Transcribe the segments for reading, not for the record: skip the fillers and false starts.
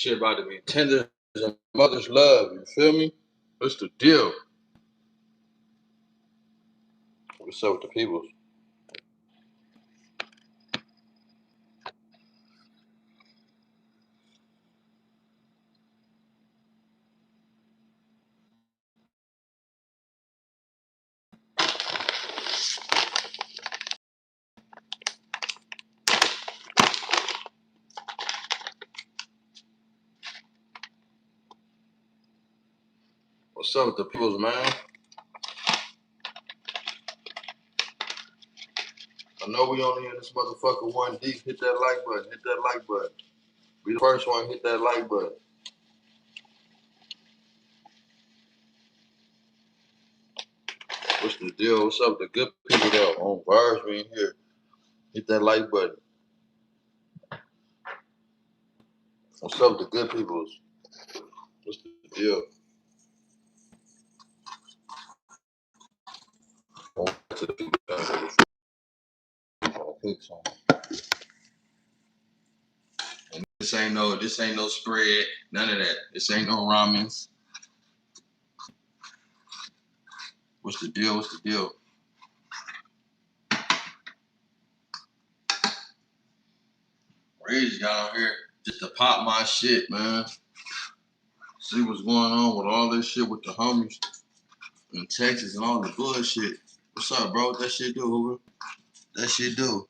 Shit about to be tender as a mother's love. You feel me? What's the deal? What's up with the peoples? What's up with the peoples, man? I know we only in this motherfucker one deep. Hit that like button. Hit that like button. Be the first one. Hit that like button. What's the deal? What's up with the good people though? On bars, we in here. Hit that like button. What's up with the good peoples? What's the deal? To the people and this ain't no spread. None of that. This ain't no ramens. What's the deal? What's the deal? Rage got on here just to pop my shit, man. See what's going on with all this shit with the homies in Texas and all the bullshit. What's up, bro? What that shit do, Hoover? That shit do.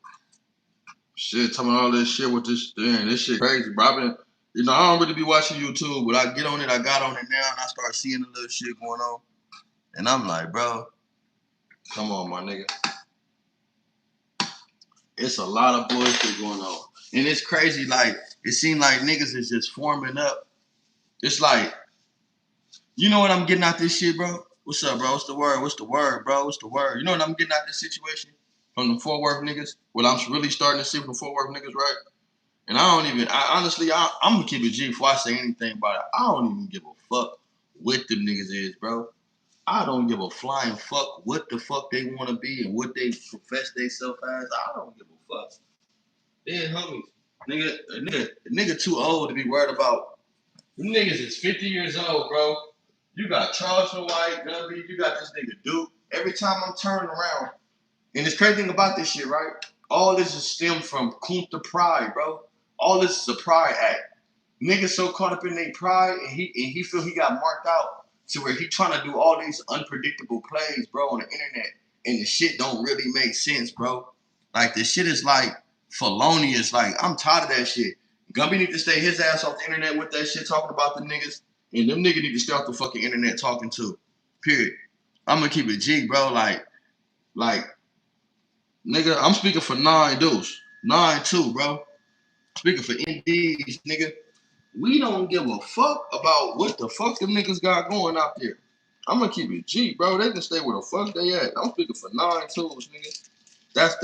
Shit, talking about all this shit with this thing. This shit crazy, bro. I don't really be watching YouTube, but I get on it, I got on it now, and I start seeing the little shit going on. And I'm like, bro, come on, my nigga. It's a lot of bullshit going on. And it's crazy, like, it seems like niggas is just forming up. It's like, you know what I'm getting out this shit, bro? What's up, bro? What's the word? What's the word, bro? What's the word? You know what I'm getting out this situation? From the Fort Worth niggas? What I'm really starting to see from the Fort Worth niggas, right? And honestly, I'm gonna keep it G before I say anything about it. I don't even give a fuck what them niggas is, bro. I don't give a flying fuck what the fuck they want to be and what they profess themselves as. I don't give a fuck. They're homies. Nigga too old to be worried about. Them niggas is 50 years old, bro. You got Charles White, Gumby, you got this nigga Duke. Every time I'm turning around, and the crazy thing about this shit, right? All this is stemmed from Kunta pride, bro. All this is a pride act. Niggas so caught up in their pride, and he feel he got marked out to where he trying to do all these unpredictable plays, bro, on the internet, and the shit don't really make sense, bro. Like the shit is like felonious. Like I'm tired of that shit. Gumby need to stay his ass off the internet with that shit talking about the niggas, and them niggas need to stay off the fucking internet talking too. Period. I'm gonna keep it G, bro. Like, nigga, I'm speaking for 9 dudes. 9-2, bro. Speaking for NDs, nigga. We don't give a fuck about what the fuck them niggas got going out there. I'm gonna keep it G, bro. They can stay where the fuck they at. I'm speaking for 9-2s, nigga. That's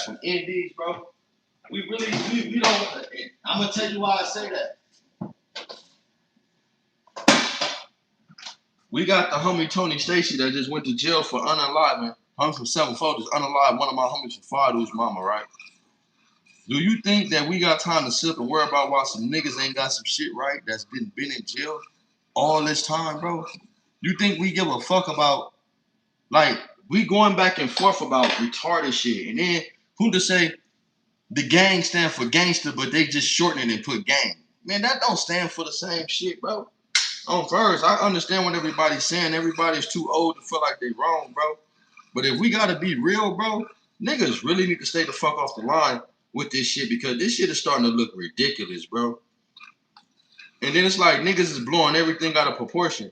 from NDs, bro. We don't. I'm gonna tell you why I say that. We got the homie Tony Stacy that just went to jail for unaliving. Homie from 7-4 just unalived one of my homies from Fadu's mama, right? Do you think that we got time to sit up and worry about why some niggas ain't got some shit right that's been in jail all this time, bro? You think we give a fuck about, like, we going back and forth about retarded shit, and then who to say the gang stand for gangster, but they just shorten it and put gang? Man, that don't stand for the same shit, bro. On first, I understand what everybody's saying. Everybody's too old to feel like they wrong, bro. But if we gotta be real, bro, niggas really need to stay the fuck off the line with this shit because this shit is starting to look ridiculous, bro. And then it's like niggas is blowing everything out of proportion.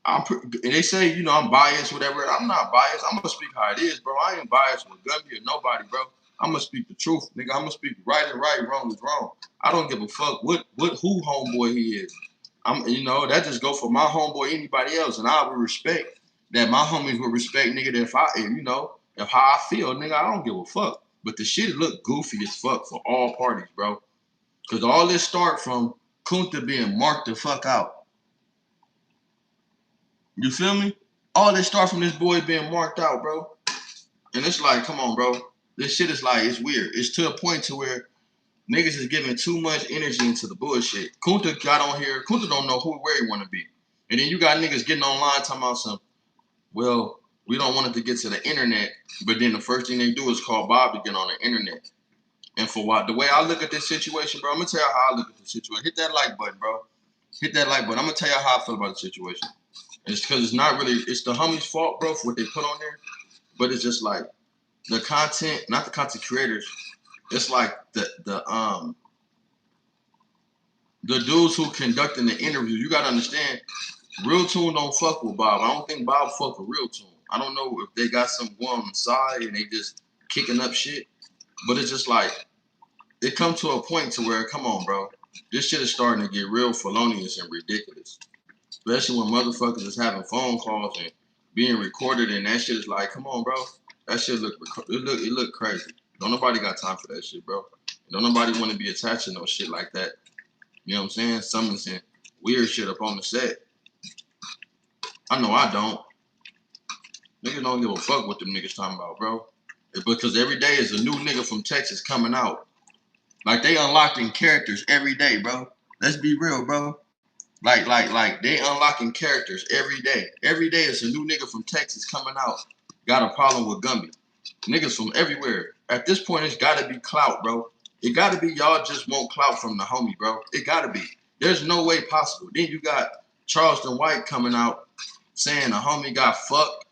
And they say, I'm biased, whatever. I'm not biased. I'm gonna speak how it is, bro. I ain't biased with Gumby or nobody, bro. I'm gonna speak the truth, nigga. I'm gonna speak right is right, wrong is wrong. I don't give a fuck who homeboy he is. That just go for my homeboy, anybody else, and I would respect that my homies would respect, nigga. That if how I feel, nigga, I don't give a fuck. But the shit look goofy as fuck for all parties, bro. Cause all this start from Kunta being marked the fuck out. You feel me? All this start from this boy being marked out, bro. And it's like, come on, bro. This shit is like, it's weird. It's to a point to where Niggas is giving too much energy into the bullshit. Kunta got on here. Kunta don't know where he want to be. And then you got niggas getting online talking about some, well, we don't want it to get to the internet. But then the first thing they do is call Bob to get on the internet. And for what? The way I look at this situation, bro, I'm going to tell you how I look at the situation. Hit that like button, bro. Hit that like button. I'm going to tell you how I feel about the situation. And it's because it's not really, it's the homies' fault, bro, for what they put on there. But it's just like the content, not the content creators. It's like the dudes who conducting the interview. You gotta understand, Real Tune don't fuck with Bob. I don't think Bob fuck with Real Tune. I don't know if they got some going on the side and they just kicking up shit. But it's just like it come to a point to where, come on, bro, this shit is starting to get real felonious and ridiculous. Especially when motherfuckers is having phone calls and being recorded, and that shit is like, come on, bro, that shit it look crazy. Don't nobody got time for that shit, bro. Don't nobody want to be attached to no shit like that. You know what I'm saying? Summoning weird shit up on the set. I know I don't. Niggas don't give a fuck what them niggas talking about, bro. It's because every day is a new nigga from Texas coming out. Like they unlocking characters every day, bro. Let's be real, bro. Like they unlocking characters every day. Every day is a new nigga from Texas coming out. Got a problem with Gumby. Niggas from everywhere. At this point, it's gotta be clout, bro. It gotta be y'all just want clout from the homie, bro. It gotta be. There's no way possible. Then you got Charleston White coming out saying the homie got fucked.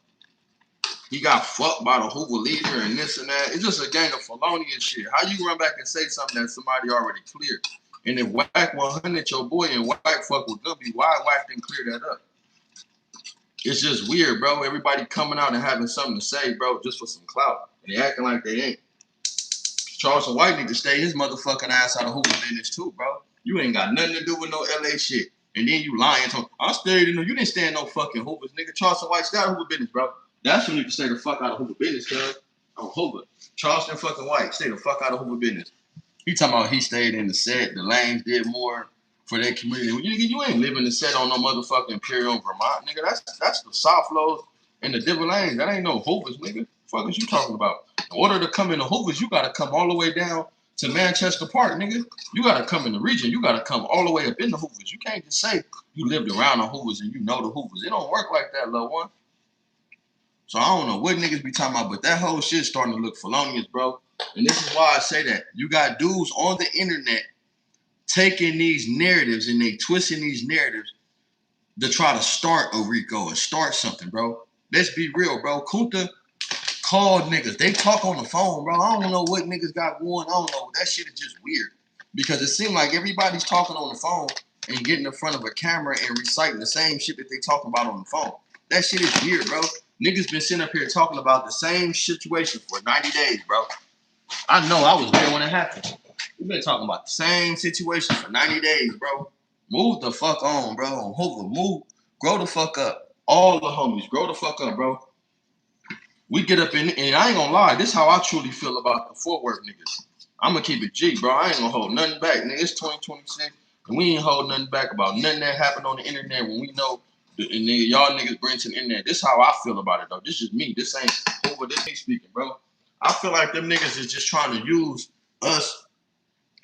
He got fucked by the Hoover leader and this and that. It's just a gang of felonious shit. How you run back and say something that somebody already cleared? And if Wack 100 your boy and Wack fuck with Gumby, why Wack didn't clear that up? It's just weird, bro. Everybody coming out and having something to say, bro, just for some clout. And they acting like they ain't. Charleston White need to stay his motherfucking ass out of Hoover business too, bro. You ain't got nothing to do with no LA shit. And then you lying to him. I stayed in there. You didn't stay in no fucking Hoover's, nigga. Charleston White stay out of Hoover business, bro. That's when you can stay the fuck out of Hoover business, cuz. On Hoover. Charleston fucking White, stay the fuck out of Hoover business. He talking about he stayed in the set. The Lanes did more for their community. You ain't living the set on no motherfucking Imperial, Vermont, nigga. That's the South Lows and the Divil Lanes. That ain't no Hoovers, nigga. Fuck is you talking about? In order to come into Hoovers, you gotta come all the way down to Manchester Park, nigga. You gotta come in the region. You gotta come all the way up in the Hoovers. You can't just say you lived around the Hoovers and you know the Hoovers. It don't work like that, little one. So I don't know what niggas be talking about, but that whole shit starting to look felonious, bro. And this is why I say that. You got dudes on the internet taking these narratives and they twisting these narratives to try to start a Rico and start something, bro. Let's be real, bro. Kunta called niggas. They talk on the phone, bro. I don't know what niggas got going on. That shit is just weird. Because it seems like everybody's talking on the phone and getting in front of a camera and reciting the same shit that they talking about on the phone. That shit is weird, bro. Niggas been sitting up here talking about the same situation for 90 days, bro. I know I was there when it happened. We've been talking about the same situation for 90 days, bro. Move the fuck on, bro. On Hoover, move. Grow the fuck up. All the homies, grow the fuck up, bro. We get up in, and I ain't gonna lie, this is how I truly feel about the Fort Worth niggas. I'm gonna keep it G, bro. I ain't gonna hold nothing back, nigga. It's 2026, and we ain't hold nothing back about nothing that happened on the internet when we know, and nigga, y'all niggas bring to the internet. This is how I feel about it, though. This is me. This ain't over. This me speaking, bro. I feel like them niggas is just trying to use us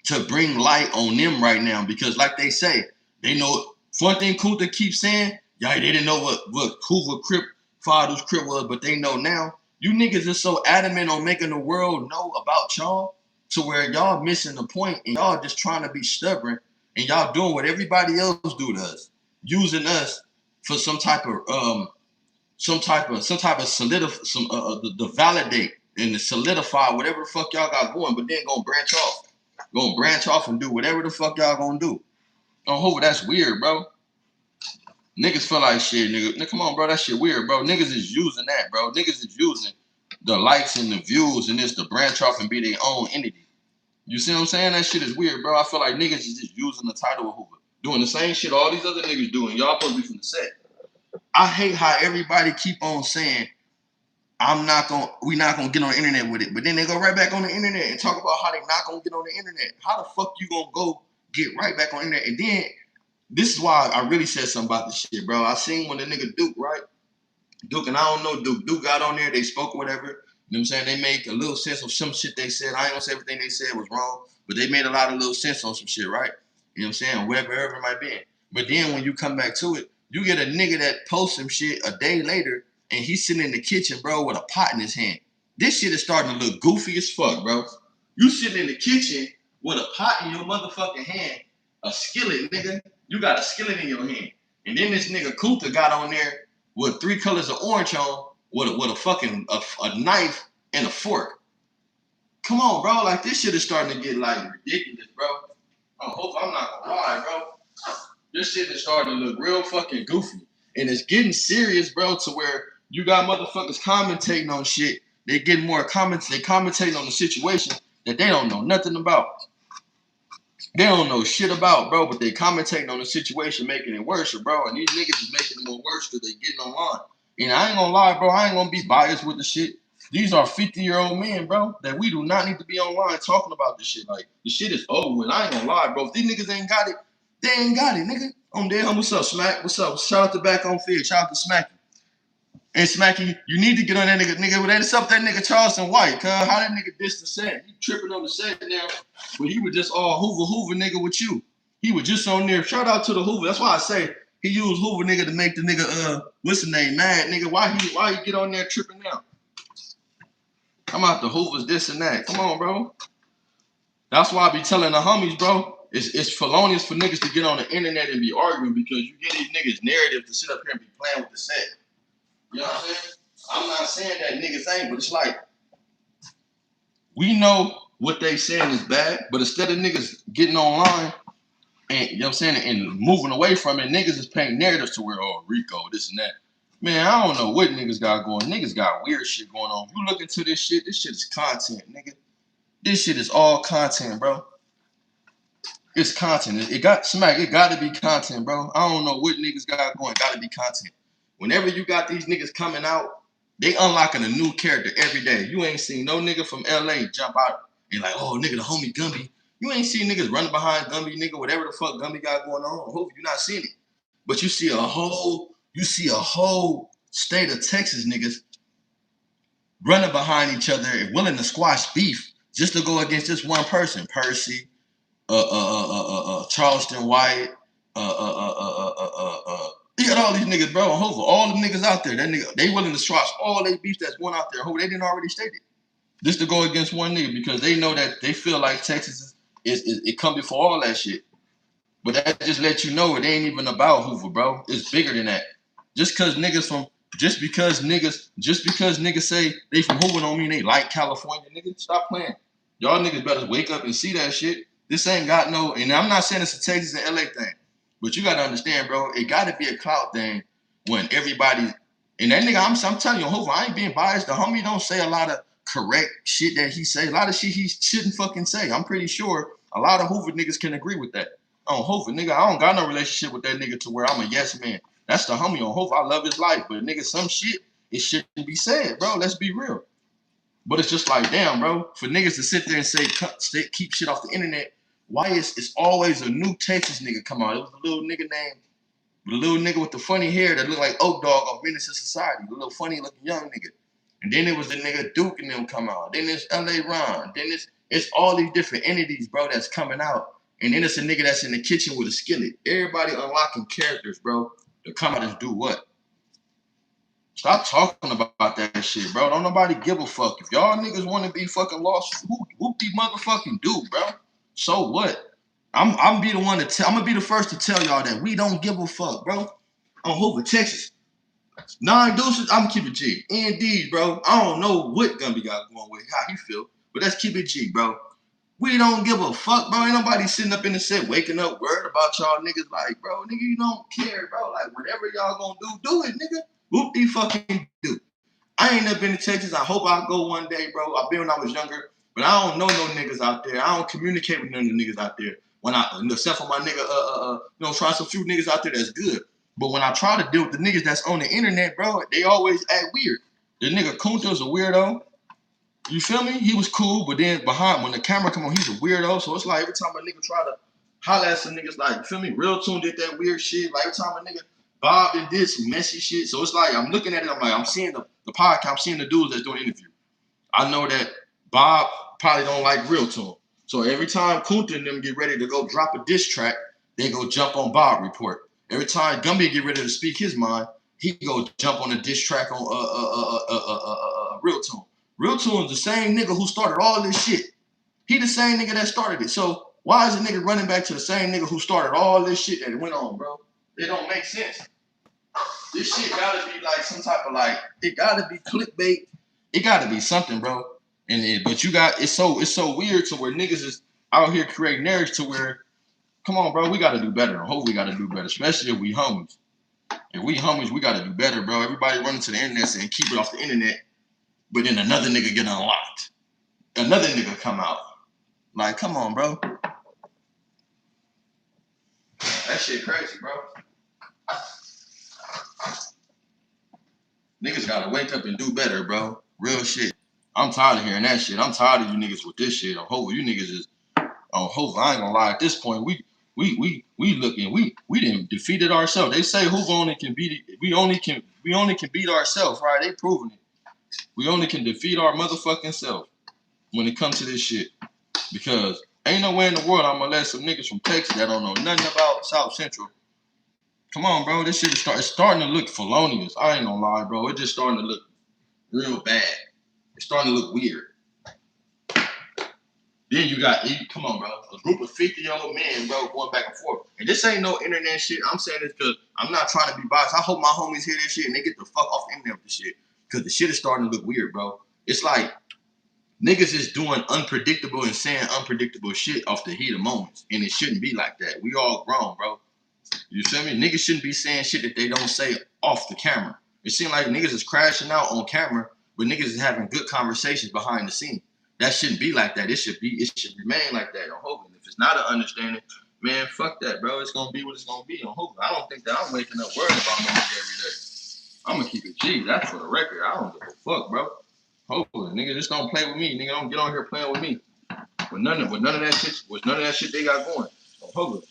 to bring light on them right now because, like they say, they know. One thing Kunta keeps saying, y'all, they didn't know what Hoover Crip, Father's Crip was, but they know now. You niggas are so adamant on making the world know about y'all to where y'all missing the point and y'all just trying to be stubborn and y'all doing what everybody else do to us, using us for some type of to validate and to solidify whatever the fuck y'all got going, but then gonna branch off and do whatever the fuck y'all gonna do. On Hoover, that's weird, bro. Niggas feel like shit, nigga. Come on, bro, that shit weird, bro. Niggas is using that, bro. Niggas is using the likes and the views and this to branch off and be their own entity. You see what I'm saying? That shit is weird, bro. I feel like niggas is just using the title of Hoover, doing the same shit all these other niggas doing. Y'all supposed to be from the set. I hate how everybody keep on saying we not gonna get on the internet with it, but then they go right back on the internet and talk about how they not gonna get on the internet. How the fuck you gonna go get right back on the internet? And then this is why I really said something about this shit, bro. I seen when the nigga Duke, right? Duke, and I don't know Duke. Duke got on there, they spoke or whatever. You know what I'm saying? They make a little sense of some shit they said. I ain't gonna say everything they said was wrong, but they made a lot of little sense on some shit, right? You know what I'm saying? Wherever it might be. But then when you come back to it, you get a nigga that posts some shit a day later and he's sitting in the kitchen, bro, with a pot in his hand. This shit is starting to look goofy as fuck, bro. You sitting in the kitchen with a pot in your motherfucking hand, a skillet, nigga. You got a skillet in your hand. And then this nigga Kunta got on there with 3 colors of orange on with a fucking a knife and a fork. Come on, bro. Like, this shit is starting to get, like, ridiculous, bro. I hope I'm not gonna lie, bro. This shit is starting to look real fucking goofy. And it's getting serious, bro, to where you got motherfuckers commentating on shit. They getting more comments. They commentating on the situation that they don't know nothing about. They don't know shit about, bro, but they commentating on the situation, making it worse, bro. And these niggas is making it more worse because they getting online. And I ain't gonna lie, bro. I ain't gonna be biased with the shit. These are 50-year-old men, bro, that we do not need to be online talking about this shit. Like, the shit is over with. I ain't gonna lie, bro. If these niggas ain't got it, they ain't got it, nigga. I'm dead. What's up, Smack? What's up? Shout out to Back on Field. Shout out to Smacky. And Smacky, you need to get on that nigga. Nigga, that's up that nigga Charleston White, cuz. How that nigga dissed the set? He tripping on the set now, but he was just all Hoover nigga with you. He was just on there. Shout out to the Hoover. That's why I say he used Hoover nigga to make the nigga, what's the name, mad, nigga. Why he get on there tripping now? I'm out the Hoovers, this and that. Come on, bro. That's why I be telling the homies, bro. It's felonious for niggas to get on the internet and be arguing because you get these niggas narrative to sit up here and be playing with the set. You know what I'm saying? I'm not saying that niggas ain't, but it's like, we know what they saying is bad, but instead of niggas getting online and, you know what I'm saying, and moving away from it, niggas is painting narratives to where, oh, Rico, this and that. Man, I don't know what niggas got going. Niggas got weird shit going on. You look into this shit is content, nigga. This shit is all content, bro. It's content. It gotta be content, bro. I don't know what niggas got going. Gotta be content. Whenever you got these niggas coming out, they unlocking a new character every day. You ain't seen no nigga from LA jump out and like, oh, nigga, the homie Gumby. You ain't seen niggas running behind Gumby, nigga, whatever the fuck Gumby got going on. I hope you not seeing it. But you see a whole state of Texas niggas running behind each other and willing to squash beef just to go against this one person, Percy, Charleston White, you got all these niggas, bro, on Hoover. All the niggas out there, that nigga, they willing to squash all they beef that's going out there. Hoover, they didn't already state it. Just to go against one nigga because they know that they feel like Texas is it come before all that shit. But that just lets you know it ain't even about Hoover, bro. It's bigger than that. Just because niggas say they from Hoover don't mean they like California, nigga. Stop playing. Y'all niggas better wake up and see that shit. This ain't got no, and I'm not saying it's a Texas and LA thing, but you gotta understand, bro, it gotta be a clout thing when everybody, and that nigga, I'm telling you, Hoover, I ain't being biased. The homie don't say a lot of correct shit that he say. A lot of shit he shouldn't fucking say. I'm pretty sure a lot of Hoover niggas can agree with that. On Hoover, nigga, I don't got no relationship with that nigga to where I'm a yes man. That's the homie on Hoover. I love his life, but nigga, some shit, it shouldn't be said, bro. Let's be real. But it's just like, damn, bro, for niggas to sit there and say, keep shit off the internet, why is it's always a new Texas nigga come out? It was a little nigga with the funny hair that looked like Oak Dog of Menace to Society, the little funny looking young nigga. And then it was the nigga Duke and them come out. Then it's LA Ron. Then it's all these different entities, bro, that's coming out. And then it's a nigga that's in the kitchen with a skillet. Everybody unlocking characters, bro, to come out and do what? Stop talking about that shit, bro. Don't nobody give a fuck. If y'all niggas want to be fucking lost, whoop the motherfucking do, bro. So what? I'm gonna be the first to tell y'all that we don't give a fuck, bro. On Hoover, Texas. 9 deuces, I'm keep it G. NDs, bro. I don't know what Gumby got going with, how he feel, but let's keep it G, bro. We don't give a fuck, bro. Ain't nobody sitting up in the set waking up worried about y'all niggas like, bro, nigga, you don't care, bro. Like, whatever y'all gonna do it, nigga. Whoop de fucking do. I ain't never been to Texas. I hope I'll go one day, bro. I've been when I was younger, but I don't know no niggas out there. I don't communicate with none of the niggas out there. Except for my nigga, try some few niggas out there that's good. But when I try to deal with the niggas that's on the internet, bro, they always act weird. The nigga Kunta's a weirdo. You feel me? He was cool, but then when the camera come on, he's a weirdo. So it's like every time a nigga try to holler at some niggas, like, you feel me? Real Tune did that weird shit. Like every time a nigga Bob did some messy shit. So it's like I'm looking at it, I'm like, I'm seeing the podcast, I'm seeing the dudes that's doing the interview. I know that Bob probably don't like real to him. So every time Kunta and them get ready to go drop a diss track, they go jump on Bob report. Every time Gumby get ready to speak his mind, he go jump on a diss track on real to him. Real to him is the same nigga who started all this shit. He the same nigga that started it. So why is the nigga running back to the same nigga who started all this shit that went on, bro? It don't make sense. This shit gotta be like some type of like, it gotta be clickbait. It gotta be something, bro. But you got it's so weird to where niggas is out here creating narratives to where, come on, bro, we gotta do better. I hope we gotta do better, especially if we homies. If we homies, we gotta do better, bro. Everybody running to the internet saying keep it off the internet, but then another nigga get unlocked. Another nigga come out. Like, come on, bro. That shit crazy, bro. Niggas gotta wake up and do better, bro. Real shit. I'm tired of hearing that shit. I'm tired of you niggas with this shit. I'm hoping you niggas is on hope. I ain't gonna lie. At this point, we looking. We didn't defeated ourselves. They say who only can beat it. We only can beat ourselves, right? They proving it. We only can defeat our motherfucking self when it comes to this shit. Because ain't no way in the world I'm gonna let some niggas from Texas that don't know nothing about South Central. Come on, bro. This shit is starting to look felonious. I ain't gonna lie, bro. It's just starting to look real bad. It's starting to look weird. Then you got, come on, bro, a group of 50-year-old men, bro, going back and forth. And this ain't no internet shit. I'm saying this because I'm not trying to be biased. I hope my homies hear this shit and they get the fuck off the internet with this shit. Because the shit is starting to look weird, bro. It's like niggas is doing unpredictable and saying unpredictable shit off the heat of moments. And it shouldn't be like that. We all grown, bro. You feel me? Niggas shouldn't be saying shit that they don't say off the camera. It seems like niggas is crashing out on camera, but niggas is having good conversations behind the scene. That shouldn't be like that. It should remain like that. I'm hoping. If it's not an understanding, man, fuck that, bro. It's gonna be what it's gonna be. I'm hoping. I don't think that I'm waking up worried about my nigga every day. I'm gonna keep it G. That's for the record. I don't give a fuck, bro. Hopefully, nigga, just don't play with me. Nigga, don't get on here playing with me. With none of that shit they got going. I'm hoping.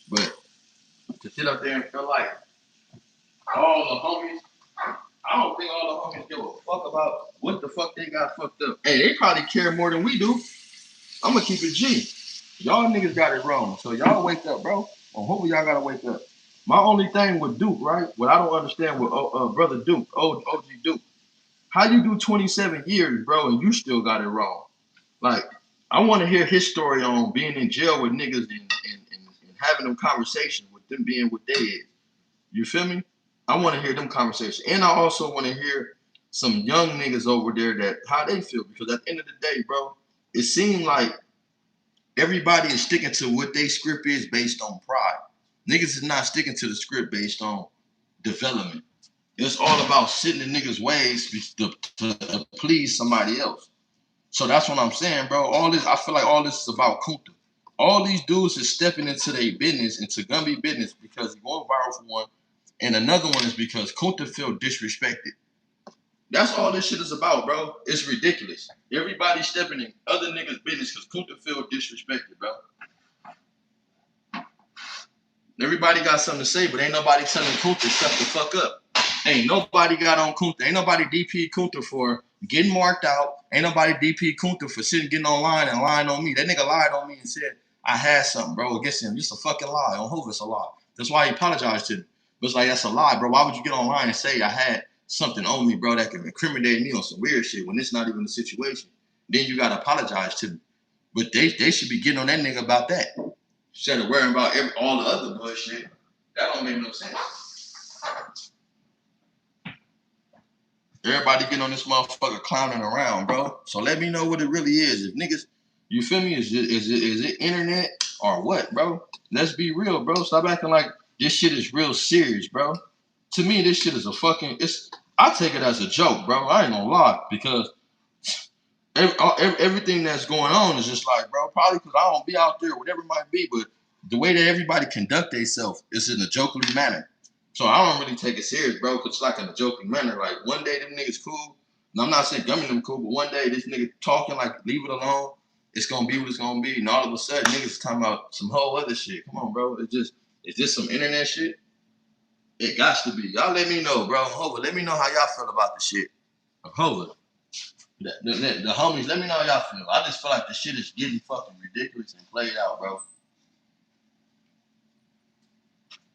But to sit up there and feel like all the homies, I don't think all the homies give a fuck about what the fuck they got fucked up. Hey, they probably care more than we do. I'm gonna keep it G. Y'all niggas got it wrong. So y'all wake up, bro. Or hopefully y'all gotta wake up. My only thing with Duke, right? What I don't understand with brother Duke, OG Duke, how you do 27 years, bro, and you still got it wrong? Like, I want to hear his story on being in jail with niggas and having them conversations with them being what they is. You feel me? I want to hear them conversations. And I also want to hear some young niggas over there that how they feel. Because at the end of the day, bro, it seemed like everybody is sticking to what their script is based on pride. Niggas is not sticking to the script based on development. It's all about sitting in niggas' ways to please somebody else. So that's what I'm saying, bro. All this, I feel like all this is about Kunta. All these dudes is stepping into their business, into Gumby business, because he's going viral for one, and another one is because Kunta feel disrespected. That's all this shit is about, bro. It's ridiculous. Everybody stepping in other niggas' business because Kunta feel disrespected, bro. Everybody got something to say, but ain't nobody telling Kunta shut the fuck up. Ain't nobody got on Kunta. Ain't nobody DP Kunta for getting marked out. Ain't nobody DP Kunta for sitting, getting online and lying on me. That nigga lied on me and said I had something, bro, against him. Just a fucking lie. On Hove, it's a lie. That's why he apologized to me. But it's like, that's a lie, bro. Why would you get online and say I had something on me, bro, that can incriminate me on some weird shit when it's not even the situation? Then you gotta apologize to me. But they should be getting on that nigga about that. Instead of worrying about all the other bullshit. That don't make no sense. Everybody getting on this motherfucker clowning around, bro. So let me know what it really is. If niggas, you feel me? Is it internet or what, bro? Let's be real, bro. Stop acting like this shit is real serious, bro. To me, this shit is a fucking. I take it as a joke, bro. I ain't gonna lie, because everything that's going on is just like, bro, probably because I don't be out there, whatever it might be, but the way that everybody conduct themselves is in a jokingly manner. So I don't really take it serious, bro, because it's like in a joking manner. Like, one day them niggas cool, and I'm not saying Gummy them cool, but one day this nigga talking like, leave it alone, it's gonna be what it's gonna be, and all of a sudden niggas talking about some whole other shit. Come on, bro. Is this some internet shit? It got to be. Y'all let me know, bro. Hold it. Let me know how y'all feel about the shit. Hold it. The homies, let me know how y'all feel. I just feel like the shit is getting fucking ridiculous and played out, bro.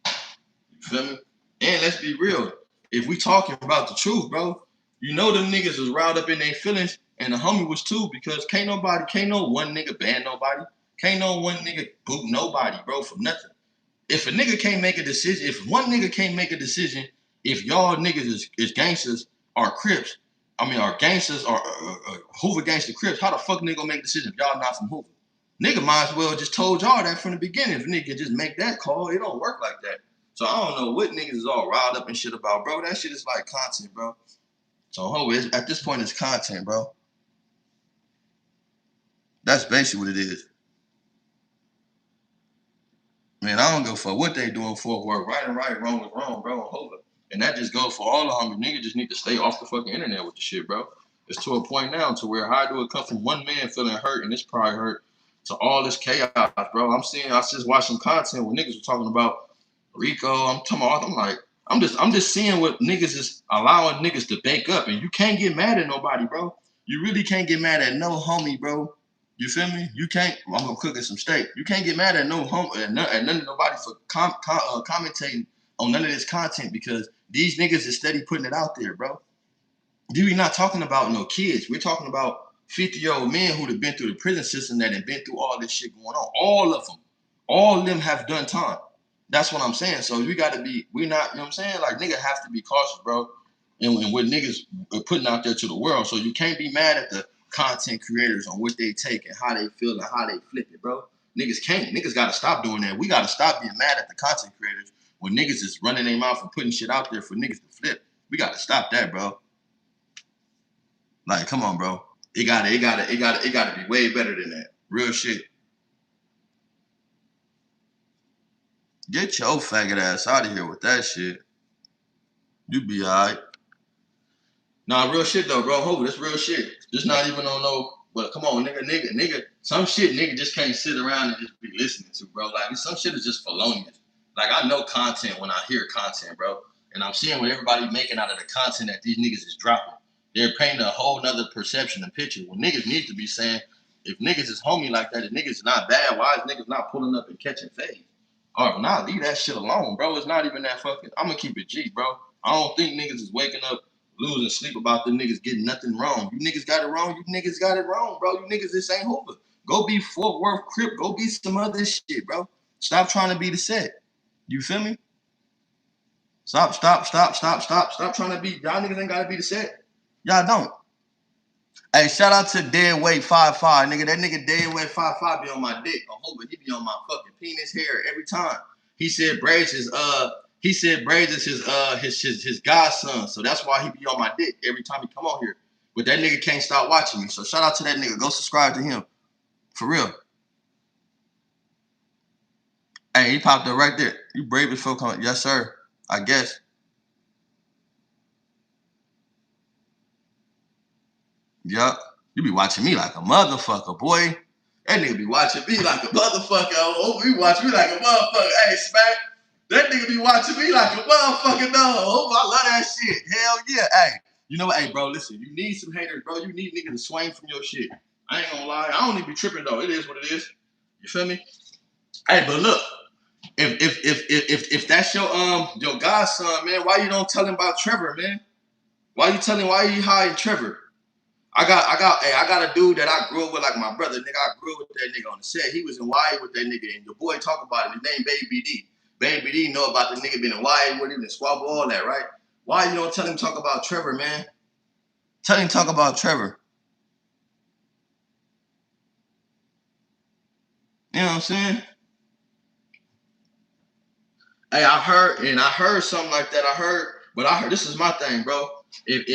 You feel me? And let's be real. If we talking about the truth, bro, you know them niggas was riled up in their feelings, and the homie was too, because can't no one nigga ban nobody. Can't no one nigga boot nobody, bro, for nothing. If a nigga can't make a decision, if one nigga can't make a decision, if y'all niggas is gangsters or Crips, are gangsters or Hoover gangster Crips, how the fuck nigga gonna make a decision if y'all not from Hoover? Nigga might as well just told y'all that from the beginning. If nigga just make that call, it don't work like that. So I don't know what niggas is all riled up and shit about, bro. That shit is like content, bro. So at this point, it's content, bro. That's basically what it is. Man, I don't give a fuck what they doing for work. Right and right, wrong is wrong, bro. Hold up. And that just goes for all the homies. Niggas just need to stay off the fucking internet with the shit, bro. It's to a point now to where how do it come from one man feeling hurt, and it's probably hurt, to all this chaos, bro. I just watched some content where niggas were talking about Rico. I'm just seeing what niggas is allowing niggas to bake up, and you can't get mad at nobody, bro. You really can't get mad at no homie, bro. You feel me? You can't. I'm gonna cook some steak. You can't get mad at no home at none of nobody for commentating on none of this content, because these niggas is steady putting it out there, bro. We're not talking about no kids. We're talking about 50-year-old men who'd have been through the prison system, that have been through all this shit going on. All of them have done time. That's what I'm saying. So we gotta be. We're not. You know what I'm saying? Like, nigga have to be cautious, bro. And what niggas are putting out there to the world. So you can't be mad at the content creators on what they take and how they feel and how they flip it, bro. Niggas can't. Niggas gotta stop doing that. We gotta stop being mad at the content creators when niggas is running their mouth and putting shit out there for niggas to flip. We gotta stop that, bro. Like, come on, bro. It gotta be way better than that. Real shit. Get your faggot ass out of here with that shit. You be alright. Nah, real shit though, bro. Hope that's real shit. Just not even on no. But come on, nigga. Some shit nigga just can't sit around and just be listening to, bro. Like, some shit is just felonious. Like, I know content when I hear content, bro. And I'm seeing what everybody making out of the content that these niggas is dropping. They're painting a whole nother perception and picture. When niggas need to be saying, if niggas is homie like that, if niggas is not bad, why is niggas not pulling up and catching fades? Or nah, leave that shit alone, bro. It's not even that fucking. I'm gonna keep it G, bro. I don't think niggas is waking up losing sleep about the niggas getting nothing wrong. You niggas got it wrong. You niggas got it wrong, bro. You niggas just ain't Hoover. Go be Fort Worth Crip. Go be some other shit, bro. Stop trying to be the set. You feel me? Stop trying to be. Y'all niggas ain't gotta be the set. Y'all don't. Hey, shout out to Deadweight 55, nigga. That nigga Deadweight 55 be on my dick. I'm hoping he be on my fucking penis hair every time. He said braids is his godson, so that's why he be on my dick every time he come on here. But that nigga can't stop watching me, so shout out to that nigga. Go subscribe to him, for real. Hey, he popped up right there. You brave as fuck, yes sir. I guess. Yup. You be watching me like a motherfucker, boy. That nigga be watching me like a motherfucker. Oh, he watch me like a motherfucker. Hey, Smack. That nigga be watching me like a motherfucker, dog. Oh, I love that shit. Hell yeah. Hey, you know what? Hey, bro, listen. You need some haters, bro. You need niggas to swing from your shit. I ain't gonna lie. I don't even be tripping, though. It is what it is. You feel me? Hey, but look. If that's your godson, man, why you don't tell him about Trevor, man? Why you hiding Trevor? I got a dude that I grew up with, like my brother, nigga. I grew up with that nigga on the set. He was in YA with that nigga, and your boy talk about it. His name Baby D. Baby D know about the nigga being in YA with him and squabble, all that, right? Why you don't tell him talk about Trevor, man? Tell him talk about Trevor. You know what I'm saying? Hey, I heard something like that. But this is my thing, bro. If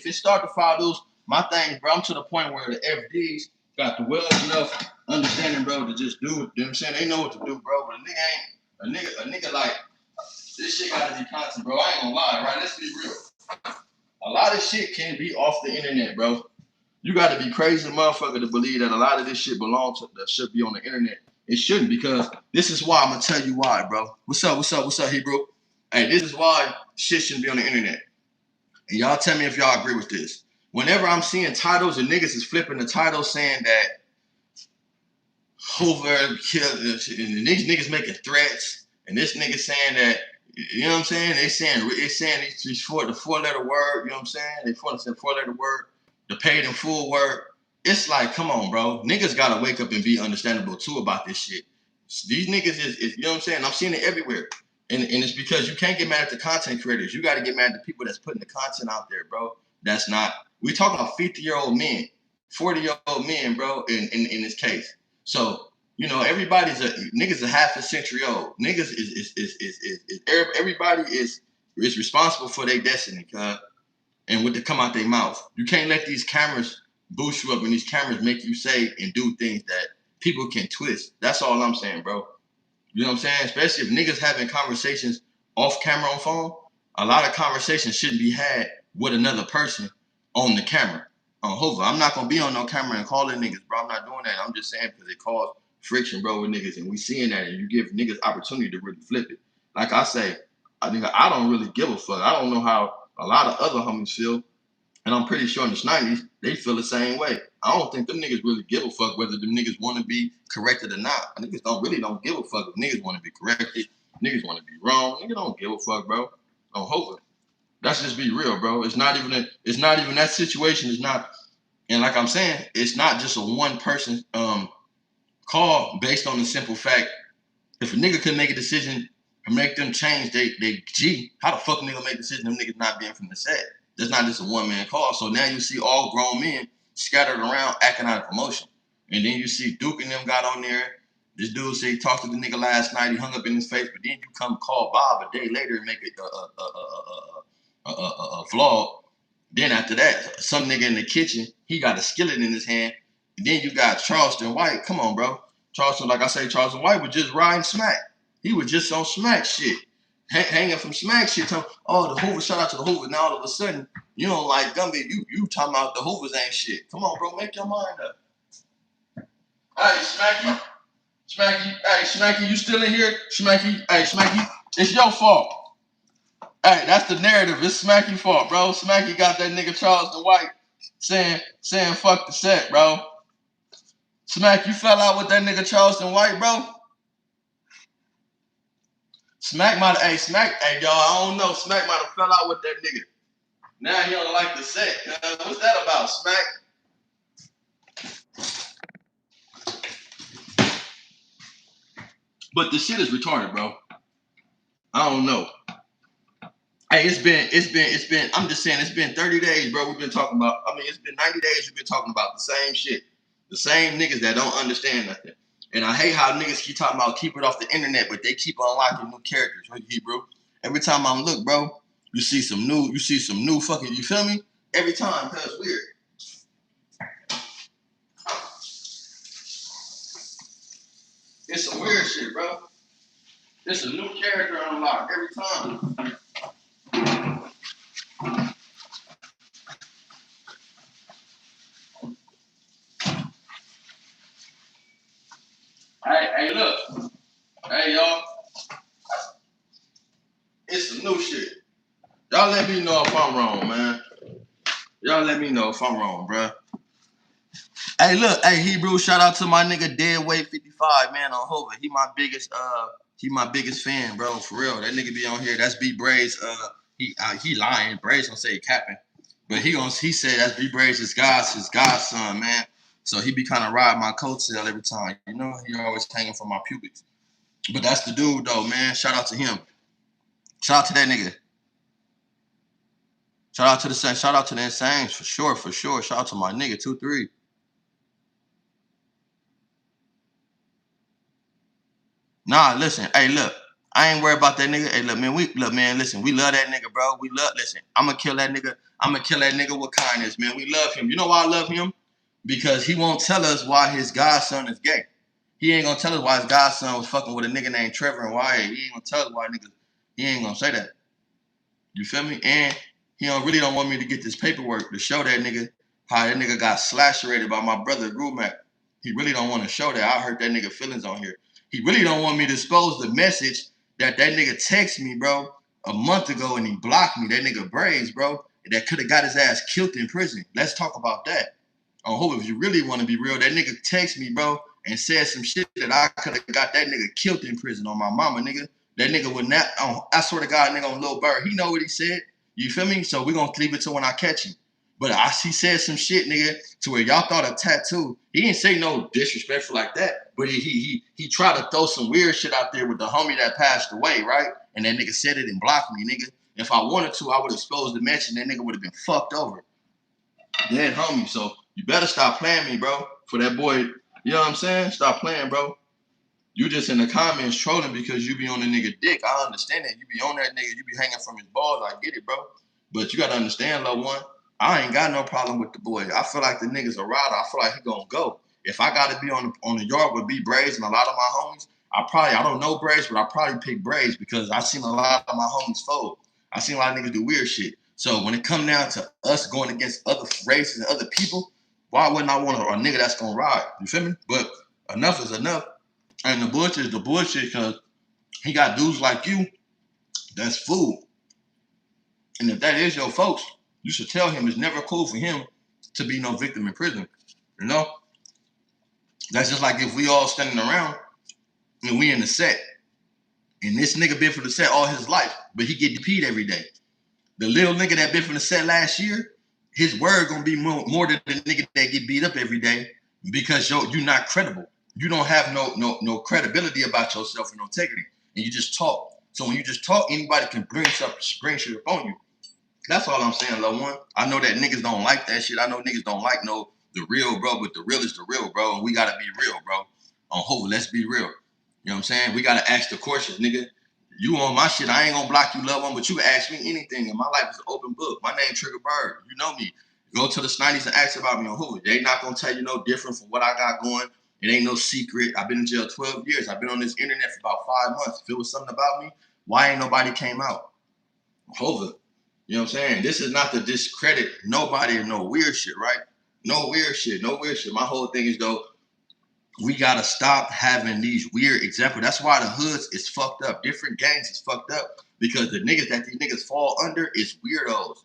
it start to follow those, my thing, bro, I'm to the point where the FDs got the well enough understanding, bro, to just do it. You know what I'm saying? They know what to do, bro. But a nigga like this shit gotta be content, bro. I ain't gonna lie, right? Let's be real. A lot of shit can be off the internet, bro. You gotta be crazy motherfucker to believe that a lot of this shit that should be on the internet. It shouldn't, because this is why. I'm gonna tell you why, bro. What's up, Hebrew? Hey, this is why shit shouldn't be on the internet. And y'all tell me if y'all agree with this. whenever I'm seeing titles and niggas is flipping the title saying that Hoover killed, and these niggas making threats, and this nigga saying that, you know what I'm saying? It's saying it's for the 4-letter word, you know what I'm saying? They for the 4-letter word, the paid in full word. It's like, come on, bro. Niggas gotta wake up and be understandable too about this shit. These niggas is you know what I'm saying? I'm seeing it everywhere. And it's because you can't get mad at the content creators. You gotta get mad at the people that's putting the content out there, bro. That's not, we talking about 50-year-old men, 40-year-old men, bro, in this case. So, you know, niggas a half a century old. Niggas is everybody is responsible for their destiny, cuz, and what to come out their mouth. You can't let these cameras boost you up and these cameras make you say and do things that people can twist. That's all I'm saying, bro. You know what I'm saying? Especially if niggas having conversations off camera on phone, a lot of conversations shouldn't be had with another person on the camera. On Hova, I'm not gonna be on no camera and calling niggas, bro. I'm not doing that. I'm just saying because it causes friction, bro, with niggas, and we seeing that, and you give niggas opportunity to really flip it. Like I say, I don't really give a fuck. I don't know how a lot of other homies feel, and I'm pretty sure in the 90s, they feel the same way. I don't think them niggas really give a fuck whether them niggas want to be corrected or not. Niggas don't give a fuck if niggas want to be corrected. Niggas want to be wrong. Niggas don't give a fuck, bro. On Hova. Let's just be real, bro. It's not even that situation is not, and like I'm saying, it's not just a one person call based on the simple fact, if a nigga could make a decision and make them change they how the fuck nigga make a decision them niggas not being from the set? That's not just a one-man call. So now you see all grown men scattered around acting out of emotion. And then you see Duke and them got on there. This dude said he talked to the nigga last night. He hung up in his face. But then you come call Bob a day later and make it a vlog. Then after that, some nigga in the kitchen, he got a skillet in his hand. And then you got Charleston White. Come on, bro. Charleston, like I say, Charleston White was just riding smack. He was just on smack shit. Hanging from smack shit. Talking, oh, the Hoover, shout out to the Hoover. Now all of a sudden, you don't like Gumby. You talking about the Hoovers ain't shit. Come on, bro. Make your mind up. Hey, Smacky. Smacky. Hey, Smacky, you still in here? Smacky. Hey, Smacky. It's your fault. Hey, that's the narrative. It's Smacky fault, bro. Smacky got that nigga Charleston White saying fuck the set, bro. Smack, you fell out with that nigga Charleston White, bro? Smack, y'all, I don't know. Smack might have fell out with that nigga. Now he don't like the set. What's that about, Smack? But the shit is retarded, bro. I don't know. Hey, it's been, I'm just saying, it's been 30 days, bro. We've been talking about, it's been 90 days we've been talking about the same shit. The same niggas that don't understand nothing. And I hate how niggas keep talking about keep it off the internet, but they keep unlocking new characters, right, Hebrew? Every time I'm look, bro, you see some new fucking, you feel me? Every time, cause it's weird. It's some weird shit, bro. It's a new character unlocked every time. Hey, look. Hey, y'all. It's some new shit. Y'all let me know if I'm wrong, man. Y'all let me know if I'm wrong, bro. Hey, look. Hey, Hebrew, shout out to my nigga Deadweight 55, man, on Hova. He my biggest fan, bro. For real. That nigga be on here. That's B Braves. He lying. Braves gonna say he capping. But he said that's B Braves, his godson, man. So he be kind of riding my coattail every time. You know, he always hanging from my pubics. But that's the dude, though, man. Shout out to him. Shout out to that nigga. Shout out to the Saints. Shout out to the Insanes, for sure. Shout out to my nigga, 2-3. Nah, listen. Hey, look. I ain't worried about that nigga. Hey, look, man, listen. We love that nigga, bro. Listen. I'ma kill that nigga with kindness, man. We love him. You know why I love him? Because he won't tell us why his godson is gay. He ain't gonna tell us why his godson was fucking with a nigga named Trevor and Wyatt. He ain't gonna tell us why niggas. He ain't gonna say that. You feel me? And he really don't want me to get this paperwork to show that nigga how that nigga got slasherated by my brother Grumac. He really don't want to show that. I hurt that nigga feelings on here. He really don't want me to expose the message that nigga texted me, bro, a month ago and he blocked me. That nigga Braves, bro. that could have got his ass killed in prison. Let's talk about that. I hope if you really want to be real, that nigga text me, bro, and said some shit that I could have got that nigga killed in prison on my mama, nigga. That nigga would not, I swear to God, nigga on Lil Bird, he know what he said. You feel me? So we gonna leave it to when I catch him. But he said some shit, nigga, to where y'all thought a tattoo. He didn't say no disrespectful like that, but he tried to throw some weird shit out there with the homie that passed away, right? And that nigga said it and blocked me, nigga. If I wanted to, I would have exposed the mention. That nigga would have been fucked over. Dead homie. So you better stop playing me, bro. For that boy, you know what I'm saying? Stop playing, bro. You just in the comments trolling because you be on the nigga dick. I understand that. You be on that nigga. You be hanging from his balls. I get it, bro. But you got to understand, little one, I ain't got no problem with the boy. I feel like the nigga's a rider. I feel like he gonna go. If I got to be on the yard with B Braves and a lot of my homies, I don't know Braves, but I probably pick Braves because I seen a lot of my homies fold. I seen a lot of niggas do weird shit. So when it come down to us going against other races and other people, why wouldn't I want a nigga that's gonna ride? You feel me? But enough is enough. And the bullshit is the bullshit because he got dudes like you that's fool. And if that is your folks, you should tell him it's never cool for him to be no victim in prison. You know? That's just like if we all standing around and we in the set. And this nigga been for the set all his life, but he get DP'd every day. The little nigga that been from the set last year, his word gonna be more than the nigga that get beat up every day because you're not credible. You don't have no credibility about yourself and no integrity, and you just talk. So when you just talk, anybody can bring shit up on you. That's all I'm saying, little one. I know that niggas don't like that shit. I know niggas don't like the real, bro, but the real is the real, bro, and we gotta be real, bro. On Hova, let's be real. You know what I'm saying? We gotta ask the questions, nigga. You on my shit, I ain't gonna block you, loved one, but you can ask me anything. And my life is an open book. My name Triggerbird. You know me. Go to the Snideys and ask about me on Hova. They not gonna tell you no different from what I got going. It ain't no secret. I've been in jail 12 years. I've been on this internet for about 5 months. If it was something about me, why ain't nobody came out? Hova. You know what I'm saying? This is not to discredit nobody or no weird shit, right? No weird shit. My whole thing is, though, we gotta stop having these weird examples. That's why the hoods is fucked up. Different gangs is fucked up because the niggas that these niggas fall under is weirdos.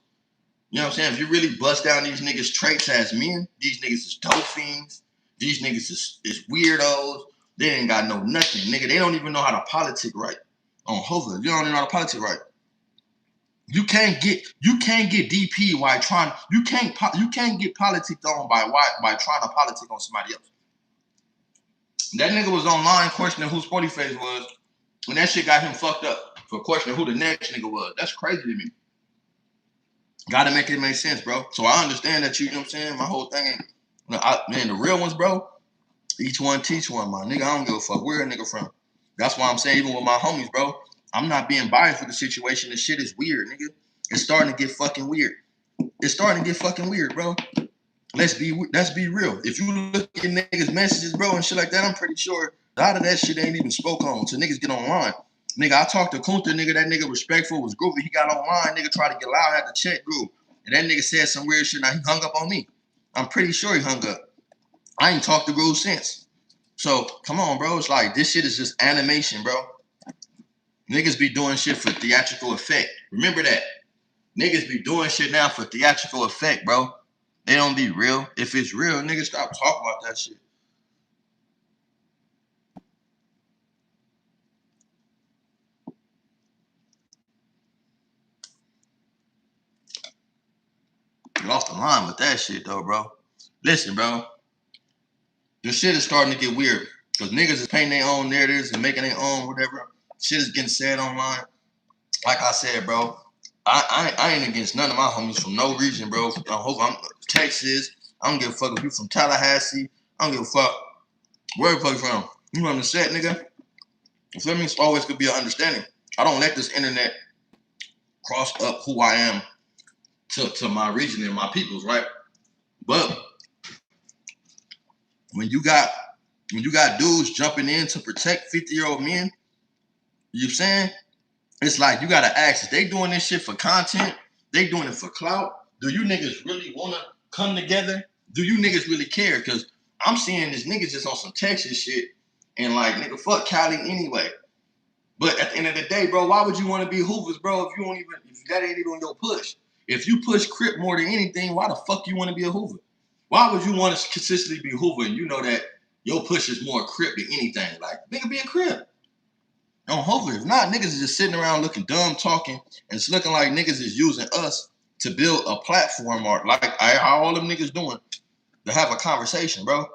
You know what I'm saying? If you really bust down these niggas' traits as men, these niggas is dope fiends. These niggas is weirdos. They ain't got no nothing, nigga. They don't even know how to politic right. On Hova, you don't even know how to politic right. You can't get DP while trying. You can't get politics on by trying to politic on somebody else. That nigga was online questioning who Sporty Face was, and that shit got him fucked up for questioning who the next nigga was. That's crazy to me. Gotta make it make sense, bro. So I understand that you know what I'm saying? My whole thing ain't, man, the real ones, bro, each one teach one, my nigga. I don't give a fuck where a nigga from. That's why I'm saying, even with my homies, bro, I'm not being biased with the situation. This shit is weird, nigga. It's starting to get fucking weird. Bro. Let's be real. If you look at niggas' messages, bro, and shit like that, I'm pretty sure a lot of that shit ain't even spoke on. So niggas get online. Nigga, I talked to Kunta, nigga, that nigga respectful, was groovy. He got online, nigga tried to get loud, had the chat group. And that nigga said some weird shit. Now he hung up on me. I'm pretty sure he hung up. I ain't talked to Groove since. So come on, bro. It's like this shit is just animation, bro. Niggas be doing shit for theatrical effect. Remember that. Niggas be doing shit now for theatrical effect, bro. They don't be real. If it's real, niggas stop talking about that shit. Lost the line with that shit, though, bro. Listen, bro. The shit is starting to get weird. Because niggas is painting their own narratives and making their own whatever. Shit is getting said online. Like I said, bro, I ain't against none of my homies from no region, bro. I hope I'm Texas. I don't give a fuck if you from Tallahassee. I don't give a fuck where the fuck you from. You from the set, nigga. You feel me? It's always could be an understanding. I don't let this internet cross up who I am to my region and my peoples, right? But when you got dudes jumping in to protect 50-year-old men, you know what I'm saying? It's like you gotta ask, is they doing this shit for content? They doing it for clout? Do you niggas really wanna come together? Do you niggas really care? Cause I'm seeing this niggas just on some Texas shit and like, nigga, fuck Cali anyway. But at the end of the day, bro, why would you want to be hoovers, bro, if that ain't even your push? If you push Crip more than anything, why the fuck you want to be a Hoover? Why would you want to consistently be Hoover and you know that your push is more Crip than anything? Like, nigga, be a Crip. On Hoover. If not, niggas is just sitting around looking dumb, talking, and it's looking like niggas is using us to build a platform or like how all them niggas doing to have a conversation, bro.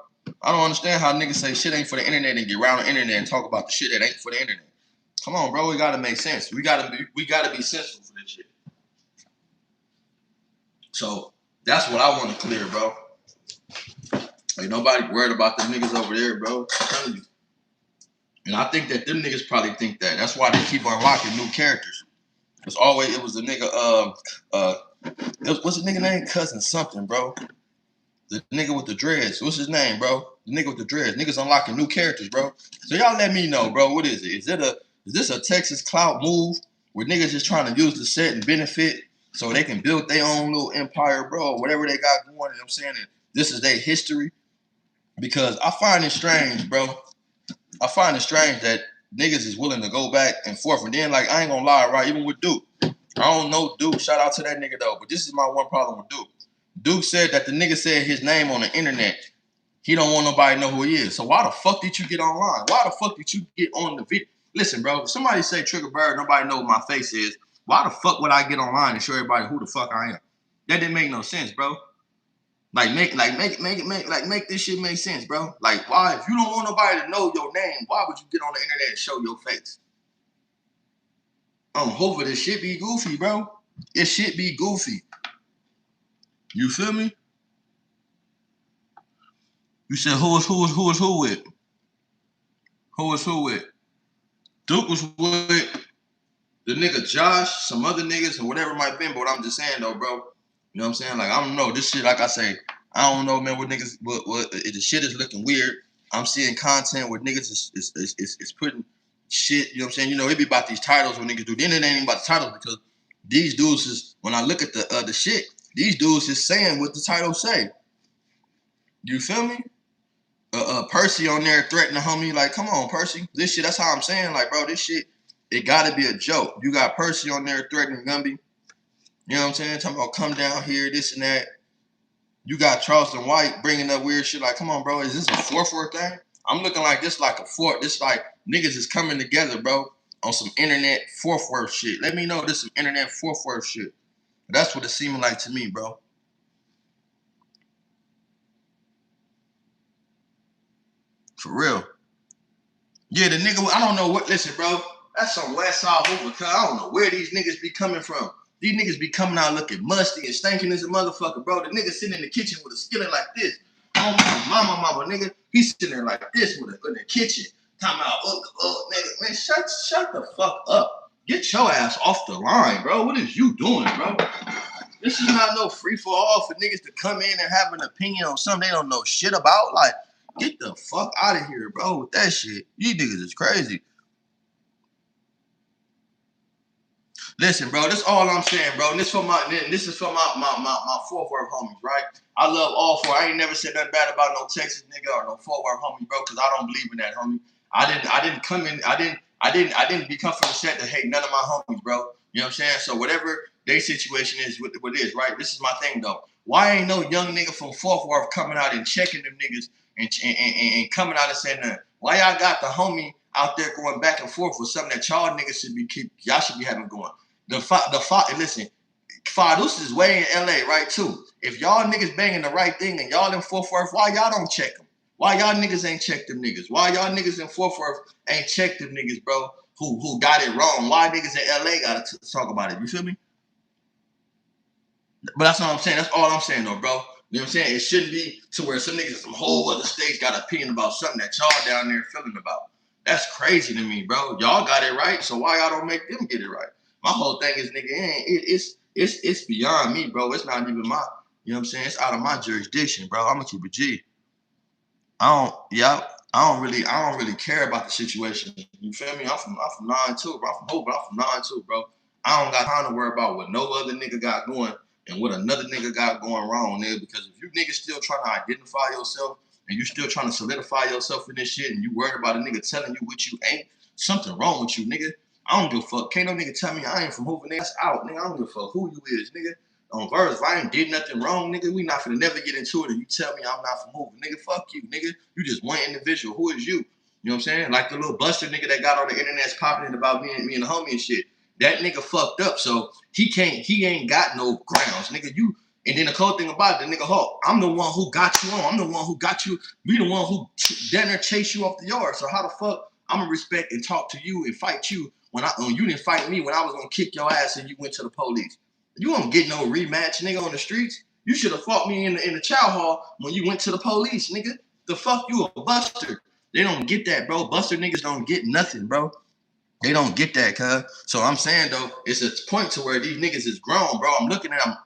I don't understand how niggas say shit ain't for the internet and get around the internet and talk about the shit that ain't for the internet. Come on, bro. We gotta make sense. We gotta be sensible for this shit. So that's what I want to clear, bro. Ain't nobody worried about them niggas over there, bro. I'm telling you. And I think that them niggas probably think that. That's why they keep unlocking new characters. It was the nigga, what's the nigga name? Cousin something, bro. The nigga with the dreads. What's his name, bro? The nigga with the dreads. Niggas unlocking new characters, bro. So y'all let me know, bro. What is it? Is this a Texas clout move where niggas just trying to use the set and benefit so they can build their own little empire, bro? Whatever they got going, you know what I'm saying? And this is their history. Because I find it strange, bro. I find it strange that niggas is willing to go back and forth. And then, like, I ain't gonna lie, right? Even with Duke. I don't know Duke. Shout out to that nigga, though. But this is my one problem with Duke. Duke said that the nigga said his name on the internet. He don't want nobody to know who he is. So why the fuck did you get online? Why the fuck did you get on the video? Listen, bro, if somebody say Triggerbird, nobody know what my face is. Why the fuck would I get online and show everybody who the fuck I am? That didn't make no sense, bro. Make this shit make sense, bro. Like, why? If you don't want nobody to know your name, why would you get on the internet and show your face? Hopefully this shit be goofy, bro. It should be goofy. You feel me? You said who is who with? Who is who with? Duke was with the nigga Josh, some other niggas, or whatever it might be. But what I'm just saying though, bro. You know what I'm saying? Like, I don't know. This shit, like I say, I don't know, man, what niggas, what the shit is looking weird. I'm seeing content where niggas is putting shit, you know what I'm saying? You know, it be about these titles when niggas do. Then it ain't even about the titles because these dudes is, when I look at the shit, these dudes is saying what the title say. You feel me? Percy on there threatening the homie, like, come on, Percy. This shit, that's how I'm saying, like, bro, this shit, it gotta be a joke. You got Percy on there threatening Gumby. You know what I'm saying? Talking about come down here, this and that. You got Charleston White bringing up weird shit. Like, come on, bro. Is this a 4-4 thing? I'm looking like this like a 4. This like niggas is coming together, bro, on some internet 4-4 shit. Let me know this some internet 4-4 shit. That's what it's seeming like to me, bro. For real. Yeah, the nigga, I don't know what, listen, bro. That's some West Side Hoover. I don't know where these niggas be coming from. These niggas be coming out looking musty and stinking as a motherfucker, bro. The nigga sitting in the kitchen with a skillet like this. Oh, my mama, nigga. He's sitting there like this in the kitchen. Talking about, nigga. Man, shut the fuck up. Get your ass off the line, bro. What is you doing, bro? This is not no free-for-all for niggas to come in and have an opinion on something they don't know shit about. Like, get the fuck out of here, bro, with that shit. You niggas is crazy. Listen, bro, this all I'm saying, bro. And this is for my 4th Worth homies, right? I love all 4. I ain't never said nothing bad about no Texas nigga or no 4th Worth homie, bro, because I don't believe in that, homie. I didn't become from the set to hate none of my homies, bro. You know what I'm saying? So whatever their situation is, what it is, right? This is my thing though. Why ain't no young nigga from 4th Worth coming out and checking them niggas and coming out and saying that? Why y'all got the homie out there going back and forth with something that y'all niggas y'all should be having going? Listen, Fadus is way in LA, right, too. If y'all niggas banging the right thing and y'all in 4th Worth, why y'all don't check them? Why y'all niggas ain't checked them niggas? Why y'all niggas in 4th Worth ain't checked them niggas, bro, who got it wrong? Why niggas in LA gotta talk about it? You feel me? But that's what I'm saying. That's all I'm saying, though, bro. You know what I'm saying? It shouldn't be to where some niggas from whole other states got an opinion about something that y'all down there feeling about. That's crazy to me, bro. Y'all got it right, so why y'all don't make them get it right? My whole thing is, nigga, it's beyond me, bro. It's not even my, you know what I'm saying? It's out of my jurisdiction, bro. I'm gonna keep it G. I don't really care about the situation. You feel me? I'm from 9 too, bro. I'm from Hope, but I'm from 9 too, bro. I don't got time to worry about what no other nigga got going and what another nigga got going wrong, nigga. Because if you niggas still trying to identify yourself and you still trying to solidify yourself in this shit and you worried about a nigga telling you what you ain't, something wrong with you, nigga. I don't give a fuck. Can't no nigga tell me I ain't from Hoover, nigga. That's out, nigga. I don't give a fuck who you is, nigga. on verse, if I ain't did nothing wrong, nigga, we not finna never get into it. And you tell me I'm not from moving, nigga, fuck you, nigga. You just one individual. Who is you? You know what I'm saying? Like the little buster nigga that got on the internet's popping about me and the homie and shit. That nigga fucked up, so he ain't got no grounds, nigga. You. And then the cold thing about it, the nigga Hulk, I'm the one who got you on. I'm the one who got you. We the one who down there chase you off the yard. So how the fuck I'm gonna respect and talk to you and fight you when you didn't fight me when I was gonna kick your ass and you went to the police? You won't get no rematch, nigga, on the streets. You should have fought me in the chow hall when you went to the police, nigga. The fuck you a buster? They don't get that, bro. Buster niggas don't get nothing, bro. They don't get that, cuz. So I'm saying, though, it's a point to where these niggas is grown, bro. I'm looking at them.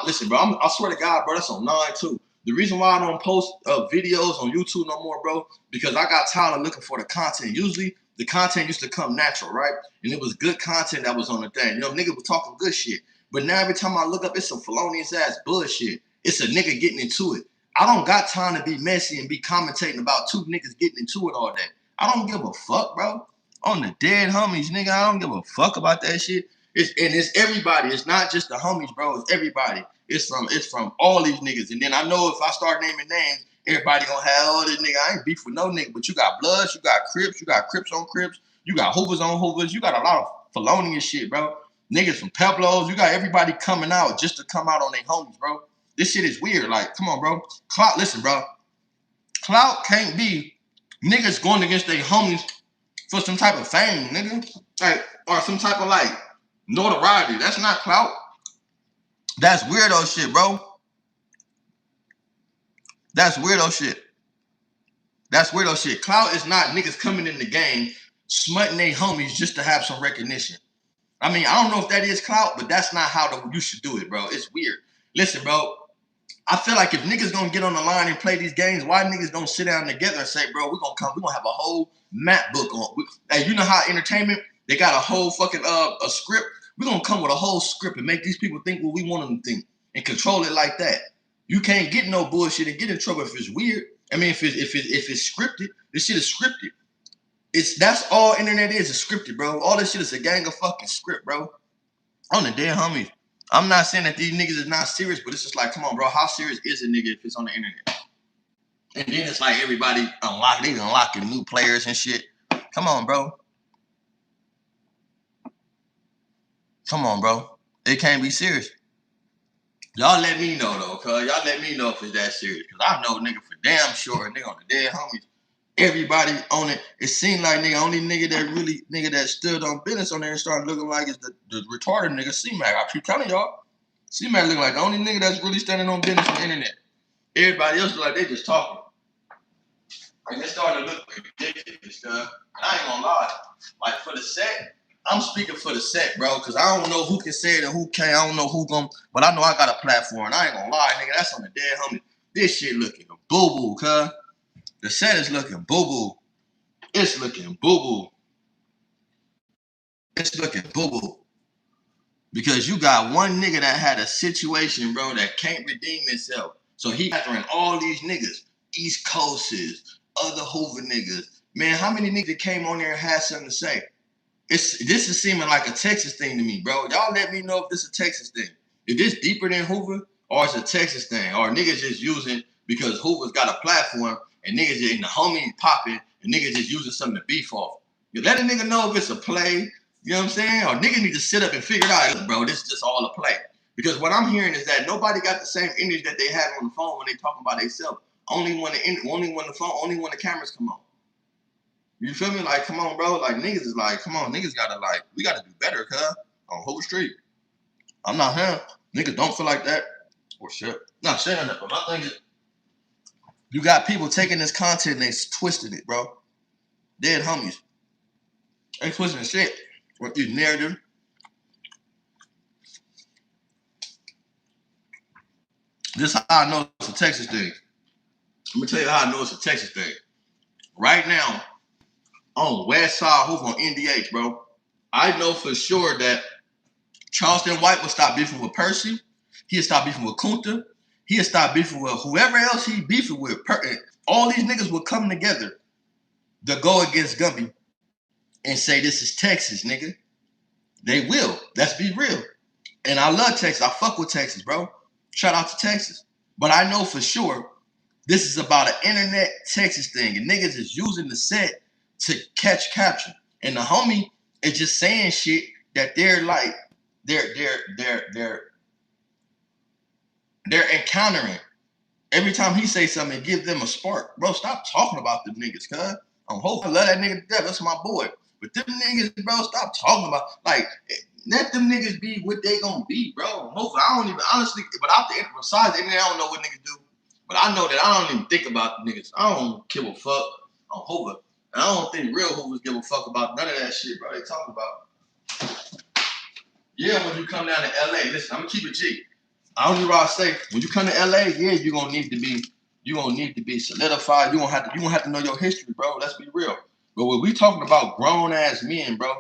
Listen, bro, I swear to God, bro, that's on 9 too. The reason why I don't post videos on YouTube no more, bro, because I got tired of looking for the content. Usually, the content used to come natural, right? And it was good content that was on the thing. You know, niggas was talking good shit. But now every time I look up, it's some felonious ass bullshit. It's a nigga getting into it. I don't got time to be messy and be commentating about two niggas getting into it all day. I don't give a fuck, bro. On the dead homies, nigga, I don't give a fuck about that shit. It's everybody. It's not just the homies, bro. It's everybody. It's from all these niggas. And then I know if I start naming names, everybody gonna have all this nigga. I ain't beef with no nigga, but you got Bloods, you got Crips, you got Crips on Crips, you got Hoovers on Hoovers, you got a lot of felonious shit, bro. Niggas from Peblos, you got everybody coming out just to come out on their homies, bro. This shit is weird. Like, come on, bro. Clout, listen, bro. Clout can't be niggas going against their homies for some type of fame, nigga. Like, or some type of like notoriety. That's not clout. That's weirdo shit, bro. That's weirdo shit. That's weirdo shit. Clout is not niggas coming in the game smutting their homies just to have some recognition. I mean, I don't know if that is clout, but that's not how you should do it, bro. It's weird. Listen, bro. I feel like if niggas gonna get on the line and play these games, why niggas don't sit down together and say, bro, we're gonna have a whole map book on. Hey, you know how entertainment, they got a whole fucking a script. We're gonna come with a whole script and make these people think what we want them to think and control it like that. You can't get no bullshit and get in trouble if it's weird. I mean, if it's scripted, this shit is scripted. That's all internet is scripted, bro. All this shit is a gang of fucking script, bro. On the dead homies. I'm not saying that these niggas is not serious, but it's just like, come on, bro. How serious is a nigga if it's on the internet? And then it's like everybody unlocking new players and shit. Come on, bro. Come on, bro. It can't be serious. Y'all let me know, though, cuz. Y'all let me know if it's that serious. Because I know nigga for damn sure, nigga on the dead homies. Everybody on it. It seemed like only nigga that stood on business on there and started looking like is the retarded nigga C-Mac. I keep telling y'all, C-Mac look like the only nigga that's really standing on business on the internet. Everybody else look like they just talking. Like they starting to look ridiculous, cuz. I ain't gonna lie. Like for the set, I'm speaking for the set, bro, because I don't know who can say it and who can't. I don't know who gonna, but I know I got a platform. And I ain't gonna lie, nigga. That's on the dead homie. This shit looking boo-boo, cuz. The set is looking boo-boo. It's looking boo-boo. It's looking boo-boo. Because you got one nigga that had a situation, bro, that can't redeem itself. So he gathering all these niggas, East Coasters, other Hoover niggas. Man, how many niggas came on there and had something to say? This is seeming like a Texas thing to me, bro. Y'all let me know if this is a Texas thing. If this deeper than Hoover, or it's a Texas thing, or niggas just using because Hoover's got a platform and niggas just in the homie popping and niggas just using something to beef off. You let a nigga know if it's a play, you know what I'm saying? Or niggas need to sit up and figure it out, bro, this is just all a play. Because what I'm hearing is that nobody got the same energy that they had on the phone when they talking about themselves. Only when the cameras come on. You feel me? Like, come on, bro. Like, niggas is like, come on, niggas gotta like, we gotta do better, cuz, on Hoover Street. I'm not him. Niggas don't feel like that. Or shit. Not saying that, but my thing is, you got people taking this content and they twisting it, bro. Dead homies. They twisting shit with these narrative. This is how I know it's a Texas thing. Let me tell you how I know it's a Texas thing. Right now, on West Side Hoover on NDH, bro, I know for sure that Charleston White will stop beefing with Percy. He'll stop beefing with Kunta. He'll stop beefing with whoever else he beefing with. All these niggas will come together to go against Gumby and say this is Texas, nigga. They will. Let's be real. And I love Texas. I fuck with Texas, bro. Shout out to Texas. But I know for sure this is about an internet Texas thing, and niggas is using the set to capture. And the homie is just saying shit that they're like, they're encountering. Every time he say something, it gives them a spark. Bro, stop talking about them niggas, cuz. I'm hoping I love that nigga to death. That's my boy. But them niggas, bro, stop talking about, like, let them niggas be what they gonna be, bro. Hopefully, I don't even, honestly, without the internet, besides the internet, I don't know what niggas do. But I know that I don't even think about the niggas. I don't give a fuck on Hoover. And I don't think real Hoovers give a fuck about none of that shit, bro. They talk about, yeah, when you come down to LA, listen, I'm gonna keep it G. I don't know what I say. When you come to LA, yeah, you're gonna need to be solidified. You gonna have to know your history, bro. Let's be real. But when we talking about grown ass men, bro,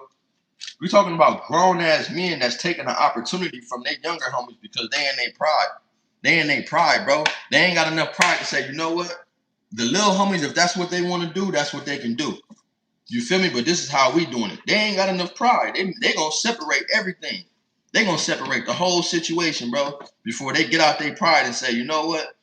we talking about grown ass men that's taking an opportunity from their younger homies because they in their pride. They in their pride, bro. They ain't got enough pride to say, you know what? The little homies, if that's what they want to do, that's what they can do. You feel me? But this is how we doing it. They ain't got enough pride. They gonna separate everything. They gonna separate the whole situation, bro, before they get out their pride and say, you know what?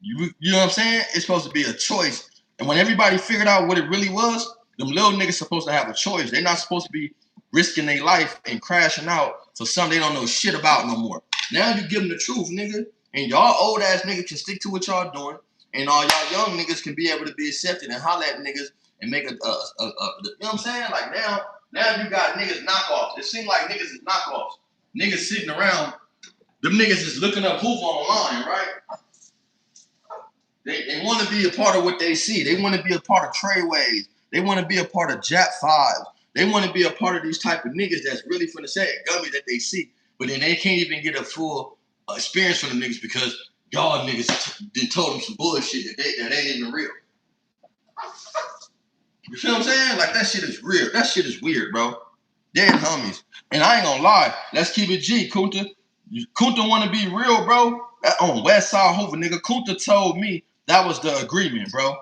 You know what I'm saying? It's supposed to be a choice. And when everybody figured out what it really was, them little niggas supposed to have a choice. They're not supposed to be risking their life and crashing out for something they don't know shit about no more. Now you give them the truth, nigga. And y'all old ass niggas can stick to what y'all doing. And all y'all young niggas can be able to be accepted and holler at niggas and make you know what I'm saying? Like now you got niggas knockoffs. It seems like niggas is knockoffs. Niggas sitting around, them niggas is looking up Hoover online, right? They want to be a part of what they see. They want to be a part of Treyways. They want to be a part of Jap 5. They want to be a part of these type of niggas that's really finna say gummy that they see. But then they can't even get a full experience from the niggas because y'all niggas told them some bullshit that ain't even real. You feel what I'm saying? Like that shit is real. That shit is weird, bro. They're homies. And I ain't gonna lie. Let's keep it G, Kunta. Kunta want to be real, bro. On West Side Hoover, nigga. Kunta told me that was the agreement, bro.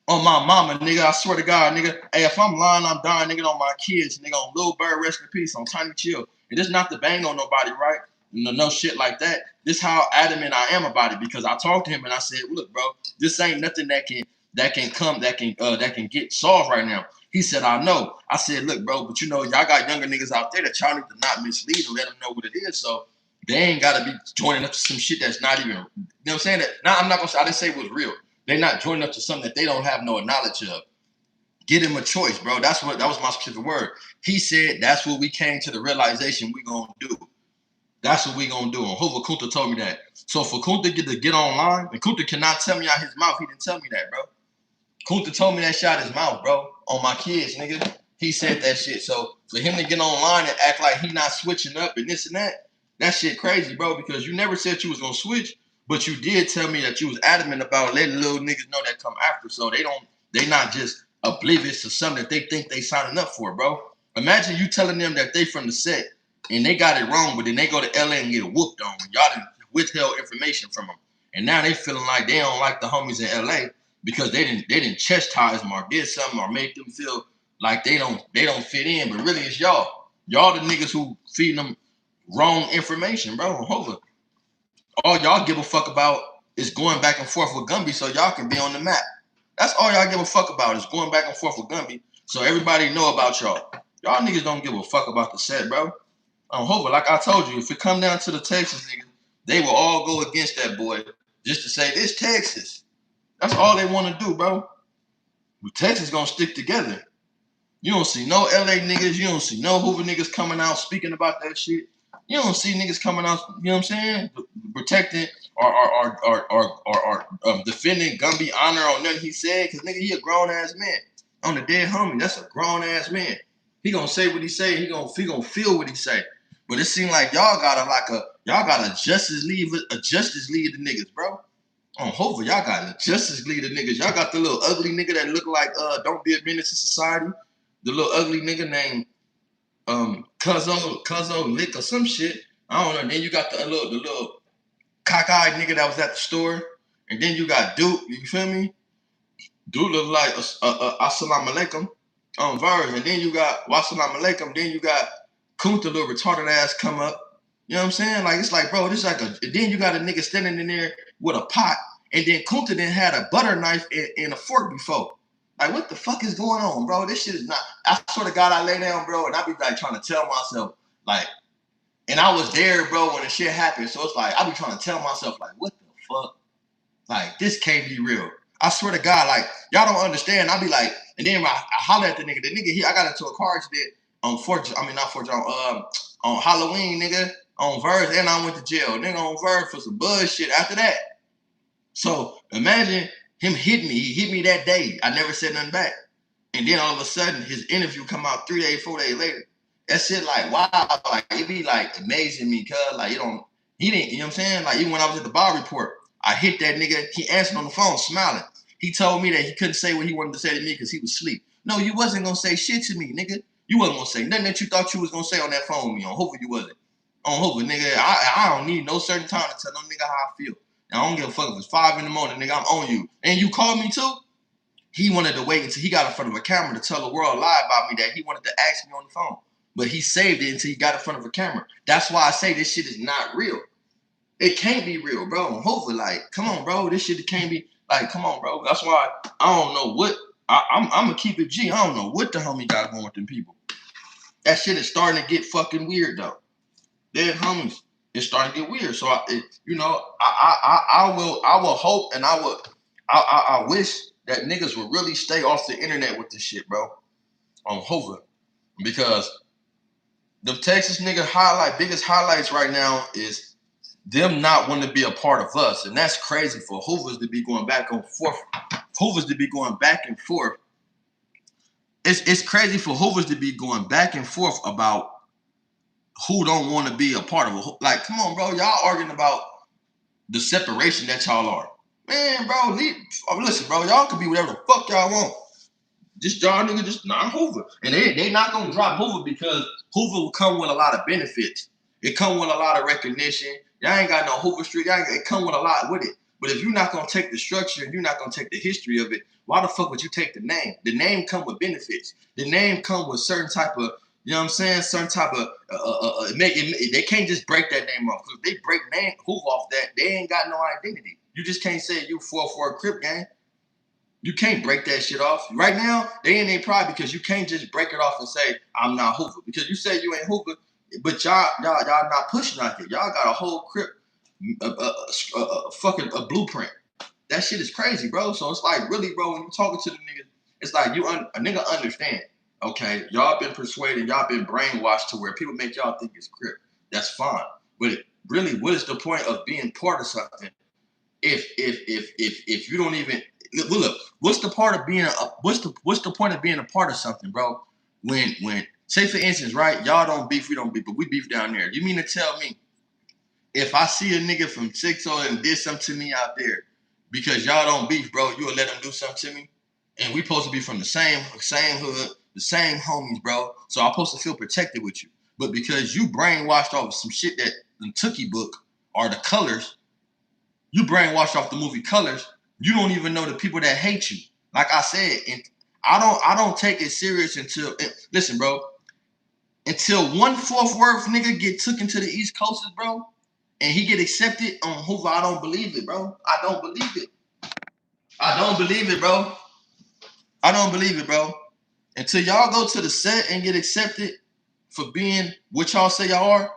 On my mama, nigga. I swear to God, nigga. Hey, if I'm lying, I'm dying, nigga. On my kids, nigga. On Lil Bird, rest in peace. On Tiny Chill. And this not to bang on nobody, right? No shit like that. This how adamant I am about it because I talked to him and I said, look, bro, this ain't nothing that can get solved right now. He said, I know. I said, look, bro, but you know, y'all got younger niggas out there that y'all need to not mislead and let them know what it is. So they ain't got to be joining up to some shit that's not even, you know what I'm saying? I'm not going to say, I didn't say it was real. They're not joining up to something that they don't have no knowledge of. Get him a choice, bro. That was my specific word. He said, that's what we came to the realization we going to do. That's what we going to do. And Hoover Kunta told me that. So for Kunta to get online, and Kunta cannot tell me out his mouth, he didn't tell me that, bro. Kunta told me that shit out his mouth, bro. On my kids, nigga. He said that shit. So for him to get online and act like he not switching up and this and that shit crazy, bro. Because you never said you was gonna switch, but you did tell me that you was adamant about letting little niggas know that come after. So they not just oblivious to something that they think they signing up for, bro. Imagine you telling them that they from the set and they got it wrong, but then they go to LA and get whooped on. Y'all done withheld information from them. And now they feeling like they don't like the homies in LA because they didn't chastise them or did something or make them feel like they don't fit in. But really it's y'all. Y'all the niggas who feeding them wrong information, bro. Hold up. All y'all give a fuck about is going back and forth with Gumby so y'all can be on the map. That's all y'all give a fuck about is going back and forth with Gumby so everybody know about y'all. Y'all niggas don't give a fuck about the set, bro. Hopefully, like I told you, if it come down to the Texas niggas, they will all go against that boy just to say this Texas. That's all they want to do, bro. But Texas gonna stick together. You don't see no LA niggas. You don't see no Hoover niggas coming out speaking about that shit. You don't see niggas coming out, you know what I'm saying, protecting or defending Gumby honor on nothing he said. Cause nigga, he a grown ass man. On the dead homie, that's a grown ass man. He gonna say what he say. He gonna feel what he say. But it seems like y'all got a Justice League of niggas, bro. On Hoover, y'all got the Justice League of niggas. Y'all got the little ugly nigga that look like don't be a menace to society. The little ugly nigga named Cuzzo Lick or some shit. I don't know. Then you got the little cockeyed nigga that was at the store. And then you got Duke, you feel me? Duke look like Assalamu Alaikum on Virus. And then you got Wassalamu Alaikum. Then you got Kunta, little retarded ass come up. You know what I'm saying? Like, it's like, bro, this is like then you got a nigga standing in there with a pot, and then Kunta then had a butter knife and a fork before. Like, what the fuck is going on, bro? This shit is not. I swear to God, I lay down, bro, and I be like trying to tell myself, like, and I was there, bro, when the shit happened. So it's like, I be trying to tell myself, like, what the fuck? Like, this can't be real. I swear to God, like, y'all don't understand. I be like, and then I holler at the nigga. The nigga, I got into a car accident on on Halloween, nigga, on Verge, and I went to jail. Nigga on Verge for some bullshit after that. So imagine him hit me. He hit me that day. I never said nothing back. And then all of a sudden, his interview come out 3 days, 4 days later. That shit like, wow, like, it be like amazing me, cuz like, he didn't, you know what I'm saying? Like, even when I was at the bar report, I hit that nigga, he answered on the phone smiling. He told me that he couldn't say what he wanted to say to me because he was asleep. No, you wasn't gonna say shit to me, nigga. You wasn't gonna say nothing that you thought you was gonna say on that phone with me. On Hoover, you wasn't. On Hoover, nigga, I don't need no certain time to tell no nigga how I feel. And I don't give a fuck if it's 5 in the morning, nigga, I'm on you. And you called me too? He wanted to wait until he got in front of a camera to tell the world a lie about me that he wanted to ask me on the phone. But he saved it until he got in front of a camera. That's why I say this shit is not real. It can't be real, bro. Hopefully, like, come on, bro. This shit can't be, like, come on, bro. That's why I don't know what, I'm going to keep it G. I don't know what the homie got going with them people. That shit is starting to get fucking weird, though. Dead homies. It's starting to get weird. So, I will hope and I wish that niggas would really stay off the internet with this shit, bro. On Hoover. Because the Texas nigga biggest highlights right now is them not wanting to be a part of us. And that's crazy for Hoovers to be going back and forth. Hoovers to be going back and forth. It's crazy for Hoovers to be going back and forth about who don't want to be a part of it. Like, come on, bro. Y'all arguing about the separation that y'all are. Man, bro, listen, bro. Y'all can be whatever the fuck y'all want. Just y'all nigga just not Hoover. And they not gonna drop Hoover because Hoover will come with a lot of benefits. It come with a lot of recognition. Y'all ain't got no Hoover Street. It come with a lot with it. But if you're not gonna take the structure and you're not gonna take the history of it, why the fuck would you take the name? The name come with benefits. The name come with certain type of, you know what I'm saying? Certain type of they can't just break that name off. If they break name Hoover off that, they ain't got no identity. You just can't say you 4-4 Crip gang. You can't break that shit off. Right now, they in their pride because you can't just break it off and say, I'm not Hoover. Because you say you ain't Hoover, but y'all not pushing out here. Y'all got a whole Crip, fucking a blueprint. That shit is crazy, bro. So it's like, really, bro, when you talking to the niggas, it's like a nigga understand. Okay, y'all been persuaded, y'all been brainwashed to where people make y'all think it's Crip. That's fine. But really, what is the point of being part of something if you don't even look? What's the part of being what's the point of being a part of something, bro? When say for instance, right? Y'all don't beef, we don't beef, but we beef down there. You mean to tell me if I see a nigga from 60 and did something to me out there because y'all don't beef, bro, you will let him do something to me? And we supposed to be from the same hood, the same homies, bro. So I'm supposed to feel protected with you. But because you brainwashed off some shit that the Tookie book or the Colors, you brainwashed off the movie Colors, you don't even know the people that hate you. Like I said, and I don't take it serious until listen, bro. Until one Fort Worth nigga get took into the East Coast, bro, and he get accepted on Hoover, I don't believe it, bro. I don't believe it. I don't believe it, bro. I don't believe it, bro. Until y'all go to the set and get accepted for being what y'all say y'all are,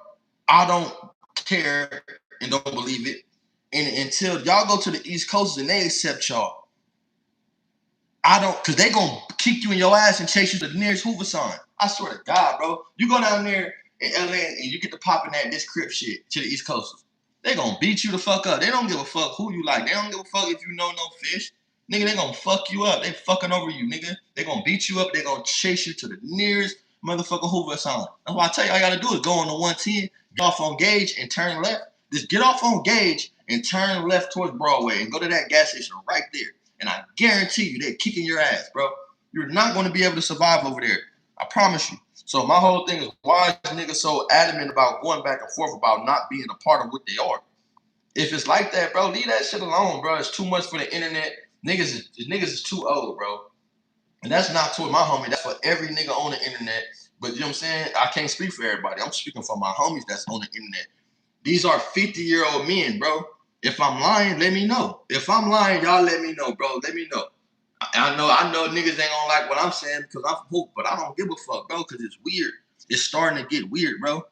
I don't care and don't believe it. And until y'all go to the East Coast and they accept y'all, I don't, because they gonna kick you in your ass and chase you to the nearest Hoover sign. I swear to God, bro. You go down there in LA and you get to popping this Crip shit to the East Coasters. They gonna beat you the fuck up. They don't give a fuck who you like. They don't give a fuck if you know no fish. Nigga, they gonna fuck you up. They fucking over you, nigga. They gonna beat you up. They gonna chase you to the nearest motherfucking Hoover sign. That's why I tell you, all you gotta do is go on the 110, get off on Gage and turn left. Just get off on Gage and turn left towards Broadway and go to that gas station right there. And I guarantee you, they're kicking your ass, bro. You're not going to be able to survive over there. I promise you. So my whole thing is, why is niggas so adamant about going back and forth about not being a part of what they are? If it's like that, bro, leave that shit alone, bro. It's too much for the internet. Niggas is too old, bro. And that's not toward my homie. That's for every nigga on the internet. But you know what I'm saying? I can't speak for everybody. I'm speaking for my homies that's on the internet. These are 50-year-old men, bro. If I'm lying, let me know. If I'm lying, y'all let me know, bro. Let me know. I know niggas ain't gonna like what I'm saying because I'm hoop, but I don't give a fuck, bro, because it's weird. It's starting to get weird, bro.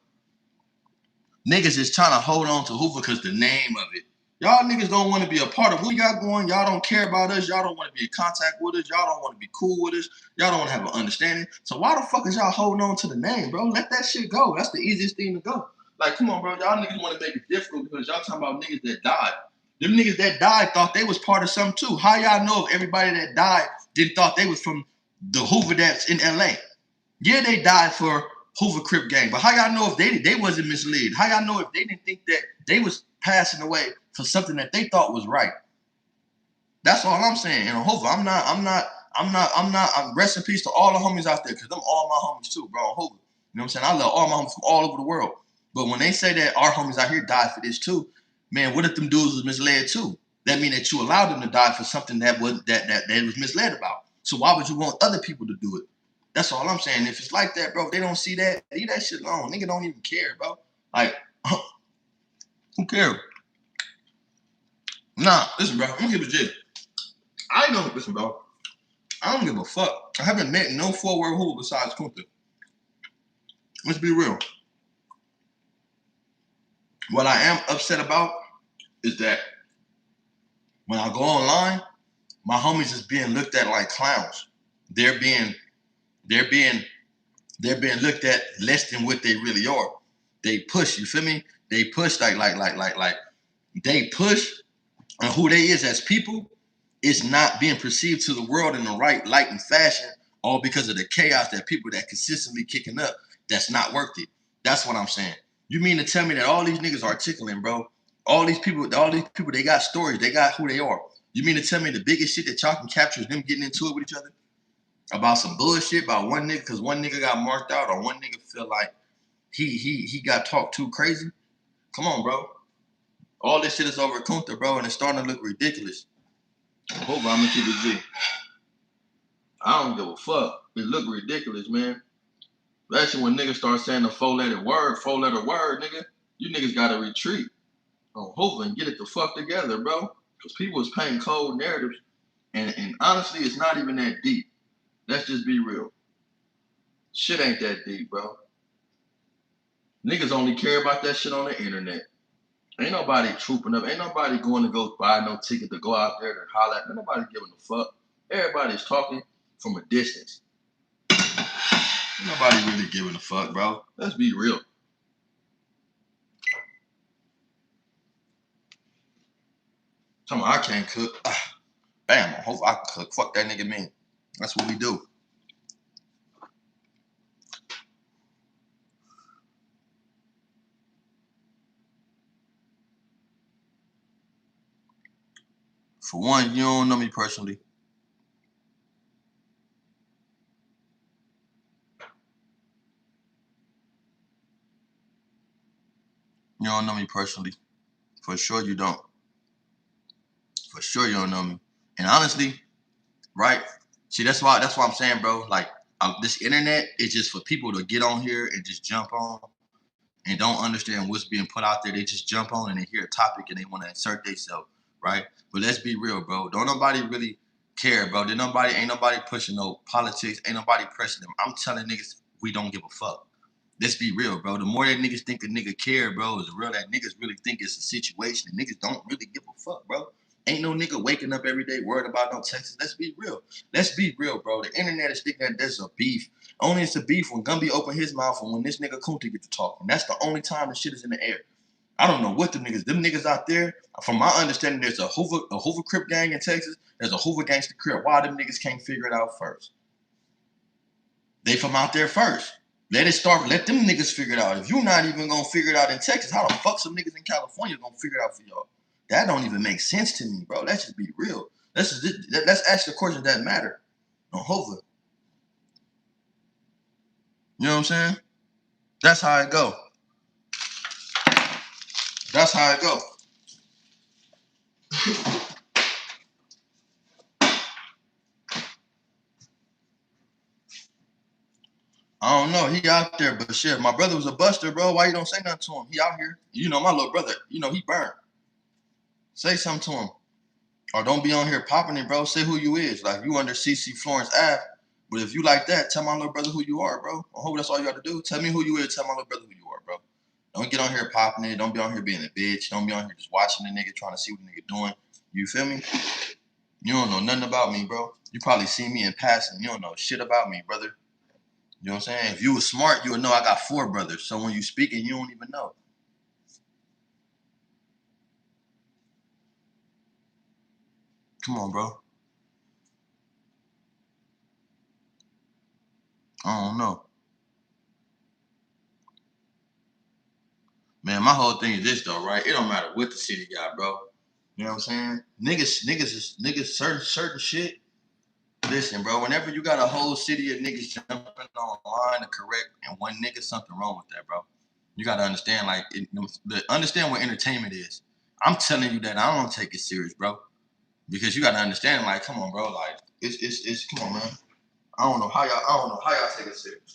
Niggas is trying to hold on to Hoover because the name of it. Y'all niggas don't want to be a part of what we got going. Y'all don't care about us. Y'all don't want to be in contact with us. Y'all don't want to be cool with us. Y'all don't want to have an understanding. So why the fuck is y'all holding on to the name, bro? Let that shit go. That's the easiest thing to go. Like, come on, bro. Y'all niggas want to make it difficult because y'all talking about niggas that died. Them niggas that died thought they was part of something too. How y'all know if everybody that died didn't thought they was from the Hoover that's in LA? Yeah, they died for Hoover Crip gang, but how y'all know if they wasn't misled? How y'all know if they didn't think that they was passing away for something that they thought was right? That's all I'm saying. And Hoover, I'm rest in peace to all the homies out there, because them all my homies too, bro. Hoover. You know what I'm saying? I love all my homies from all over the world. But when they say that our homies out here died for this too, man, what if them dudes was misled too? That mean that you allowed them to die for something that was that they was misled about. So why would you want other people to do it? That's all I'm saying. If it's like that, bro, if they don't see that, leave that shit alone. Nigga don't even care, bro. Like, who cares? Nah, listen, bro. I'm gonna give a shit. I ain't gonna listen, bro. I don't give a fuck. I haven't met no forward who besides Kunta. Let's be real. What I am upset about is that when I go online, my homies is being looked at like clowns. They're being looked at less than what they really are. They push, you feel me? They push like they push, and who they is as people is not being perceived to the world in the right light and fashion, all because of the chaos that people that consistently kicking up that's not worth it. That's what I'm saying. You mean to tell me that all these niggas articulating, bro? All these people, they got stories, they got who they are. You mean to tell me the biggest shit that y'all can capture is them getting into it with each other? About some bullshit about one nigga because one nigga got marked out or one nigga feel like he got talked too crazy? Come on, bro. All this shit is over Kunta, bro, and it's starting to look ridiculous. I hope I'm gonna keep it G. I don't give a fuck. It look ridiculous, man. Especially when niggas start saying the four-letter word, nigga. You niggas gotta retreat on Hoover and get it the fuck together, bro. Because people is painting cold narratives, and honestly, it's not even that deep. Let's just be real. Shit ain't that deep, bro. Niggas only care about that shit on the internet. Ain't nobody trooping up. Ain't nobody going to go buy no ticket to go out there to holler at. Ain't nobody giving a fuck. Everybody's talking from a distance. Ain't nobody really giving a fuck, bro. Let's be real. Tell me I can't cook. Bam, I hope I can cook. Fuck that nigga, man. That's what we do. For one, you don't know me personally. You don't know me personally. For sure you don't. For sure you don't know me. And honestly, right? See, that's why I'm saying, bro. Like, this internet is just for people to get on here and just jump on and don't understand what's being put out there. They just jump on and they hear a topic and they want to insert themselves, right? But let's be real, bro. Don't nobody really care, bro. Ain't nobody pushing no politics. Ain't nobody pressing them. I'm telling niggas we don't give a fuck. Let's be real, bro. The more that niggas think a nigga care, bro, is real that niggas really think it's a situation. And niggas don't really give a fuck, bro. Ain't no nigga waking up every day worried about no Texas. Let's be real. Let's be real, bro. The internet is thinking that there's a beef. Only it's a beef when Gumby open his mouth and when this nigga Kunta get to talking. That's the only time the shit is in the air. I don't know what them niggas out there, from my understanding, there's a Hoover Crip gang in Texas. There's a Hoover Gangster Crip. Why them niggas can't figure it out first? They from out there first. Let them niggas figure it out. If you're not even gonna figure it out in Texas, how the fuck some niggas in California gonna figure it out for y'all? That don't even make sense to me, bro. Let's just be real. Let's ask the questions that matter on Hoover. You know what I'm saying? That's how it go. That's how it go. I don't know. He out there, but shit, my brother was a buster, bro. Why you don't say nothing to him? He out here. You know, my little brother, you know, he burned. Say something to him. Or don't be on here popping it, bro. Say who you is. Like, you under CC Florence AF. But if you like that, tell my little brother who you are, bro. I hope that's all you got to do. Tell me who you is. Tell my little brother who you are, bro. Don't get on here popping it. Don't be on here being a bitch. Don't be on here just watching the nigga, trying to see what the nigga doing. You feel me? You don't know nothing about me, bro. You probably see me in passing. You don't know shit about me, brother. You know what I'm saying? If you was smart, you would know I got 4 brothers. So when you speaking, you don't even know. Come on, bro. I don't know. Man, my whole thing is this though, right? It don't matter what the city got, bro. You know what I'm saying? Niggas, certain shit. Listen, bro, whenever you got a whole city of niggas jumping online to correct and one nigga, something wrong with that, bro. You gotta understand, like, understand what entertainment is. I'm telling you that I don't take it serious, bro. Because you gotta understand, like, come on, bro, like, it's come on, man. I don't know how y'all take it serious.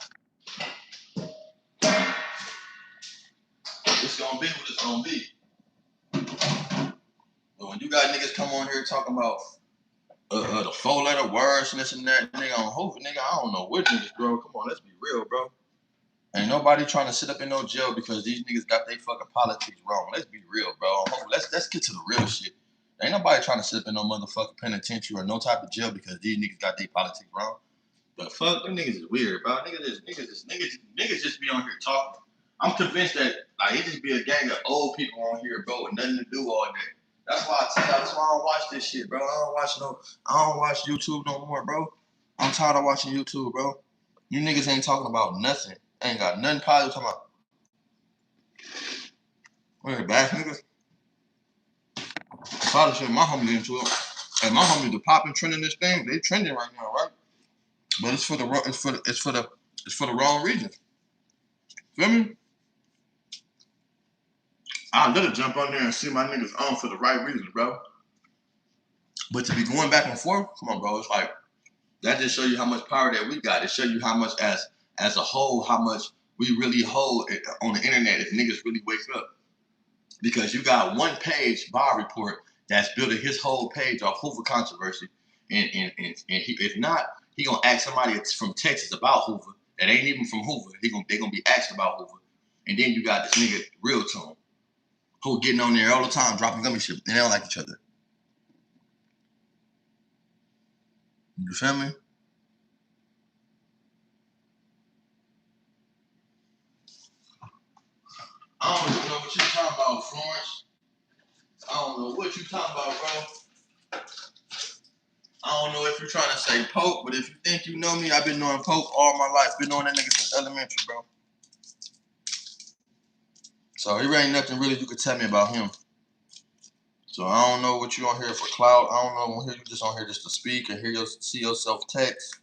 It's gonna be what it's gonna be. But when you got niggas come on here talking about the 4-letter words and this and that, nigga on hope, nigga, I don't know what niggas, bro. Come on, let's be real, bro. Ain't nobody trying to sit up in no jail because these niggas got their fucking politics wrong. Let's be real, bro. Let's get to the real shit. Ain't nobody trying to sit up in no motherfucking penitentiary or no type of jail because these niggas got their politics wrong. But fuck, them niggas is weird, bro. Niggas just be on here talking. I'm convinced that like it just be a gang of old people on here, bro, with nothing to do all day. That's why I tell y'all. That's why I don't watch this shit, bro. I don't watch YouTube no more, bro. I'm tired of watching YouTube, bro. You niggas ain't talking about nothing. Ain't got nothing positive talking about. We're back, niggas. Probably shit. My homies into it, and my homies the popping trending this thing. They trending right now, right? But it's for the wrong reason. Feel me? I'll let it jump on there and see my niggas on for the right reasons, bro. But to be going back and forth, come on, bro. It's like that just show you how much power that we got. It show you how much as a whole, how much we really hold on the internet if niggas really wake up. Because you got one page bar report that's building his whole page off Hoover controversy, and if not, he gonna ask somebody from Texas about Hoover that ain't even from Hoover. They gonna be asked about Hoover, and then you got this nigga Real Tone who getting on there all the time dropping gummy shit, and they don't like each other. You feel me? I don't even know what you talking about, Florence. I don't know what you talking about, bro. I don't know if you're trying to say Pope, but if you think you know me, I've been knowing Pope all my life. Been knowing that nigga since elementary, bro. So there ain't nothing really you could tell me about him. So I don't know what you on here for clout. I don't know you just on here just to speak and see yourself text.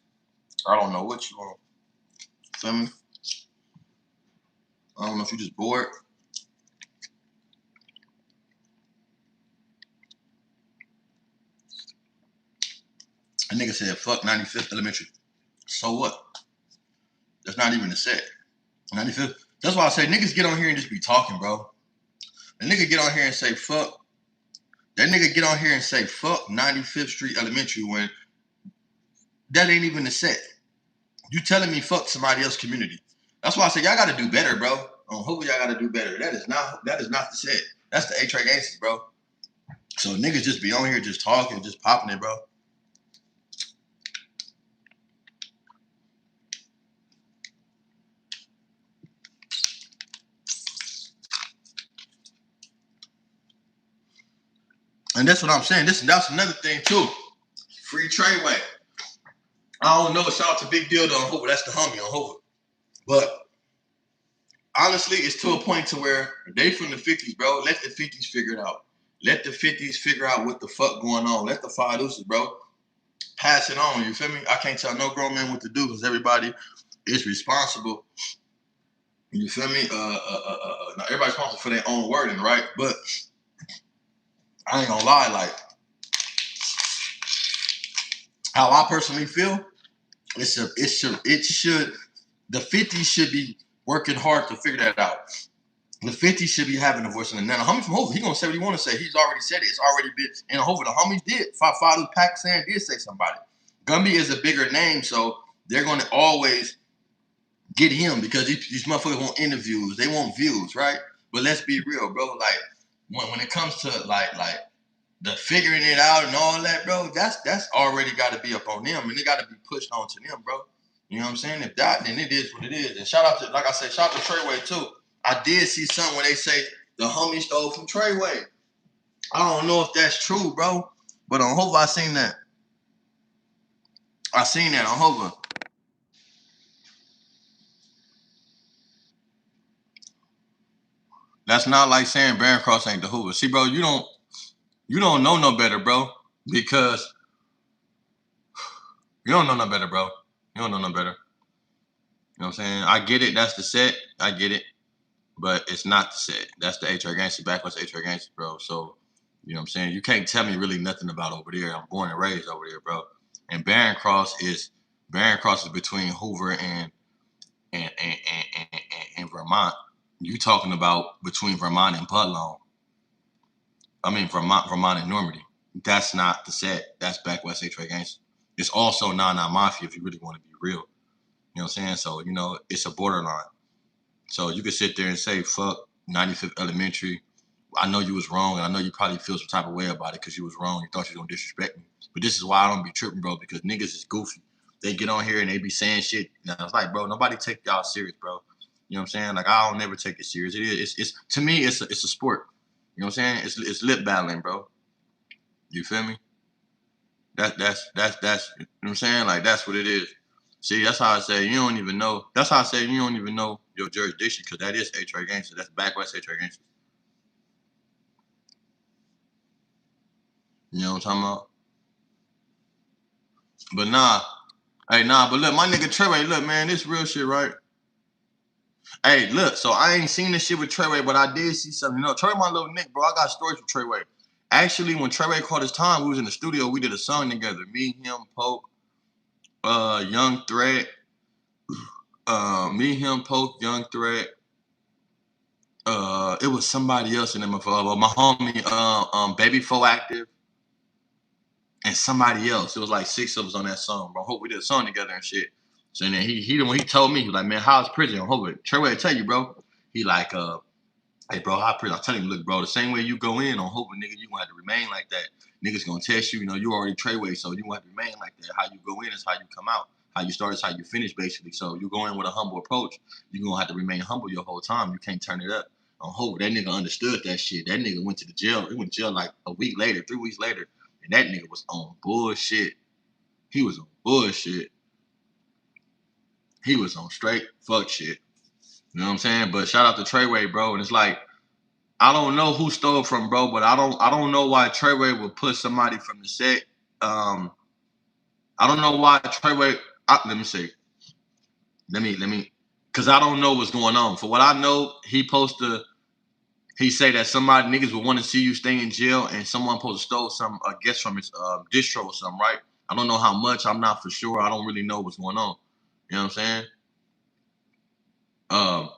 I don't know what you want. Feel me? I don't know if you just bored. A nigga said fuck 95th Elementary. So what? That's not even a set. 95th. That's why I say niggas get on here and just be talking, bro. A nigga get on here and say fuck. That nigga get on here and say fuck 95th Street Elementary when that ain't even a set. You telling me fuck somebody else's community. That's why I say y'all gotta do better, bro. Hopefully y'all gotta do better. That is not the set. That's the A-Track gangsters, bro. So niggas just be on here just talking, just popping it, bro. And that's what I'm saying. That's another thing too. Free Treyway. I don't know. Shout out to Big Deal on Hoover. That's the homie on Hoover. But honestly, it's to a point to where they from the 50s, bro. Let the 50s figure it out. Let the 50s figure out what the fuck going on. Let the five deuces, bro. Pass it on. You feel me? I can't tell no grown man what to do because everybody is responsible. You feel me? Now everybody's responsible for their own wording, right? But I ain't gonna lie, like how I personally feel, it should The 50 should be working hard to figure that out. The 50 should be having a voice in the now. The homie from Hoover, he gonna say what he want to say. He's already said it. It's already been. And Hoover, the homies did. Fadu Pakistan did say somebody. Gumby is a bigger name, so they're gonna always get him because these motherfuckers want interviews. They want views, right? But let's be real, bro. Like when it comes to like the figuring it out and all that, bro, that's already got to be up on them, and it got to be pushed on to them, bro. You know what I'm saying? If that, then it is what it is. And shout out to, like I said, shout out to Treyway too. I did see something where they say the homie stole from Treyway. I don't know if that's true, bro, but on Hova I seen that. I seen that on Hova. That's not like saying Barron Cross ain't the Hoover. See, bro, you don't know no better, bro, because you don't know no better, bro. You don't know no better. You know what I'm saying? I get it. That's the set. I get it. But it's not the set. That's the HR Gangster, backwards HR Gangster, bro. So, you know what I'm saying? You can't tell me really nothing about over there. I'm born and raised over there, bro. And Barron Cross is between Hoover and Vermont. You talking about between Vermont and Pudlong. I mean Vermont and Normandy. That's not the set. That's Backwest HR Gangster. It's also Nana Mafia if you really want to be real. You know what I'm saying? So, you know, it's a borderline. So you could sit there and say, fuck 95th Elementary. I know you was wrong, and I know you probably feel some type of way about it because you was wrong. You thought you was going to disrespect me. But this is why I don't be tripping, bro, because niggas is goofy. They get on here and they be saying shit. And I was like, bro, nobody take y'all serious, bro. You know what I'm saying? Like, I don't never take it serious. It is. It's to me, it's a sport. You know what I'm saying? It's lip battling, bro. You feel me? That's you know what I'm saying? Like, that's what it is. See, that's how I say you don't even know. That's how I say you don't even know your jurisdiction because that is HR Gangster. That's Backwest HR Gangster. You know what I'm talking about? But nah, hey, nah, but look, my nigga Treyway, look, man, this real shit, right? Hey, look, so I ain't seen this shit with Treyway, but I did see something. You know, Treyway, my little Nick, bro, I got stories with Treyway. Actually, when Treyway called his time, we was in the studio, we did a song together. Me, him, Poke, Young Threat, me, him, Poke, Young Threat. It was somebody else in them. My homie, Baby Fo Active, and somebody else. It was like 6 of us on that song, bro. Hope we did a song together and shit. So then when he told me, he was like, man, how's prison? I hope it. Treyway tell you, bro. He like, hey, bro, how prison? I tell him, look, bro, the same way you go in on Hope, nigga, you gonna have to remain like that. Niggas gonna test you. You know, you already Treyway, so you gonna have to remain like that. How you go in is how you come out. How you start is how you finish, basically. So you go in with a humble approach. You gonna have to remain humble your whole time. You can't turn it up. On Hope, that nigga understood that shit. That nigga went to the jail. He went to jail like a week later, 3 weeks later, and that nigga was on bullshit. He was on bullshit. He was on straight fuck shit. You know what I'm saying? But shout out to Treyway, bro. And it's like, I don't know who stole from, bro, but I don't know why Treyway would put somebody from the set. I don't know why Treyway. Let me see. Let me, because I don't know what's going on. For what I know, he say that somebody niggas would want to see you stay in jail, and someone supposed to stole some, I guess, from his distro or something, right? I don't know how much. I'm not for sure. I don't really know what's going on. You know what I'm saying? Um,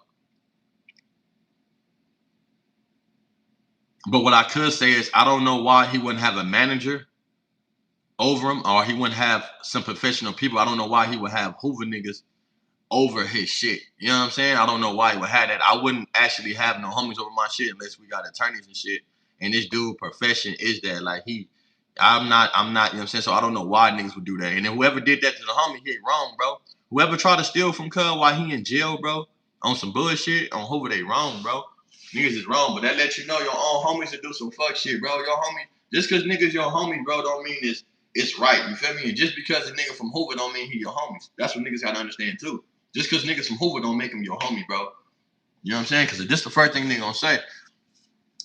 but what I could say is I don't know why he wouldn't have a manager over him, or he wouldn't have some professional people. I don't know why he would have Hoover niggas over his shit. You know what I'm saying? I don't know why he would have that. I wouldn't actually have no homies over my shit unless we got attorneys and shit. And this dude profession is that. Like I'm not, you know what I'm saying? So I don't know why niggas would do that. And then whoever did that to the homie, he wrong, bro. Whoever tried to steal from Cub while he in jail, bro, on some bullshit, on Hoover, they wrong, bro. Niggas is wrong, but that lets you know your own homies to do some fuck shit, bro. Your homie, just cause niggas your homie, bro, don't mean it's right. You feel me? And just because a nigga from Hoover don't mean he your homies. That's what niggas gotta understand too. Just because niggas from Hoover don't make him your homie, bro. You know what I'm saying? Because this the first thing they gonna say.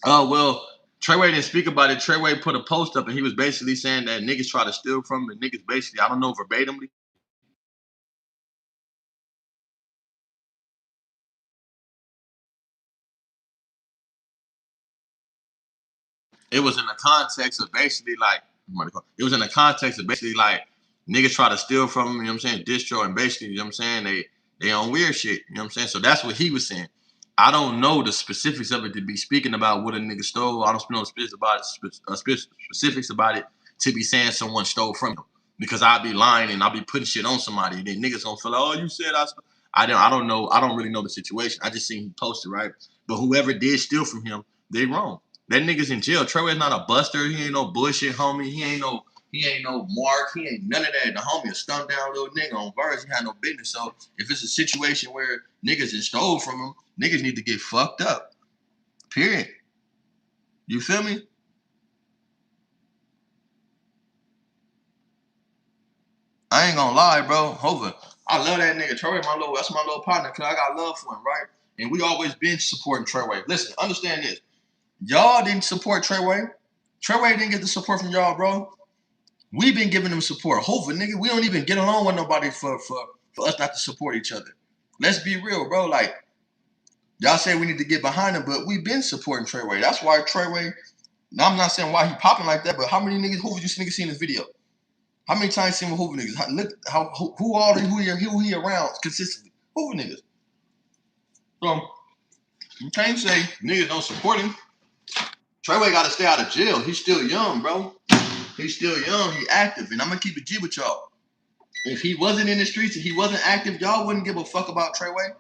Oh, well, Treyway didn't speak about it. Treyway put a post up and he was basically saying that niggas try to steal from him. And niggas basically, I don't know verbatimly. It was in the context of basically like, it was in the context of basically like niggas try to steal from him, you know what I'm saying? Distro and basically, you know what I'm saying? They on weird shit. You know what I'm saying? So that's what he was saying. I don't know the specifics of it to be speaking about what a nigga stole. I don't know the specifics about it to be saying someone stole from him. Because I'll be lying and I'll be putting shit on somebody. And then niggas gonna feel like, oh, you said I stole. I don't know. I don't really know the situation. I just seen he posted, right? But whoever did steal from him, they wrong. That nigga's in jail. Treyway's not a buster. He ain't no bullshit homie. He ain't no Mark. He ain't none of that. The homie a stumped down little nigga on verse. He had no business. So if it's a situation where niggas is stole from him, niggas need to get fucked up. Period. You feel me? I ain't gonna lie, bro. Hova, I love that nigga. Treyway, that's my little partner, cause I got love for him, right? And we always been supporting Treyway. Listen, understand this. Y'all didn't support Treyway. Treyway didn't get the support from y'all, bro. We been giving them support. Hova, nigga, we don't even get along with nobody for us not to support each other. Let's be real, bro. Like, y'all say we need to get behind him, but we've been supporting Treyway. That's why Treyway, I'm not saying why he popping like that, but how many niggas, who would you niggas see in this video? How many times seen with Hoover niggas? Look who he around consistently. Hoover niggas. So you can't say niggas don't support him. Treyway got to stay out of jail. He's still young, bro. He's still young. He active, and I'm gonna keep it G with y'all. If he wasn't in the streets and he wasn't active, y'all wouldn't give a fuck about Treyway.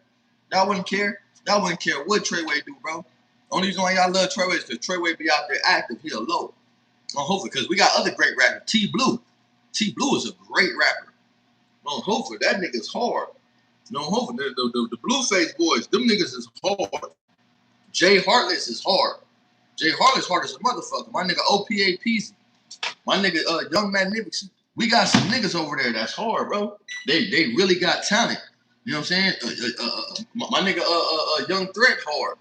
Y'all wouldn't care. Y'all wouldn't care what Treyway do, bro. Only reason why y'all love Treyway is because Treyway be out there active. He a low on Hoover because we got other great rappers. T Blue. T Blue is a great rapper. On Hoover, that nigga's hard. No Hoover, the Blueface boys, them niggas is hard. Jay Heartless is hard. Jay Heartless hard as a motherfucker. My nigga OPA Peasy. My nigga Young Magnificent. We got some niggas over there that's hard, bro. They really got talent. You know what I'm saying? My nigga Young Threat hard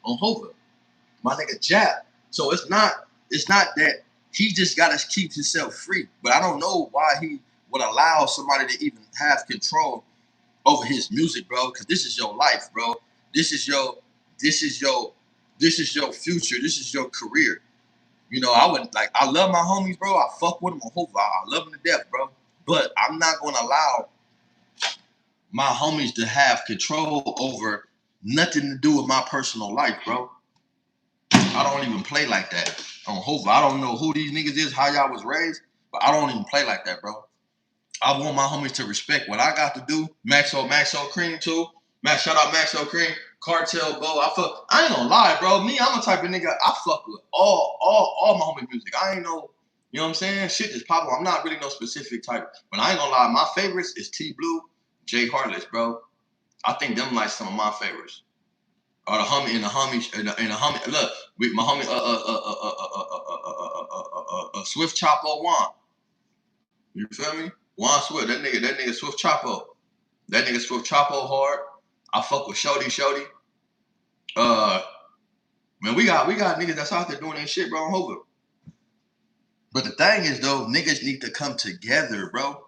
on Hoover. My nigga Jap. So it's not that he just gotta keep himself free. But I don't know why he would allow somebody to even have control over his music, bro. Cause this is your life, bro. This is your future. This is your career. You know, I love my homies, bro. I fuck with them on Hoover. I love them to death, bro. But I'm not gonna allow my homies to have control over nothing to do with my personal life, bro. I don't even play like that on Hoover. I don't know who these niggas is, how y'all was raised, but I don't even play like that, bro. I want my homies to respect what I got to do. Maxo Cream too. Shout out Maxo Cream, Cartel Bo. I ain't gonna lie, bro. Me, I'm a type of nigga. I fuck with all my homie music. I ain't no, you know what I'm saying? Shit is popping. I'm not really no specific type, but I ain't gonna lie. My favorites is T Blue, Jay Heartless, bro. I think them like some of my favorites. Or the homie and the homie. Look, with my homie Swift Chapo Juan. You feel me? Juan Swift, that nigga Swift Chapo. That nigga Swift Chapo hard. I fuck with Shody. Man, we got niggas that's out there doing that shit, bro, on Hoover. But the thing is though, niggas need to come together, bro.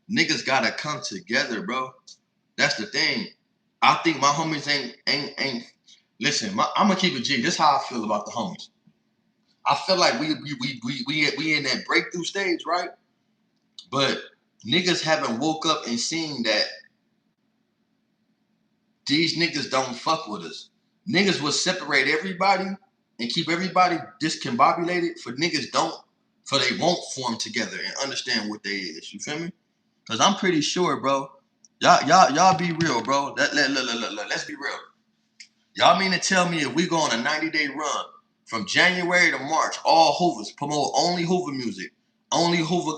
Niggas gotta come together, bro. That's the thing. I think my homies ain't. Listen, I'm gonna keep it G. This is how I feel about the homies. I feel like we in that breakthrough stage, right? But niggas haven't woke up and seen that these niggas don't fuck with us. Niggas will separate everybody and keep everybody discombobulated for niggas they won't form together and understand what they is. You feel me? Cause I'm pretty sure, bro. Y'all be real, bro. Let's be real. Y'all mean to tell me if we go on a 90-day run from January to March, all Hoovers promote only Hoover music, only Hoover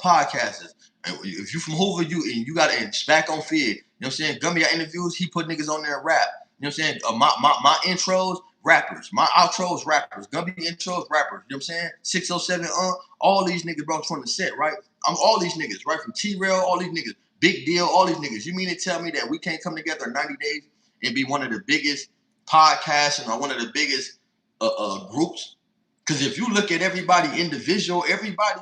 podcasters. And if you from Hoover, you got and back on feed. You know what I'm saying? Gummy got interviews. He put niggas on there rap. You know what I'm saying? My intros, rappers. My outros, rappers. Gummy intros, rappers. You know what I'm saying? 607, all these niggas, bro, from the set, right? I'm all these niggas, right? From T-Rail, all these niggas. Big Deal, all these niggas. You mean to tell me that we can't come together in 90 days and be one of the biggest podcasts and one of the biggest groups? Because if you look at everybody individual, everybody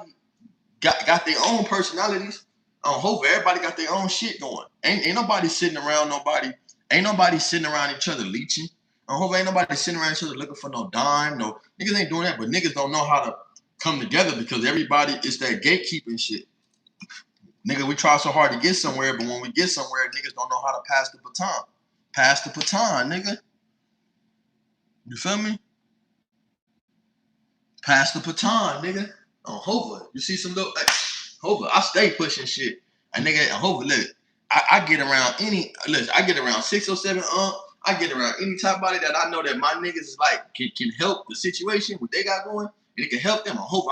got their own personalities. On Hoover, everybody got their own shit going. Ain't nobody sitting around nobody. Ain't nobody sitting around each other leeching. On Hoover, ain't nobody sitting around each other looking for no dime. No niggas ain't doing that, but niggas don't know how to come together because everybody is that gatekeeping shit. Nigga, we try so hard to get somewhere, but when we get somewhere, niggas don't know how to pass the baton. Pass the baton, nigga. You feel me? Pass the baton, nigga. On Hova. You see some little Hova. I stay pushing shit. And nigga, Hova, look, I get around I get around 607 I get around any top body that I know that my niggas is like can help the situation, what they got going, and it can help them. I hope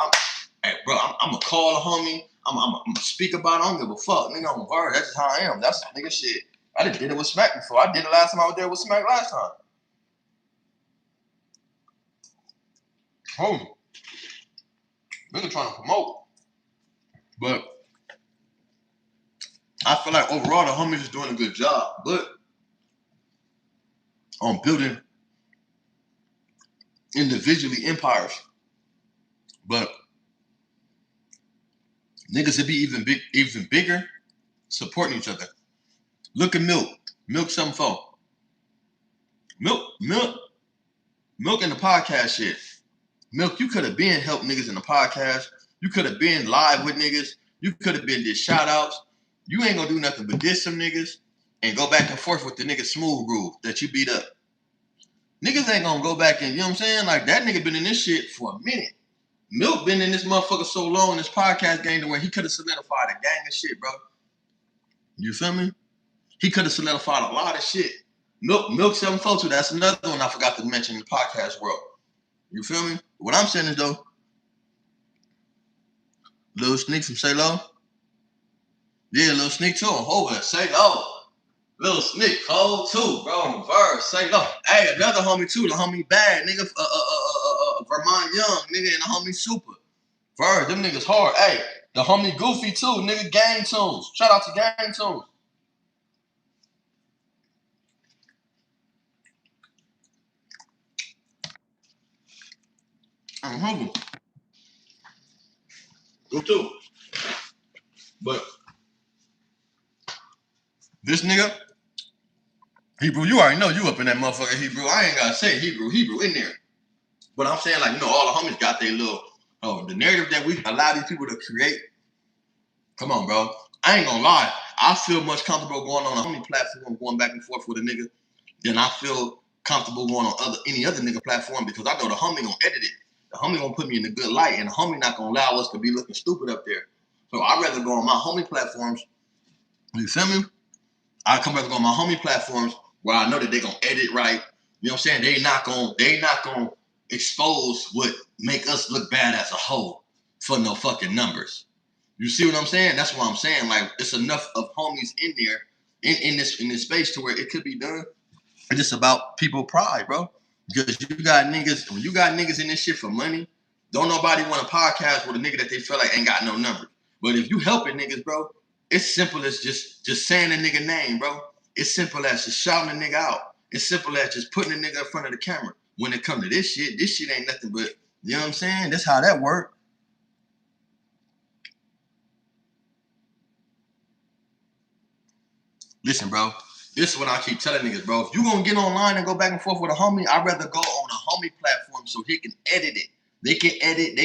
hey bro, I'm gonna call a homie, I'm gonna speak about it, I don't give a fuck. Nigga, I'm a bird. That's just how I am. That's nigga shit. I did it with Smack before. I did it last time I was there with Smack last time. Homie. Nigga trying to promote. But I feel like overall the homies is doing a good job. But on building individually empires. But niggas would be even bigger supporting each other. Look at Milk. Milk 74. Milk in the podcast shit. Milk, you could have been helped niggas in the podcast. You could have been live with niggas. You could have been did shout outs. You ain't gonna do nothing but diss some niggas and go back and forth with the nigga Smooth Groove that you beat up. Niggas ain't gonna go back and, you know what I'm saying? Like, that nigga been in this shit for a minute. Milk been in this motherfucker so long in this podcast game to where he could have solidified a gang of shit, bro. You feel me? He could have solidified a lot of shit. Milk 742, that's another one I forgot to mention in the podcast world. You feel me? What I'm saying is, though, Lil Sneak from Say Low. Yeah, Lil Sneak too. Over Say Low. Lil Sneak, Cole too, bro. Verse, Say Low. Hey, another homie too, the homie Bad, nigga, Vermont Young, nigga, and the homie Super. Verse, them niggas hard. Hey, the homie Goofy too, nigga, Gang Tunes. Shout out to Gang Tunes. I'm hungry. Go too. But this nigga, Hebrew, you already know you up in that motherfucker Hebrew. I ain't gotta say Hebrew in there. But I'm saying, like, you know, all the homies got their little, the narrative that we allow these people to create. Come on, bro. I ain't gonna lie. I feel much comfortable going on a homie platform, going back and forth with a nigga, than I feel comfortable going on any other nigga platform, because I know the homie gonna edit it. The homie gonna put me in a good light, and the homie not gonna allow us to be looking stupid up there. So I'd rather go on my homie platforms. You feel me? I come back to go on my homie platforms where I know that they gonna edit right. You know what I'm saying? They not gonna expose what make us look bad as a whole for no fucking numbers. You see what I'm saying? That's what I'm saying. Like, it's enough of homies in there in this space to where it could be done. It's just about people pride, bro. Because you got niggas, when you got niggas in this shit for money, don't nobody want a podcast with a nigga that they feel like ain't got no numbers. But if you helping niggas, bro, it's simple as just saying a nigga name, bro. It's simple as just shouting a nigga out. It's simple as just putting a nigga in front of the camera. When it comes to this shit ain't nothing but, you know what I'm saying? That's how that work. Listen, bro. This is what I keep telling niggas, bro. If you gonna get online and go back and forth with a homie, I'd rather go on a homie platform so he can edit it. They can edit,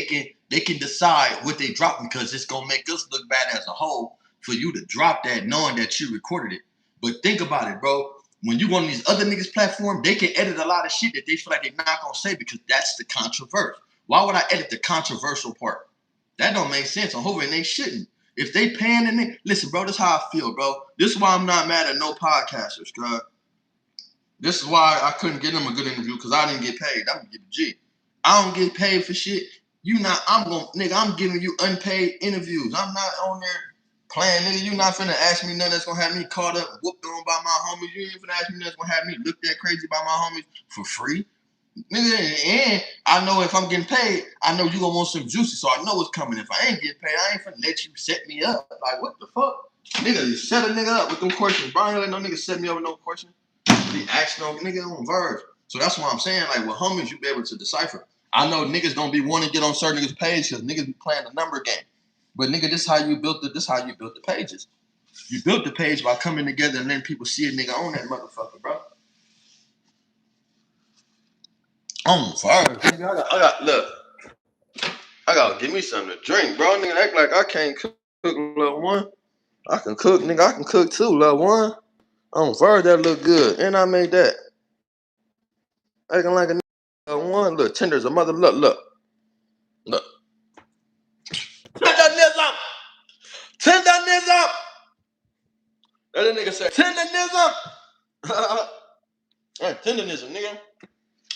they can decide what they drop, because it's gonna make us look bad as a whole for you to drop that knowing that you recorded it. But think about it, bro. When you go on these other niggas' platform, they can edit a lot of shit that they feel like they're not gonna say, because that's the controversy. Why would I edit the controversial part? That don't make sense. I'm hoping they shouldn't. If they paying the nigga, listen, bro, this is how I feel, bro. This is why I'm not mad at no podcasters, cuz. This is why I couldn't get them a good interview, because I didn't get paid. I'm gonna give a G. I don't get paid for shit. I'm giving you unpaid interviews. I'm not on there playing, nigga. You not finna ask me nothing that's gonna have me caught up, whooped on by my homies. You ain't finna ask me nothing that's gonna have me looked at crazy by my homies for free. Nigga, and I know if I'm getting paid, I know you gonna want some juicy, so I know what's coming. If I ain't getting paid, I ain't finna let you set me up. Like, what the fuck? Nigga, you set a nigga up with them questions. Brian, let no nigga set me up with no question. He asked no nigga on verge. So that's why I'm saying, like, with homies, you be able to decipher. I know niggas don't be wanting to get on certain niggas' page because niggas be playing the number game. But nigga, this how you built the pages. You built the page by coming together and letting people see a nigga on that motherfucker, bro. On fire. Nigga, I gotta give me something to drink, bro. Nigga act like I can't cook little one. I can cook, nigga. I can cook too, love one. On Bird, that look good. And I made that. Acting like a nigga. One, look, tender as a mother. Look, look. Look. Tenderism! Tenderism! That nigga said, tenderism! Hey, tenderism, nigga.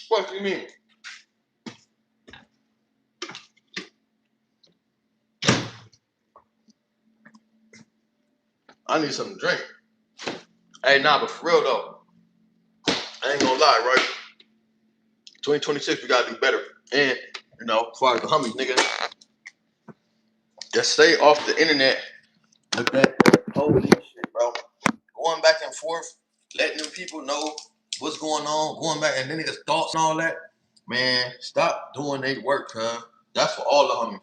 What do you mean? I need something to drink. Hey, nah, but for real though, I ain't gonna lie, right? 2026, we gotta do better. And, you know, as far as the homies, nigga, just stay off the internet. Look at that holy shit, bro. Going back and forth, letting them people know what's going on, going back, and then niggas' thoughts and all that. Man, stop doing their work, cuz. That's for all the homies.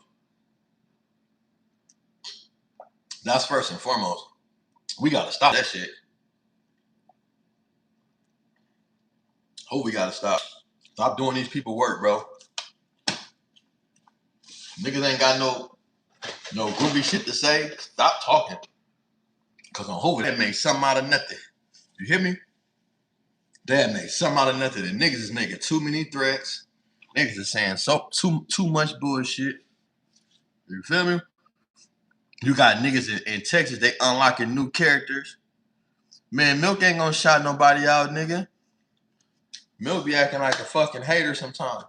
That's first and foremost. We gotta stop that shit. Hope we gotta stop. Stop doing these people work, bro. Niggas ain't got no groovy shit to say. Stop talking. Cause on Hope that made something out of nothing. You hear me? That made something out of nothing. And niggas is making too many threats. Niggas is saying too much bullshit. You feel me? You got niggas in Texas, they unlocking new characters. Man, Milk ain't gonna shout nobody out, nigga. Milk be acting like a fucking hater sometimes.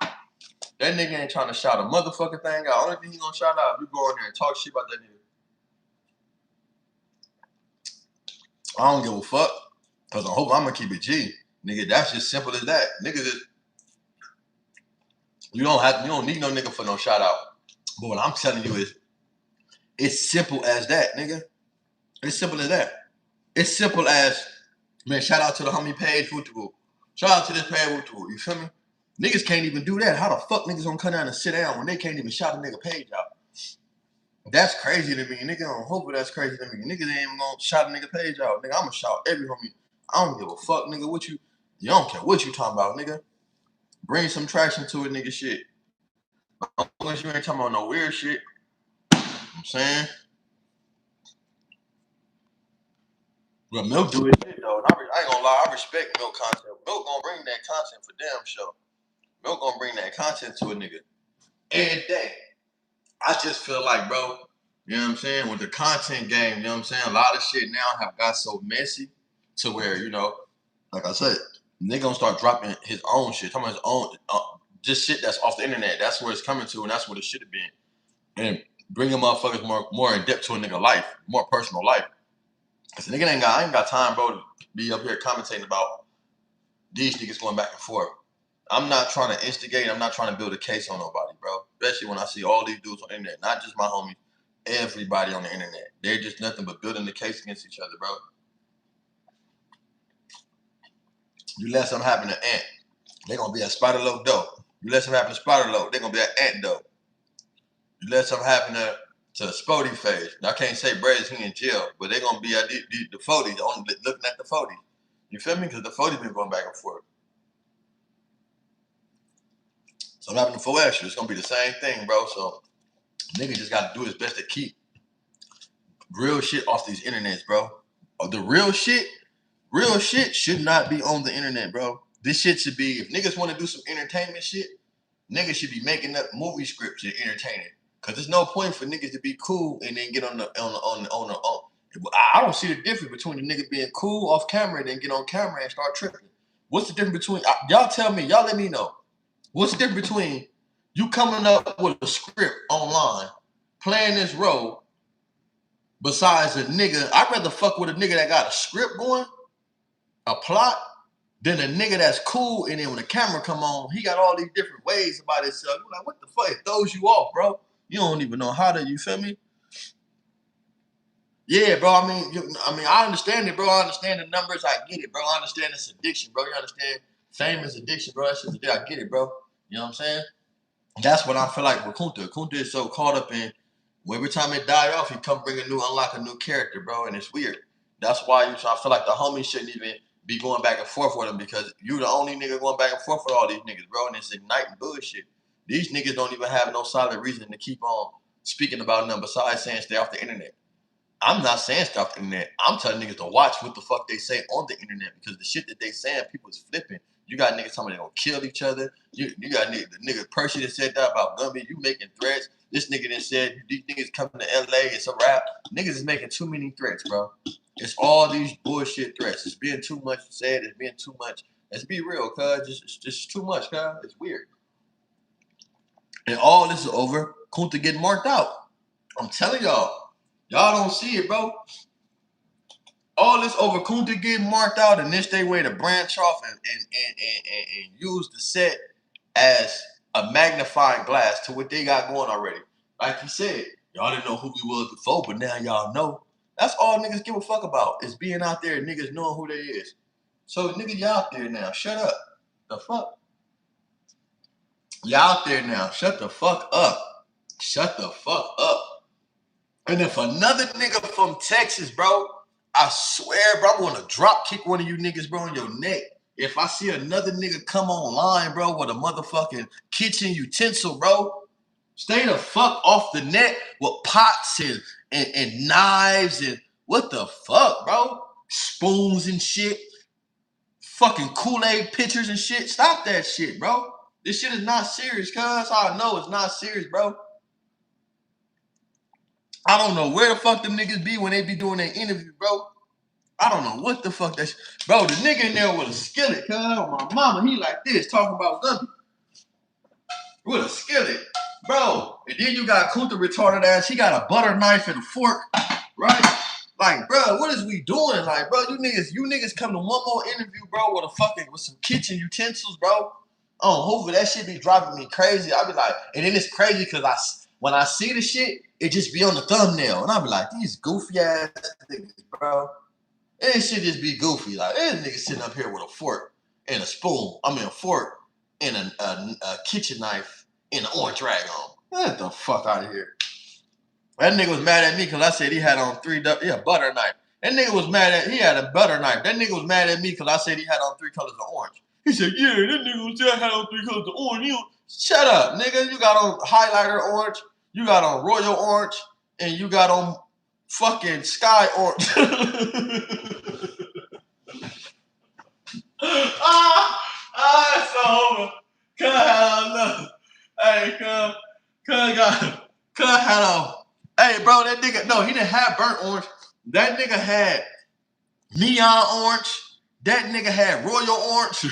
That nigga ain't trying to shout a motherfucking thing out. Only thing he gonna shout out if you go in there and talk shit about that nigga. I don't give a fuck. Cause I hope I'm gonna keep it G. Nigga, that's just simple as that. Nigga just you don't need no nigga for no shout out. But what I'm telling you is it's simple as that, nigga. It's simple as that. It's simple as, man, shout out to the homie page, Wootubu. Shout out to this page, Wootubu. You feel me? Niggas can't even do that. How the fuck niggas gonna come down and sit down when they can't even shout a nigga page out? That's crazy to me. Nigga on Hope that's crazy to me. Niggas ain't even gonna shout a nigga page out. Nigga, I'ma shout every homie. I don't give a fuck, nigga, what you don't care what you talking about, nigga. Bring some traction to it, nigga shit. Unless you ain't talking about no weird shit. You know what I'm saying? But Milk do his shit though. And I ain't gonna lie, I respect Milk content. Milk gonna bring that content for damn sure. Milk gonna bring that content to a nigga. Every day. I just feel like, bro, you know what I'm saying? With the content game, you know what I'm saying? A lot of shit now have got so messy to where, you know, like I said, nigga gonna start dropping his own shit, talking about his own, just shit that's off the internet. That's where it's coming to, and that's what it should have been. And bringing motherfuckers more in depth to a nigga life, more personal life. Cause the nigga I ain't got time, bro, to be up here commentating about these niggas going back and forth. I'm not trying to instigate. I'm not trying to build a case on nobody, bro. Especially when I see all these dudes on the internet, not just my homies, everybody on the internet. They're just nothing but building the case against each other, bro. You let something happen to Ant, they're gonna be at Spider Low dope. You let something happen to Spider Low, they're gonna be at Ant dope. You let something happen to Spody Phase. I can't say Brady's he in jail, but they're gonna be at the 40s, only looking at the 40s. You feel me? Because the 40s been going back and forth. So I'm having the 4 extra. It's gonna be the same thing, bro. So nigga just gotta do his best to keep real shit off these internets, bro. The real shit should not be on the internet, bro. This shit should be, if niggas want to do some entertainment shit, niggas should be making up movie scripts and entertaining. Cause there's no point for niggas to be cool and then get on the. I don't see the difference between the nigga being cool off camera and then get on camera and start tripping. What's the difference between y'all? Tell me, y'all let me know. What's the difference between you coming up with a script online, playing this role, besides a nigga? I'd rather fuck with a nigga that got a script going, a plot, than a nigga that's cool, and then when the camera come on, he got all these different ways about himself. You're like, what the fuck? It throws you off, bro. You don't even know how to, you feel me? Yeah, bro. I mean, I understand it, bro. I understand the numbers. I get it, bro. I understand it's addiction, bro. You understand fame is addiction, bro. That's just I get it, bro. You know what I'm saying? That's what I feel like with Kunta. Kunta is so caught up in every time it die off, he come unlock a new character, bro, and it's weird. That's why I feel like the homies shouldn't even be going back and forth with him because you the only nigga going back and forth with all these niggas, bro, and it's igniting bullshit. These niggas don't even have no solid reason to keep on speaking about nothing besides saying stay off the internet. I'm not saying stuff on the internet. I'm telling niggas to watch what the fuck they say on the internet because the shit that they saying, people is flipping. You got niggas telling they gonna kill each other. You got the nigga Percy that said that about Gumby. You making threats. This nigga that said these niggas coming to LA. It's a rap. Niggas is making too many threats, bro. It's all these bullshit threats. It's being too much said. It's being too much. Let's be real, cuz. It's just too much, cuz. It's weird. And all this is over. Kunta getting marked out. I'm telling y'all. Y'all don't see it, bro. All this over Kunta getting marked out, and this they way to branch off and use the set as a magnifying glass to what they got going already. Like he said, y'all didn't know who we was before, but now y'all know. That's all niggas give a fuck about is being out there and niggas knowing who they is. So nigga, you out there now. Shut up. The fuck? You out there now. Shut the fuck up. Shut the fuck up. And if another nigga from Texas, bro, I swear, bro, I'm gonna drop kick one of you niggas, bro, in your neck. If I see another nigga come online, bro, with a motherfucking kitchen utensil, bro, stay the fuck off the net with pots and knives and what the fuck, bro? Spoons and shit. Fucking Kool-Aid pitchers and shit. Stop that shit, bro. This shit is not serious, cuz. I know it's not serious, bro. I don't know where the fuck them niggas be when they be doing their interview, bro. I don't know what the fuck that bro, the nigga in there with a skillet, cuz, my mama, he like this, talking about Gumby. With a skillet. Bro, and then you got Kunta retarded ass, he got a butter knife and a fork, right? Like, bro, what is we doing? Like, bro, you niggas come to one more interview, bro, with some kitchen utensils, bro. Oh, hopefully that shit be driving me crazy. I be like, and then it's crazy because when I see the shit, it just be on the thumbnail. And I be like, these goofy ass niggas, bro. And it should just be goofy. Like, this nigga sitting up here with a fork and a spoon. I mean, a fork and a kitchen knife and an orange rag on. Get the fuck out of here. That nigga was mad at me because I said he had on butter knife. That nigga was mad at, he had a butter knife. That nigga was mad at me because I said he had on 3 colors of orange. He said, yeah, that nigga said I had on 3 colors of orange. Shut up, nigga. You got on highlighter orange, you got on royal orange, and you got on fucking sky orange. It's over. Cut had on. Hey, cut had on. Hey, bro, that nigga, no, he didn't have burnt orange. That nigga had neon orange. That nigga had royal orange.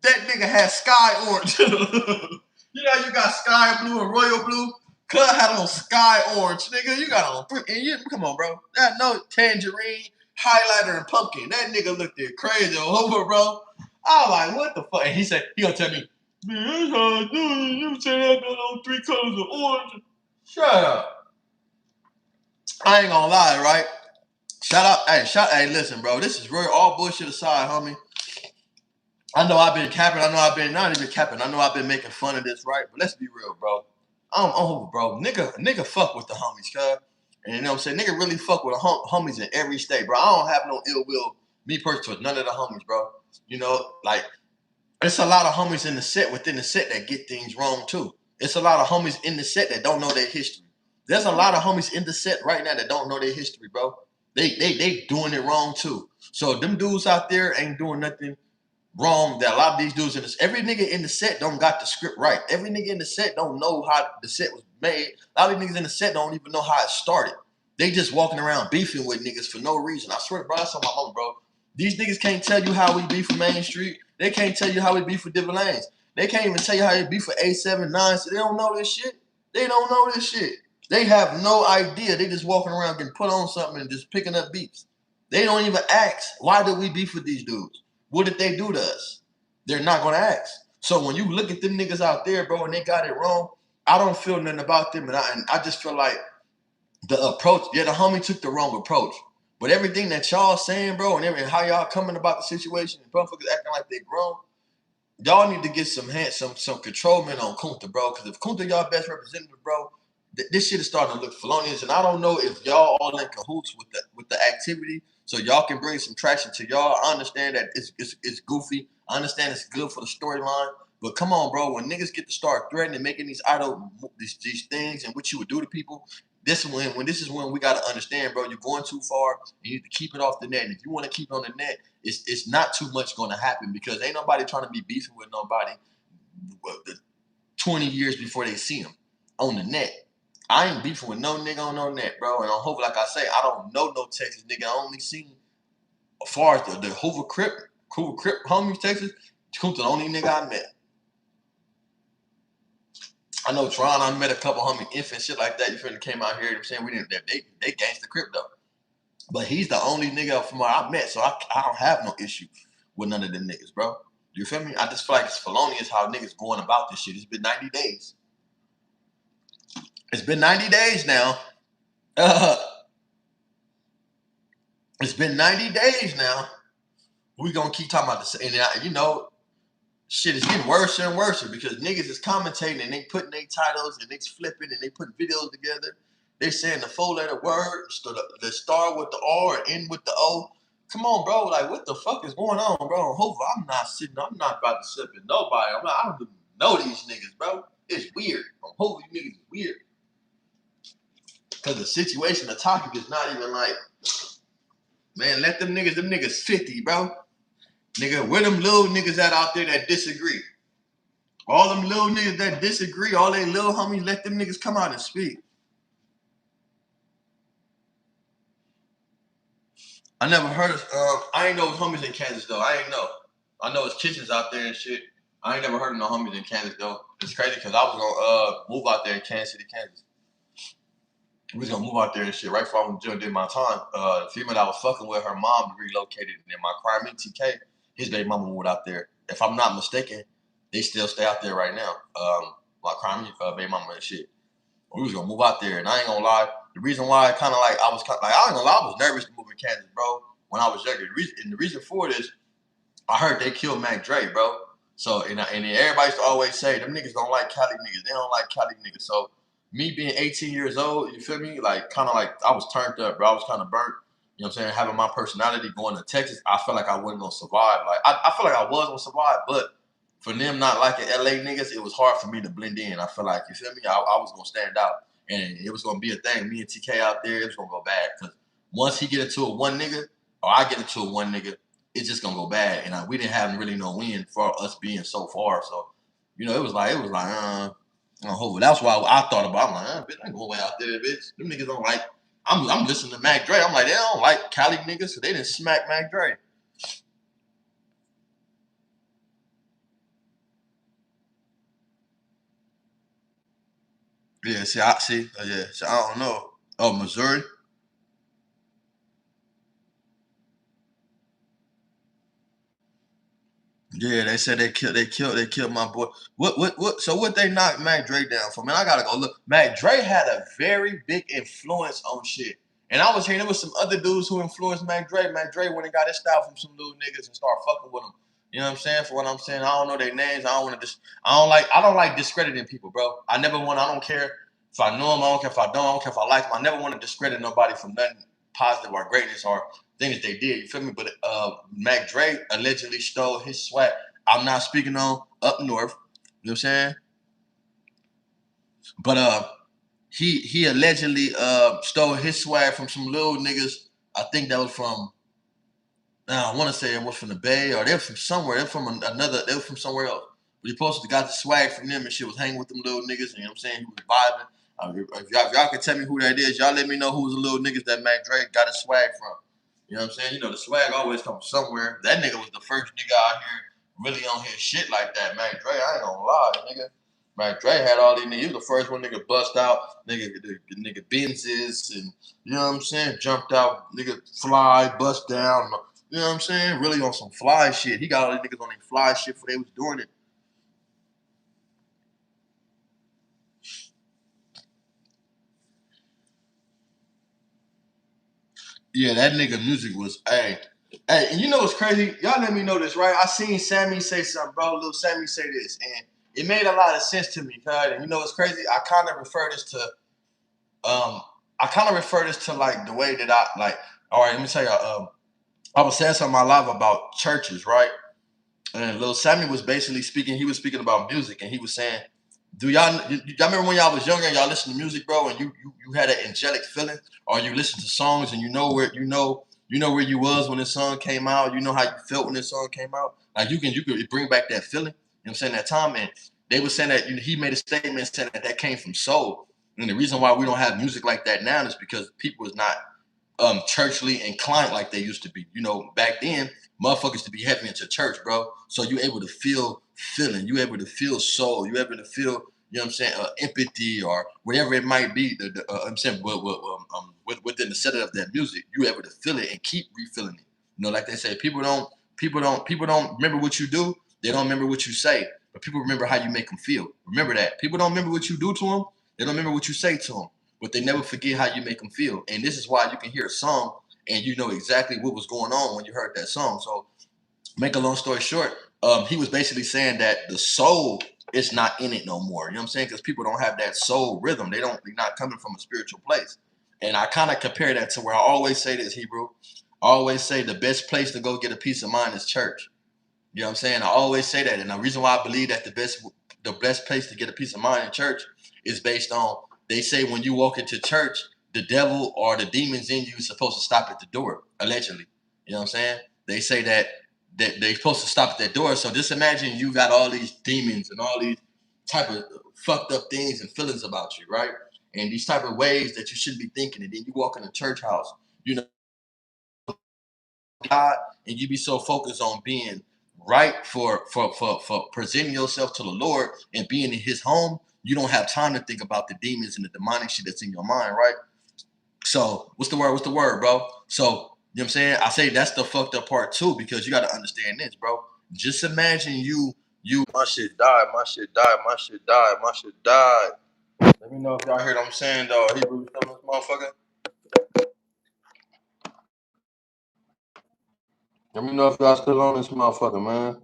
That nigga had sky orange. You know you got sky blue and royal blue. Cut had on sky orange, nigga. You got on 3. And come on, bro. That no tangerine, highlighter, and pumpkin. That nigga looked there crazy over, bro. I was like, what the fuck? And he said, he gonna tell me, man, that's how I do it. You said I got on 3 colors of orange. Shut up. I ain't gonna lie, right? Hey, listen, bro. This is real. All bullshit aside, homie. I know I've been capping. I know I've been not even capping. I know I've been making fun of this, right? But let's be real, bro. I'm over, bro. Nigga fuck with the homies, cuz. And you know what I'm saying? Nigga really fuck with the homies in every state, bro. I don't have no ill will, me personally, with none of the homies, bro. You know, like, it's a lot of homies in the set, within the set, that get things wrong, too. It's a lot of homies in the set that don't know their history. There's a lot of homies in the set right now that don't know their history, bro. They doing it wrong, too. So them dudes out there ain't doing nothing wrong. That a lot of these dudes in this, every nigga in the set don't got the script right. Every nigga in the set don't know how the set was made. A lot of niggas in the set don't even know how it started. They just walking around beefing with niggas for no reason. I swear to bro, that's on my mom, bro. These niggas can't tell you how we beef for Main Street. They can't tell you how we beef for different lanes. They can't even tell you how they beef for A79. So they don't know this shit. They don't know this shit. They have no idea. They just walking around getting put on something and just picking up beefs. They don't even ask, why did we beef with these dudes? What did they do to us? They're not going to ask. So when you look at them niggas out there, bro, and they got it wrong, I don't feel nothing about them. And I just feel like the approach, the homie took the wrong approach. But everything that y'all saying, bro, and how y'all coming about the situation, and motherfuckers acting like they grown, y'all need to get some controlment on Kunta, bro. Because if Kunta y'all best representative, bro, this shit is starting to look felonious. And I don't know if y'all all in cahoots with the activity, so y'all can bring some traction to y'all. I understand that it's goofy. I understand it's good for the storyline. But come on, bro. When niggas get to start threatening, making these these things and what you would do to people, this is when we gotta understand, bro. You're going too far. You need to keep it off the net. And if you want to keep it on the net, it's not too much going to happen because ain't nobody trying to be beefing with nobody 20 years before they see them on the net. I ain't beefing with no nigga on no net, bro. And on Hoover, like I say, I don't know no Texas nigga. I only seen as far as the Hoover Crip homies Texas. Kunta the only nigga I met. I know Tron, I met a couple homie infants, shit like that. You feel me? Came out here, you know what I'm saying? We didn't they gangsta crypto. But he's the only nigga from where I met, so I don't have no issue with none of them niggas, bro. You feel me? I just feel like it's felonious how niggas going about this shit. It's been 90 days. It's been 90 days now. It's been 90 days now. We gonna keep talking about this. And you know, shit is getting worse and worse because niggas is commentating and they putting their titles and they flipping and they putting videos together. They saying the 4-letter word, the start with the R and end with the O. Come on, bro. Like, what the fuck is going on, bro? Hopefully, I'm not about to slip with nobody. I don't even know these niggas, bro. It's weird. Hopefully, niggas is weird. Because the situation, the topic is not even like, man, let them niggas 50, bro. Nigga, where them little niggas at out there that disagree? All them little niggas that disagree, all they little homies, let them niggas come out and speak. I never heard of, I ain't know homies in Kansas though. I ain't know. I know it's kitchens out there and shit. I ain't never heard of no homies in Kansas though. It's crazy because I was gonna move out there in Kansas City, Kansas. We was gonna move out there and shit right before I did my time. The female I was fucking with, her mom relocated, and then my crime TK, his baby mama moved out there. If I'm not mistaken, they still stay out there right now. My crime baby mama and shit. We was gonna move out there, and I ain't gonna lie. The reason why I ain't gonna lie, I was nervous to move in Kansas, bro. When I was younger, the reason for it is, I heard they killed Mac Dre, bro. So and everybody used to always say them niggas don't like Cali niggas. They don't like Cali niggas. So me being 18 years old, you feel me? Like kind of like I was turned up, bro. I was kind of burnt. You know what I'm saying? Having my personality going to Texas, I felt like I wasn't gonna survive. Like I feel like I was gonna survive, but for them not liking LA niggas, it was hard for me to blend in. I feel like, you feel me? I was gonna stand out, and it was gonna be a thing. Me and TK out there, it was gonna go bad because once he get into a one nigga, or I get into a one nigga, it's just gonna go bad. And we didn't have really no win for us being so far. So, you know, it was like, hopefully that's why I thought about. I'm like, bitch, I ain't going way out there, bitch. Them niggas don't like. I'm listening to Mac Dre. I'm like, they don't like Cali niggas, so they didn't smack Mac Dre. Yeah, see, I don't know. Oh, Missouri. Yeah, they said they killed my boy. What? So what they knocked Mac Dre down for? Man, I gotta go look. Mac Dre had a very big influence on shit. And I was hearing there was some other dudes who influenced Mac Dre. Mac Dre went and got his style from some little niggas and started fucking with them. You know what I'm saying? For what I'm saying, I don't know their names. I don't like discrediting people, bro. I don't care if I know them. I don't care if I don't. I don't care if I like them. I never want to discredit nobody from nothing positive or greatness or things they did. You feel me? But Mac Dre allegedly stole his swag. I'm not speaking on up north. You know what I'm saying? But he allegedly stole his swag from some little niggas. I think that was from. I want to say it was from the Bay or they're from somewhere. They're from another. They were from somewhere else. But he posted got the swag from them and shit. Was hanging with them little niggas. You know what I'm saying? He was vibing. If y'all can tell me who that is, y'all let me know who's the little niggas that Mac Dre got his swag from. You know what I'm saying? You know the swag always comes from somewhere. That nigga was the first nigga out here really on his shit like that. Mac Dre, I ain't gonna lie, nigga. Mac Dre had all these niggas. He was the first one nigga bust out, nigga Benzes and you know what I'm saying? Jumped out, nigga fly, bust down. You know what I'm saying? Really on some fly shit. He got all these niggas on their fly shit for they was doing it. Yeah, that nigga music was hey, and you know what's crazy? Y'all let me know this, right? I seen Sammy say something, bro. Little Sammy say this, and it made a lot of sense to me, cuz. And you know what's crazy? Um, I kind of refer this to like the way that I like. All right, let me tell you. I was saying something on my live about churches, right? And Lil Sammy was basically speaking. He was speaking about music, and he was saying Do y'all remember when y'all was younger and y'all listened to music, bro, and you had an angelic feeling, or you listen to songs and you know where where you was when this song came out, you know how you felt when this song came out. Like you could bring back that feeling. You know what I'm saying? That time, and they were saying that he made a statement saying that came from soul. And the reason why we don't have music like that now is because people is not churchly inclined like they used to be. You know, back then, motherfuckers to be heavy into church, bro. So you able to feel feeling, you able to feel soul, you able to feel, you know what I'm saying, empathy or whatever it might be. I'm saying within the setting of that music, you able to feel it and keep refilling it. You know, like they say, people don't remember what you do. They don't remember what you say, but people remember how you make them feel. Remember that. People don't remember what you do to them. They don't remember what you say to them, but they never forget how you make them feel. And this is why you can hear a song and you know exactly what was going on when you heard that song. So, make a long story short, he was basically saying that the soul is not in it no more. You know what I'm saying? Because people don't have that soul rhythm. They're not coming from a spiritual place. And I kind of compare that to where I always say this, Hebrew. I always say the best place to go get a peace of mind is church. You know what I'm saying? I always say that. And the reason why I believe that the best place to get a peace of mind in church is based on, they say when you walk into church, the devil or the demons in you is supposed to stop at the door, allegedly. You know what I'm saying? They say that they're supposed to stop at that door. So just imagine you got all these demons and all these type of fucked up things and feelings about you, right? And these type of ways that you shouldn't be thinking. And then you walk in a church house, you know, God, and you be so focused on being right for presenting yourself to the Lord and being in His home, you don't have time to think about the demons and the demonic shit that's in your mind, right? So what's the word? What's the word, bro? So you know what I'm saying? I say that's the fucked up part too, because you got to understand this, bro. Just imagine you my shit died, my shit died, my shit died, my shit died. Let me know if y'all hear what I'm saying, dog. Hebrew, this motherfucker. Let me know if y'all still on this motherfucker, man.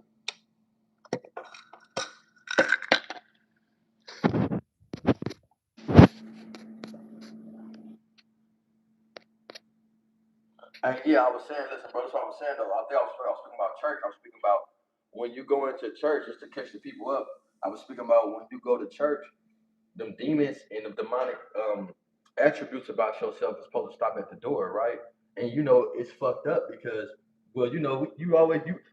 And yeah, I was saying, listen, bro, that's what I was saying, though. I think I was speaking about church. I was speaking about when you go into church, just to catch the people up. I was speaking about when you go to church, them demons and the demonic attributes about yourself is supposed to stop at the door, right? And you know, it's fucked up because, well, you know,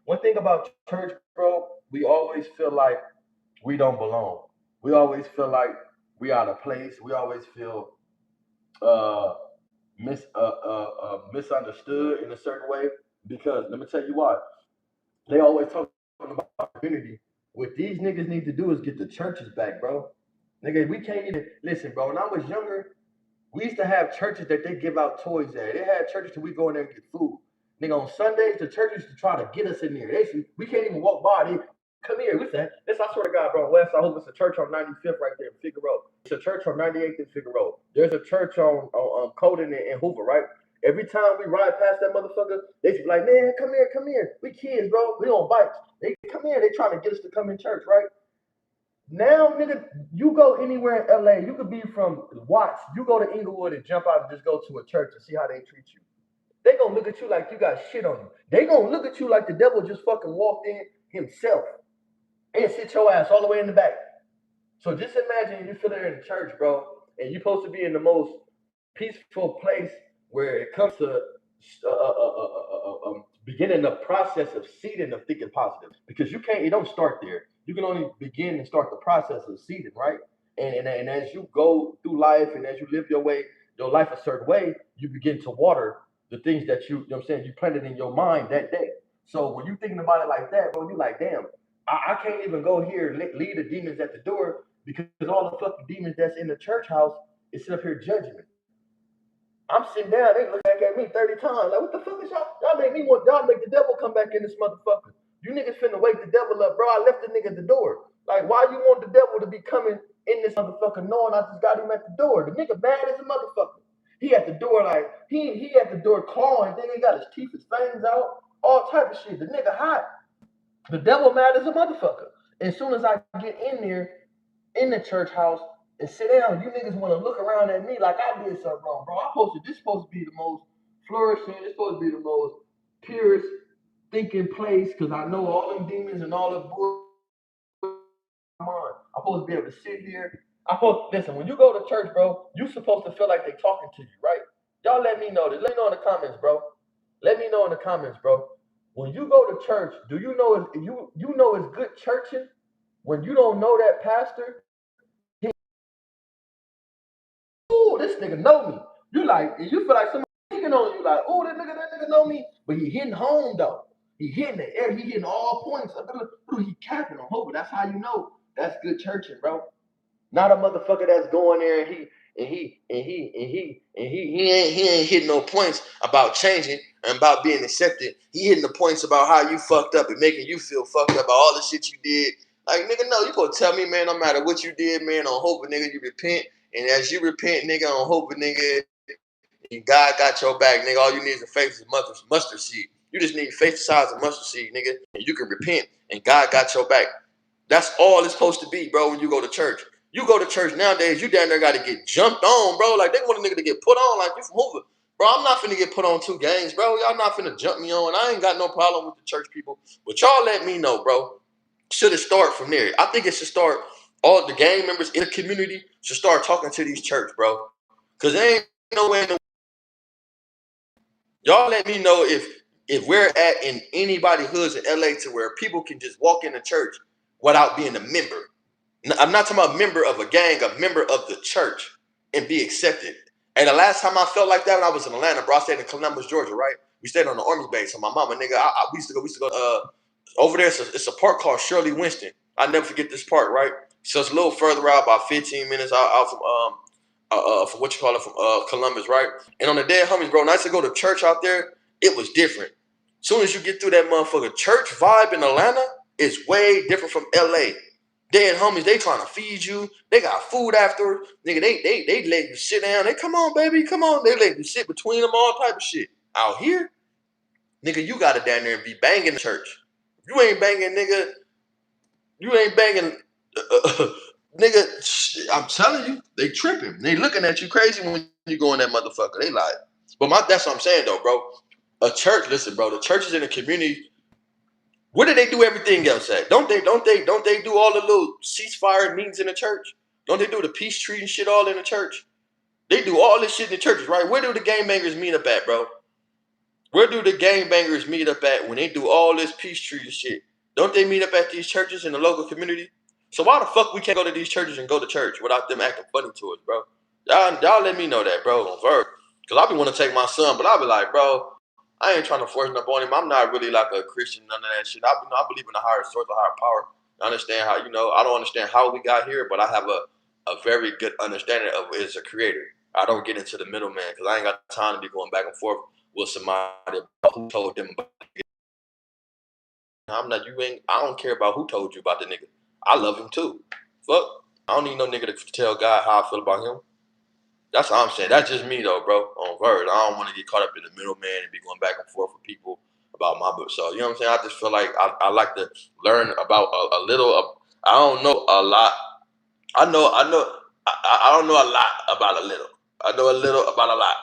one thing about church, bro, we always feel like we don't belong. We always feel like we out of place. We always feel uh misunderstood in a certain way, because let me tell you why. They always talk about community. What these niggas need to do is get the churches back, bro. Nigga, we can't even listen, bro. When I was younger, we used to have churches that they give out toys at. They had churches that we go in there and get food. Nigga, on Sundays, the churches to try to get us in there. We can't even walk by. They come here. What's that? This, I swear to God, bro. West, I hope it's a church on 95th right there in Figueroa. It's a church on 98th in Figueroa. There's a church on Colden and Hoover, right? Every time we ride past that motherfucker, they be like, man, come here, come here. We kids, bro. We on bikes. They come here. They trying to get us to come in church, right? Now, nigga, you go anywhere in LA, you could be from Watts, you go to Inglewood and jump out and just go to a church and see how they treat you. They gonna look at you like you got shit on you. They gonna look at you like the devil just fucking walked in himself and sit your ass all the way in the back. So just imagine you feel in the church, bro, and you're supposed to be in the most peaceful place where it comes to beginning the process of seeding of thinking positive, because you can't, it don't start there. You can only begin and start the process of seeding, right? And as you go through life and as you live your life a certain way, you begin to water the things that you know what I'm saying, you planted in your mind that day. So when you're thinking about it like that, bro, you like, damn, I can't even go here and leave the demons at the door, because all the fucking demons that's in the church house is sitting up here judging me. I'm sitting down, they look back at me 30 times. Like, what the fuck is y'all? Y'all make the devil come back in this motherfucker. You niggas finna wake the devil up, bro. I left the nigga at the door. Like, why you want the devil to be coming in this motherfucker knowing I just got him at the door? The nigga mad as a motherfucker. He at the door like, he at the door clawing, then he got his teeth, his fangs out, all type of shit. The nigga hot. The devil mad as a motherfucker. As soon as I get in there, in the church house, and sit down, you niggas want to look around at me like I did something wrong, bro. This supposed to be the most flourishing, it's supposed to be the most purest thinking place, because I know all them demons and all the bull mind. I'm supposed to be able to sit here. Listen, when you go to church, bro, you supposed to feel like they're talking to you, right? Y'all let me know this. Let me know in the comments, bro. Let me know in the comments, bro. When you go to church, do you know you know it's good churching when you don't know that pastor? Oh, this nigga know me. You feel like somebody picking on you, like, oh, that nigga know me. But he hitting home though. He hitting the air, he hitting all points. He capping on hope. That's how you know that's good churching, bro. Not a motherfucker that's going there and he ain't hitting no points about changing and about being accepted. He hitting the points about how you fucked up and making you feel fucked up about all the shit you did. Like, nigga, no, you gonna tell me, man, no matter what you did, man, on hope, nigga, you repent. And as you repent, nigga, on hope, nigga, and God got your back, nigga. All you need is a faith of mustard seed. You just need faith the size of mustard seed, nigga, and you can repent, and God got your back. That's all it's supposed to be, bro, when you go to church. You go to church nowadays, you down there got to get jumped on, bro. Like, they want a nigga to get put on like you from Hoover. Bro, I'm not finna get put on 2 games, bro. Y'all not finna jump me on. I ain't got no problem with the church people. But y'all let me know, bro. Should it start from there? I think it should start, all the gang members in the community should start talking to these church, bro. Because there ain't no way in the y'all let me know if we're at in anybody hoods in LA to where people can just walk into church without being a member. I'm not talking about a member of a gang, a member of the church, and be accepted. And the last time I felt like that, when I was in Atlanta, bro, I stayed in Columbus, Georgia, right? We stayed on the Army base. So my mama, nigga, we used to go over there. It's a park called Shirley Winston. I never forget this park, right? So it's a little further out, about 15 minutes out from what you call it, from Columbus, right? And on the Dead Homies, bro, when I used to go to church out there, it was different. As soon as you get through that motherfucker, church vibe in Atlanta is way different from LA. Dead Homies, they trying to feed you. They got food after. Nigga, they let you sit down. They come on, baby, come on. They let you sit between them, all type of shit. Out here, nigga, you gotta down there and be banging the church. You ain't banging, nigga. You ain't banging, nigga. I'm telling you, they tripping. They looking at you crazy when you go in that motherfucker. They like, but that's what I'm saying though, bro. A church, listen, bro. The churches in the community. Where do they do everything else at? Don't they do all the little ceasefire meetings in the church? Don't they do the peace treaty and shit all in the church? They do all this shit in the churches, right? Where do the gangbangers meet up at, bro? Where do the gangbangers meet up at when they do all this peace treaty shit? Don't they meet up at these churches in the local community? So why the fuck we can't go to these churches and go to church without them acting funny to us, bro? Y'all let me know that, bro, on Verb. Because I be want to take my son, but I be like, bro, I ain't trying to force nothing on him. I'm not really like a Christian, none of that shit. I believe in a higher source, a higher power. I understand how, I don't understand how we got here, but I have a very good understanding of it as a creator. I don't get into the middleman because I ain't got time to be going back and forth with somebody who told them about it. I don't care about who told you about the nigga. I love him too. Fuck. I don't need no nigga to tell God how I feel about him. That's what I'm saying. That's just me though, bro. On Verge, I don't want to get caught up in the middleman and be going back and forth with people about my book. So you know what I'm saying. I just feel like I like to learn about a little. I don't know a lot. I don't know a lot about a little. I know a little about a lot.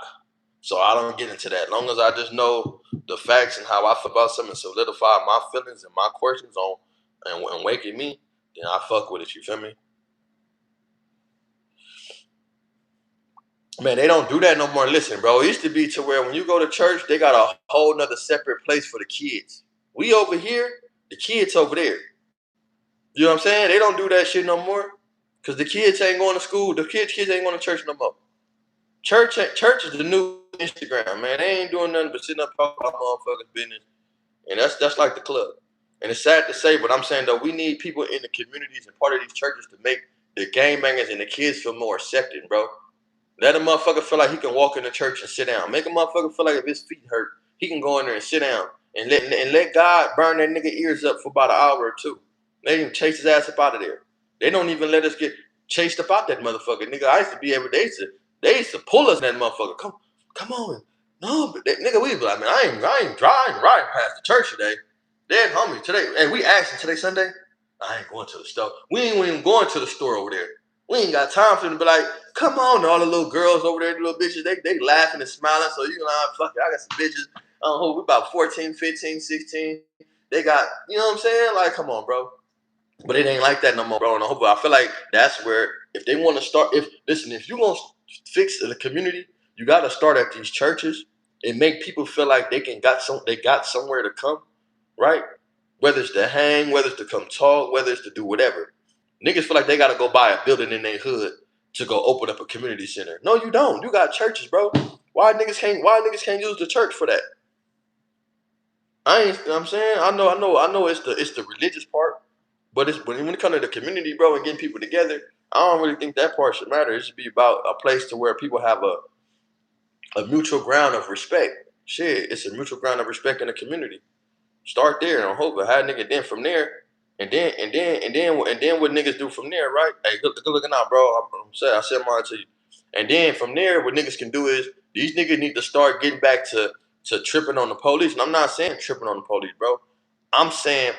So I don't get into that. As long as I just know the facts and how I feel about something, solidify my feelings and my questions on and waking me, then I fuck with it. You feel me? Man, they don't do that no more. Listen, bro, it used to be to where when you go to church, they got a whole nother separate place for the kids. We over here, the kids over there. You know what I'm saying? They don't do that shit no more. Because the kids ain't going to school. The kids ain't going to church no more. Church is the new Instagram, man. They ain't doing nothing but sitting up talking about motherfuckers' business. And that's like the club. And it's sad to say, but I'm saying though, we need people in the communities and part of these churches to make the gangbangers and the kids feel more accepting, bro. Let a motherfucker feel like he can walk in the church and sit down. Make a motherfucker feel like if his feet hurt, he can go in there and sit down and let God burn that nigga ears up for about an hour or two. Let him chase his ass up out of there. They don't even let us get chased up out that motherfucker. Nigga, I used to be able, they used to pull us in that motherfucker. Come on. No, but nigga, we be like, man, I ain't riding past the church today. Dead homie today. Hey, we asking today Sunday. I ain't going to the store. We ain't even going to the store over there. We ain't got time for them to be like, come on, all the little girls over there, the little bitches, they laughing and smiling. So you know, fuck it, I got some bitches. We about 14, 15, 16. They got, you know what I'm saying? Like, come on, bro. But it ain't like that no more, bro. And I feel like that's where, if they want to start, if you want to fix the community, you got to start at these churches and make people feel like they got somewhere to come, right? Whether it's to hang, whether it's to come talk, whether it's to do whatever. Niggas feel like they got to go buy a building in their hood to go open up a community center. No, you don't. You got churches, bro. Why niggas can't use the church for that? You know what I'm saying? I know it's the religious part, but it's when it comes to the community, bro, and getting people together, I don't really think that part should matter. It should be about a place to where people have a mutual ground of respect. Shit, it's a mutual ground of respect in the community. Start there and hope have nigga then from there, and then what niggas do from there, right? Hey, good looking out, bro. I'm saying I said mine to you. And then from there, what niggas can do is these niggas need to start getting back to tripping on the police. And I'm not saying tripping on the police, bro. I'm saying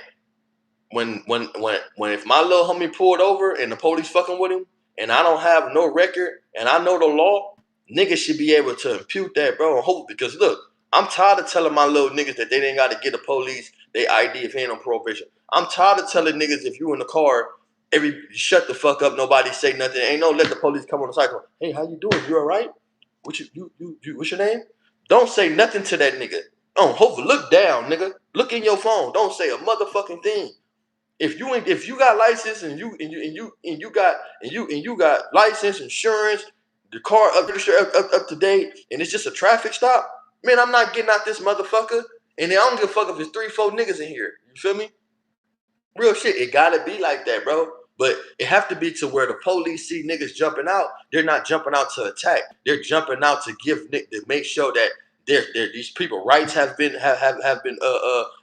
when if my little homie pulled over and the police fucking with him and I don't have no record and I know the law, niggas should be able to impute that, bro, and hope. Because look, I'm tired of telling my little niggas that they ain't got to get the police they ID if they ain't on probation. I'm tired of telling niggas if you in the car, shut the fuck up, nobody say nothing. Ain't no let the police come on the cycle. Hey, how you doing? You all right? What you what's your name? Don't say nothing to that nigga. Hope look down, nigga. Look in your phone. Don't say a motherfucking thing. If you got license and you got license, insurance, the car up to date, and it's just a traffic stop, man, I'm not getting out this motherfucker. And then I don't give a fuck if there's 3-4 niggas in here. You feel me? Real shit. It gotta be like that, bro. But it have to be to where the police see niggas jumping out. They're not jumping out to attack. They're jumping out to to make sure that these people rights have been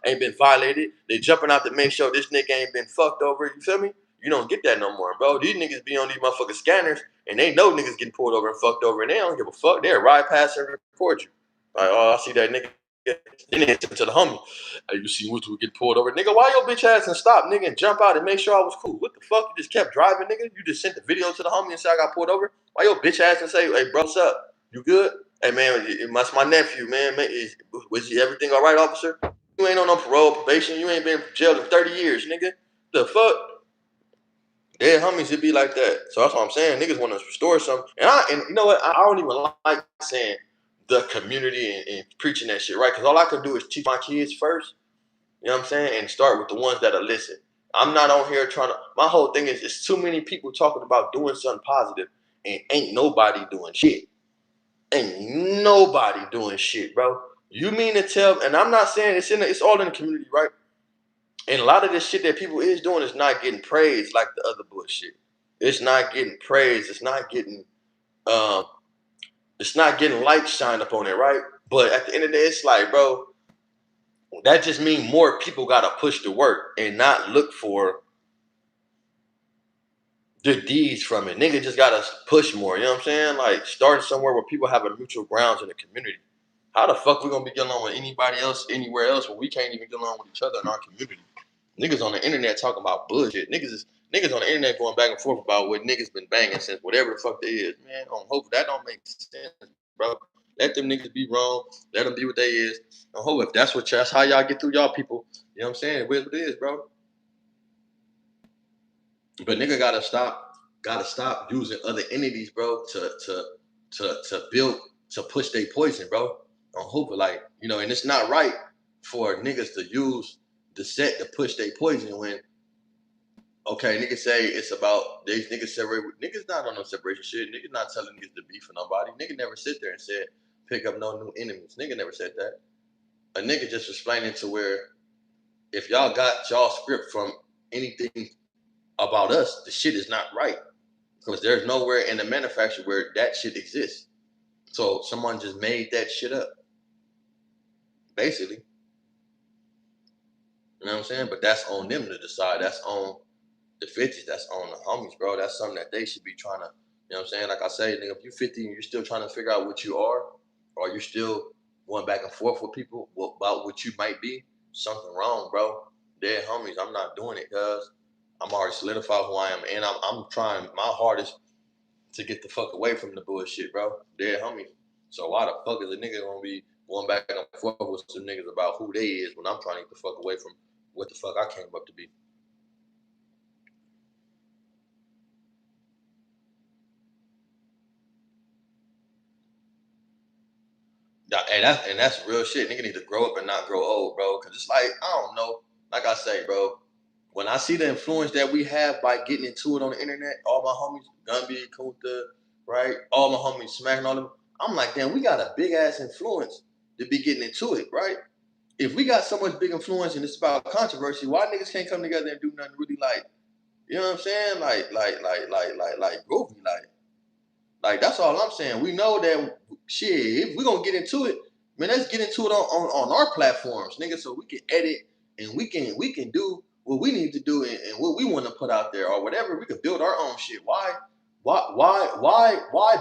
ain't been violated. They're jumping out to make sure this nigga ain't been fucked over. You feel me? You don't get that no more, bro. These niggas be on these motherfucking scanners and they know niggas getting pulled over and fucked over and they don't give a fuck. They'll ride past and record you. Like, oh, I see that nigga. Then they to the homie. Hey, you see Wutu get pulled over. Nigga, why your bitch ass and stop, nigga, and jump out and make sure I was cool? What the fuck? You just kept driving, nigga? You just sent the video to the homie and said I got pulled over? Why your bitch ass and say, hey, bro, what's up? You good? Hey, man, that's my nephew, man. Was everything all right, officer? You ain't on no parole, probation. You ain't been jailed in 30 years, nigga. The fuck? Yeah, homies, it be like that. So that's what I'm saying. Niggas want to restore something. And you know what? I don't even like saying the community and preaching that shit, right? Because all I can do is teach my kids first. You know what I'm saying? And start with the ones that are listen. I'm not on here trying to. My whole thing is, it's too many people talking about doing something positive and ain't nobody doing shit. Ain't nobody doing shit, bro. You mean to tell? And I'm not saying it's all in the community, right? And a lot of this shit that people is doing is not getting praised like the other bullshit. It's not getting praised. Um, it's not getting light shined up on it, right? But at the end of the day, it's like, bro, that just means more people gotta push the work and not look for the deeds from it. Nigga just gotta push more. You know what I'm saying? Like starting somewhere where people have a mutual grounds in the community. How the fuck we gonna be getting along with anybody else anywhere else when we can't even get along with each other in our community? Niggas on the internet talking about bullshit. Niggas on the internet going back and forth about what niggas been banging since whatever the fuck they is. Man, on hope that don't make sense, bro. Let them niggas be wrong. Let them be what they is. On hope if that's how y'all get through y'all people. You know what I'm saying? It is what it is, bro. But nigga gotta stop using other entities, bro, to build to push their poison, bro. On hope like, you know, and it's not right for niggas to use the set to push their poison when okay, niggas say it's about these niggas separate. Niggas not on no separation shit. Niggas not telling niggas to beef for nobody. Nigga never sit there and said pick up no new enemies. Nigga never said that. A nigga just explaining to where if y'all got y'all script from anything about us, the shit is not right. Because there's nowhere in the manufacturer where that shit exists. So someone just made that shit up. Basically. You know what I'm saying? But that's on them to decide. That's on the 50s, that's on the homies, bro. That's something that they should be trying to, you know what I'm saying? Like I say, nigga, if you 50 and you're still trying to figure out what you are, or you're still going back and forth with people about what you might be, something wrong, bro. Dead homies, I'm not doing it, cuz I'm already solidified who I am, and I'm trying my hardest to get the fuck away from the bullshit, bro. Dead homies. So why the fuck is a nigga gonna be going back and forth with some niggas about who they is when I'm trying to get the fuck away from what the fuck I came up to be? That's real shit. Nigga need to grow up and not grow old, bro. Cause it's like, I don't know. Like I say, bro, when I see the influence that we have by getting into it on the internet, all my homies, Gumby, Kunta, right? All my homies smacking all of them. I'm like, damn, we got a big ass influence to be getting into it, right? If we got so much big influence and it's about controversy, why niggas can't come together and do nothing really like, you know what I'm saying? Like groovy, like that's all I'm saying. We know that shit, if we're gonna get into it, man, let's get into it on our platforms, nigga, so we can edit and we can do what we need to do and what we want to put out there or whatever. We could build our own shit. Why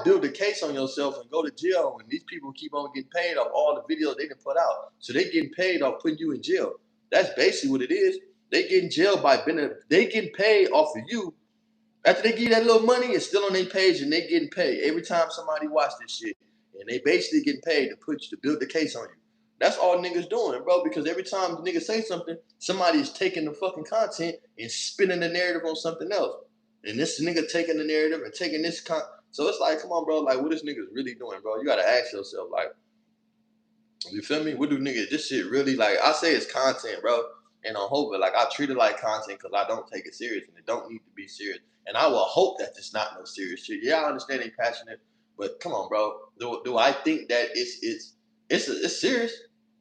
build a case on yourself and go to jail when these people keep on getting paid off all the videos they didn't put out? So they getting paid off putting you in jail. That's basically what it is. They getting jailed they getting paid off of you. After they give you that little money, it's still on their page and they getting paid every time somebody watch this shit. And they basically getting paid to build the case on you. That's all niggas doing, bro, because every time the niggas say something, somebody is taking the fucking content and spinning the narrative on something else. And this nigga taking the narrative and taking this so it's like, come on, bro, like what is niggas really doing, bro? You gotta ask yourself, like, you feel me? What do niggas, this shit really, like, I say it's content, bro. And I hope it, like, I treat it like content because I don't take it serious and it don't need to be serious. And I will hope that it's not no serious shit. Yeah, I understand they passionate, but come on, bro. Do I think that it's serious?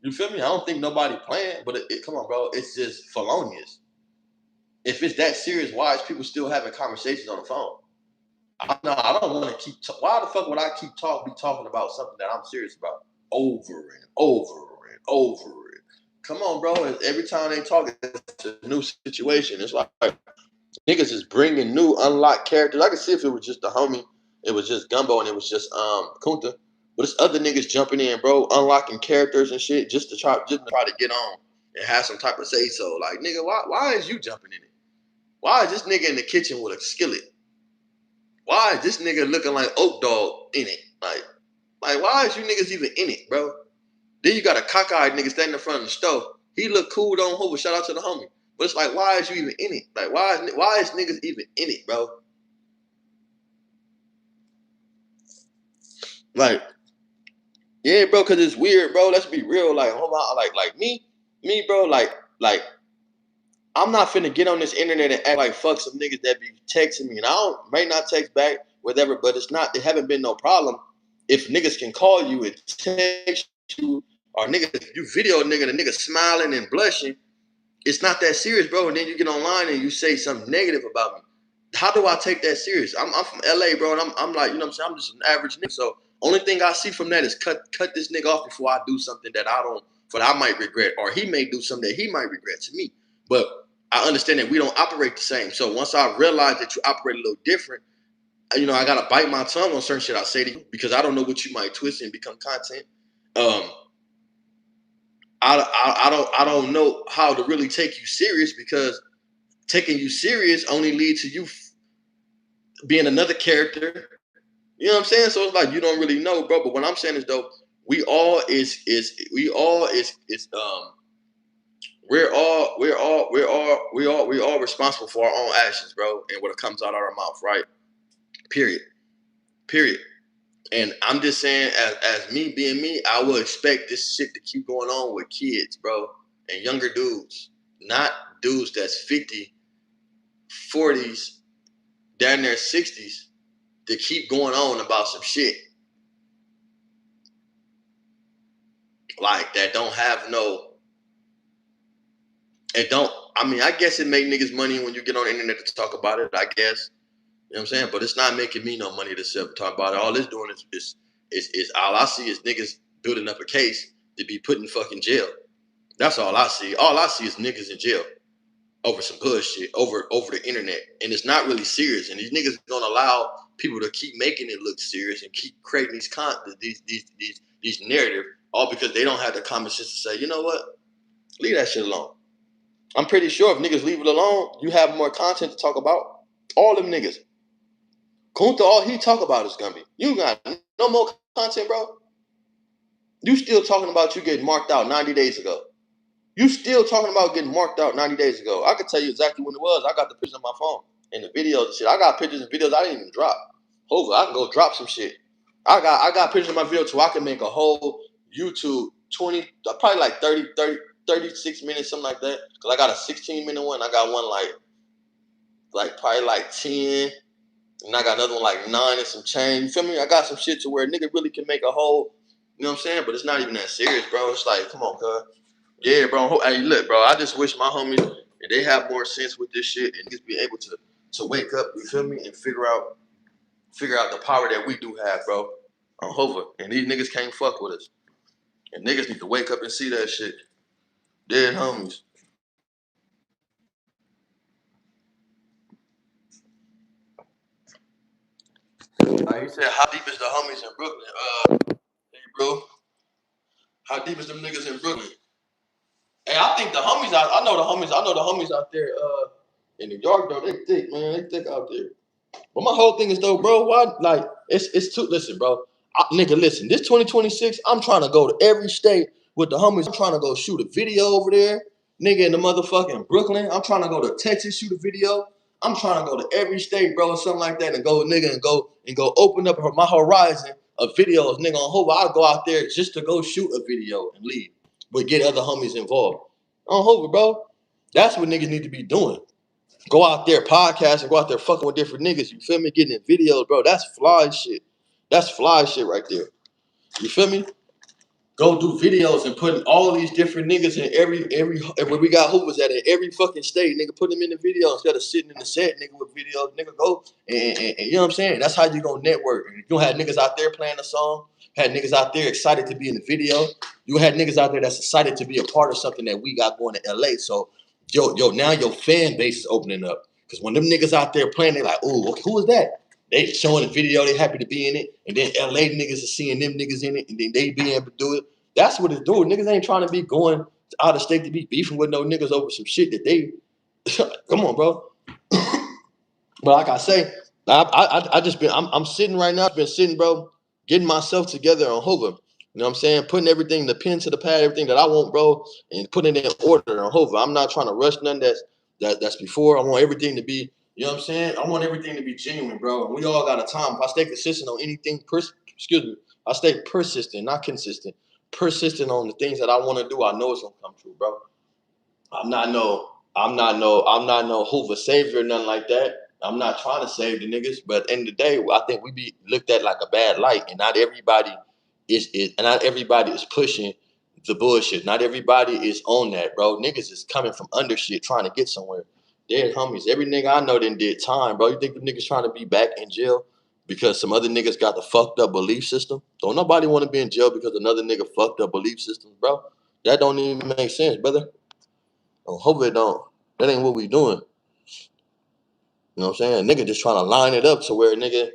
You feel me? I don't think nobody playing, but come on, bro. It's just felonious. If it's that serious, why is people still having conversations on the phone? I don't want to keep. Why the fuck would I be talking about something that I'm serious about over and over and over and? Come on, bro. Every time they talk, it's a new situation. It's like niggas is bringing new unlocked characters. I could see if it was just the homie, it was just Gumbo, and it was just Kunta. But it's other niggas jumping in, bro, unlocking characters and shit just to try to get on and have some type of say so. Like, nigga, why is you jumping in it? Why is this nigga in the kitchen with a skillet? Why is this nigga looking like Oak Dog in it? Like why is you niggas even in it, bro? Then you got a cockeyed nigga standing in front of the stove. He look cool, don't hold. Shout out to the homie. But it's like, why is you even in it? Like, why is niggas even in it, bro? Like, yeah, bro, cause it's weird, bro. Let's be real. Like, hold on, like me, bro. Like, I'm not finna get on this internet and act like fuck some niggas that be texting me, and I may not text back, whatever. But it haven't been no problem if niggas can call you and text you, or niggas you video a nigga, the nigga smiling and blushing. It's not that serious, bro. And then you get online and you say something negative about me. How do I take that serious? I'm from LA, bro, and I'm like, you know what I'm saying? I'm just an average nigga. So only thing I see from that is cut this nigga off before I do something that I might regret, or he may do something that he might regret to me. But I understand that we don't operate the same. So once I realize that you operate a little different, you know, I gotta bite my tongue on certain shit I say to you because I don't know what you might twist and become content. I don't know how to really take you serious because taking you serious only leads to you being another character. You know what I'm saying? So it's like you don't really know, bro. But what I'm saying is though, we're all responsible for our own actions, bro, and what comes out of our mouth, right? Period. And I'm just saying, as me being me, I will expect this shit to keep going on with kids, bro, and younger dudes, not dudes that's 50, 40s, down there 60s, to keep going on about some shit like that don't have no. It don't. I mean, I guess it make niggas money when you get on the internet to talk about it. I guess. You know what I'm saying? But it's not making me no money to sit up and talk about it. All it's doing is all I see is niggas building up a case to be put in fucking jail. That's all I see. All I see is niggas in jail over some bullshit over the internet, and it's not really serious. And these niggas gonna allow people to keep making it look serious and keep creating these narrative, all because they don't have the common sense to say, you know what, leave that shit alone. I'm pretty sure if niggas leave it alone, you have more content to talk about. All them niggas. Kunta, all he talk about is Gumby. You got no more content, bro. You still talking about you getting marked out 90 days ago. You still talking about getting marked out 90 days ago. I can tell you exactly when it was. I got the pictures on my phone and the videos and shit. I got pictures and videos I didn't even drop. Hopefully, I can go drop some shit. I got pictures of my video so I can make a whole YouTube 20, probably like 36 minutes, something like that. Because I got a 16-minute one. I got one like probably like 10. And I got another one like 9 and some change. You feel me? I got some shit to where a nigga really can make a whole, you know what I'm saying? But it's not even that serious, bro. It's like, come on, cuz. Yeah, bro. Hey, look, bro. I just wish my homies, and they have more sense with this shit and just be able to wake up, you feel me, and figure out the power that we do have, bro. On Hover. And these niggas can't fuck with us. And niggas need to wake up and see that shit. Dead homies. He said, how deep is the homies in Brooklyn? Hey, bro. How deep is them niggas in Brooklyn? Hey, I think the homies out. I know the homies out there. In New York though, they thick, man. They thick out there. But my whole thing is though, bro. Why? Like, it's too. Listen, bro. Nigga, listen. This 2026, I'm trying to go to every state with the homies. I'm trying to go shoot a video over there, nigga, in the motherfucking Brooklyn. I'm trying to go to Texas, shoot a video. I'm trying to go to every state, bro, or something like that, and go, nigga, and go open up my horizon of videos, nigga. On Hover, I'll go out there just to go shoot a video and leave, but get other homies involved. On Hover, bro. That's what niggas need to be doing. Go out there podcasting, go out there fucking with different niggas. You feel me? Getting in videos, bro. That's fly shit. That's fly shit right there. You feel me? Go do videos and put all these different niggas in every where we got Hoovers at in every fucking state, nigga. Put them in the video instead of sitting in the set, nigga, with videos. Nigga, go and you know what I'm saying? That's how you gonna network. You gonna have niggas out there playing a song, had niggas out there excited to be in the video. You had niggas out there that's excited to be a part of something that we got going to LA. So now your fan base is opening up. Cause when them niggas out there playing, they like, oh, okay, who is that? They showing the video, they happy to be in it, and then LA niggas are seeing them niggas in it, and then they be able to do it. That's what it's doing. Niggas ain't trying to be going out of state to be beefing with no niggas over some shit that they. Come on, bro. But like I say, I just been. I'm sitting right now. I've been sitting, bro, getting myself together on Hover. You know what I'm saying? Putting everything, the pen to the pad, everything that I want, bro, and putting it in order on Hover. I'm not trying to rush nothing that's before. I want everything to be. You know what I'm saying? I want everything to be genuine, bro. And we all got a time. If I stay consistent on anything, I stay persistent, not consistent. Persistent on the things that I want to do. I know it's gonna come true, bro. I'm not no Hoover savior or nothing like that. I'm not trying to save the niggas, but at the end of the day, I think we be looked at like a bad light, and not everybody is pushing the bullshit. Not everybody is on that, bro. Niggas is coming from under shit trying to get somewhere. Dead homies. Every nigga I know done did time, bro. You think the niggas trying to be back in jail because some other niggas got the fucked up belief system? Don't nobody want to be in jail because another nigga fucked up belief systems, bro. That don't even make sense, brother. Hope it don't. That ain't what we doing. You know what I'm saying? Nigga just trying to line it up to where nigga,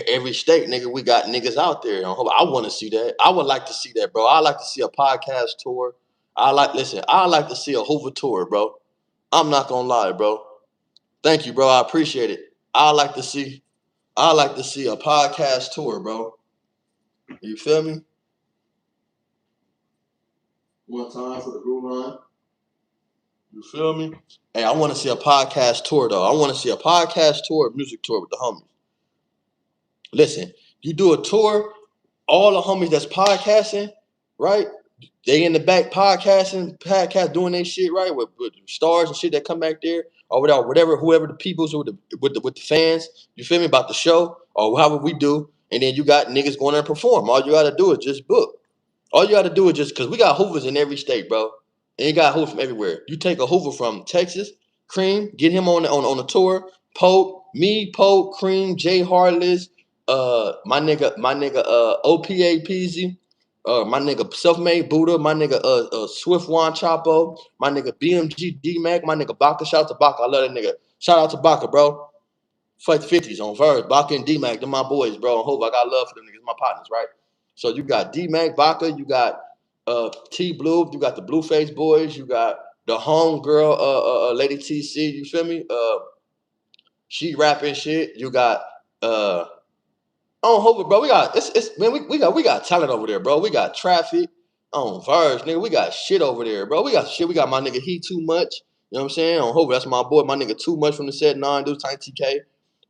every state, nigga, we got niggas out there. I want to see that. I would like to see that, bro. I like to see a podcast tour. I like to see a Hoover tour, bro. I'm not gonna lie, bro. Thank you, bro. I appreciate it. I like to see a podcast tour, bro. You feel me? One time for the groove line. You feel me? Hey, I want to see a podcast tour, though. I want to see a podcast tour, music tour with the homies. Listen, you do a tour, all the homies that's podcasting, right? They in the back podcast doing their shit, right? With stars and shit that come back there, or whatever, whoever the people's with the fans, you feel me, about the show, or however we do, and then you got niggas going there and perform. All you gotta do is just book. All you gotta do is just, because we got Hoovers in every state, bro. And you got Hoover from everywhere. You take a Hoover from Texas, Cream, get him on the tour. Pope, Cream, Jay Harless, my nigga, OPA Peasy, my nigga Self-Made Buddha, my nigga Swift Juan Chapo, my nigga BMG D-Mac, my nigga Baka. Shout out to Baka. I love that nigga. Shout out to Baka, bro. Fight 50s on Verse. Baka and D-Mac, they're my boys, bro. I hope I got love for them niggas, my partners, right? So you got D-Mac, Baka, you got T Blue, you got the Blueface Boys, you got the home girl, Lady TC, you feel me? She rapping shit. You got on Hover, bro. We got we got talent over there, bro. We got Traffic on Verge, nigga. We got shit over there, bro. We got shit. We got my nigga He Too Much. You know what I'm saying? On Hover, that's my boy, my nigga Too Much from the set 9, dude, Tiny TK.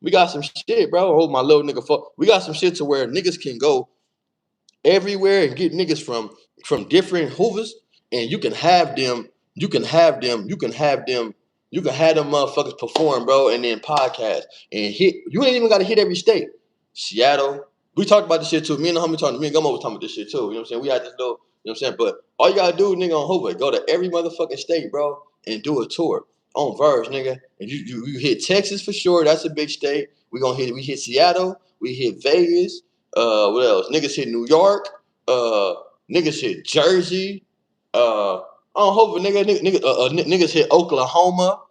We got some shit, bro. Hold my little nigga fuck. We got some shit to where niggas can go everywhere and get niggas from different hoovers, and you can have them motherfuckers perform, bro, and then podcast and hit. You ain't even got to hit every state. Seattle, we talked about this shit too. Me and the homie talking. Me and Gummo was talking about this shit too. You know what I'm saying? We had this little, you know what I'm saying? But all you gotta do, nigga, on Hoover, go to every motherfucking state, bro, and do a tour on Verge, nigga. And you hit Texas for sure. That's a big state. We hit Seattle. We hit Vegas. What else? Niggas hit New York. Niggas hit Jersey. On Hoover, niggas hit Oklahoma.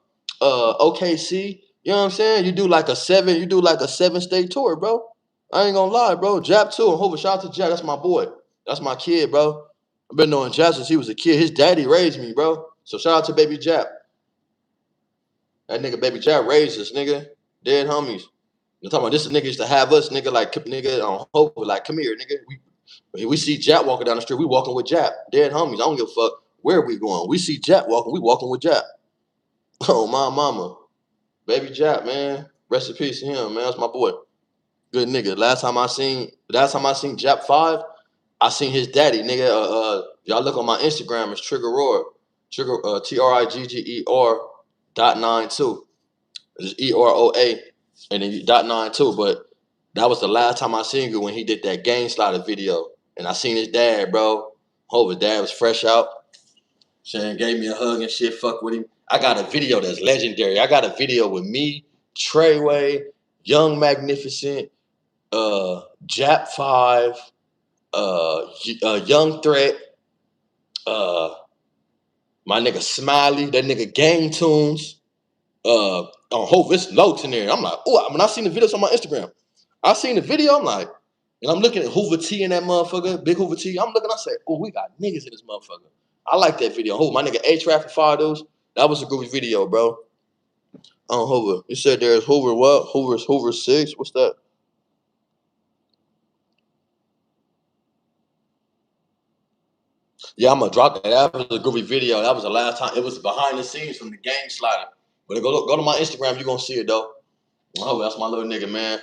OKC. You know what I'm saying? You do like a 7-state tour, bro. I ain't gonna lie, bro. Jap too. And Hoover, shout out to Jap. That's my boy. That's my kid, bro. I've been knowing Jap since he was a kid. His daddy raised me, bro. So shout out to baby Jap. That nigga baby Jap raised us, nigga. Dead homies. You talking about this nigga used to have us, nigga, like nigga on Hoover, like come here, nigga. We see Jap walking down the street, we walking with Jap. Dead homies. I don't give a fuck where we going. We see Jap walking, we walking with Jap. Oh my mama. Baby Jap, man. Rest in peace to him, man. That's my boy. Good nigga. Last time I seen Jap 5, I seen his daddy, nigga. Y'all look on my Instagram, it's Triggerbird. Triggerer.92. It's EROA and then .92. But that was the last time I seen you when he did that game slider video. And I seen his dad, bro. Hope his dad was fresh out. Saying gave me a hug and shit, fuck with him. I got a video that's legendary. I got a video with me, Treyway, Young Magnificent, Jap 5, Young Threat, my nigga Smiley, that nigga Game Tunes. On Hope, it's loads in there. I'm like, oh, when I seen the videos on my Instagram, I seen the video, I'm like, and I'm looking at Hoover T and that motherfucker, Big Hoover T. I'm looking, I say, oh, we got niggas in this motherfucker. I like that video. Hoover, my nigga A-Traffic Fathers. That was a good video, bro. On Hoover. You said there's Hoover what? Hoover 6? What's that? Yeah, I'm gonna drop that. That was a groovy video. That was the last time. It was behind the scenes from the game slider. But go to my Instagram, you're gonna see it though. Oh, that's my little nigga, man.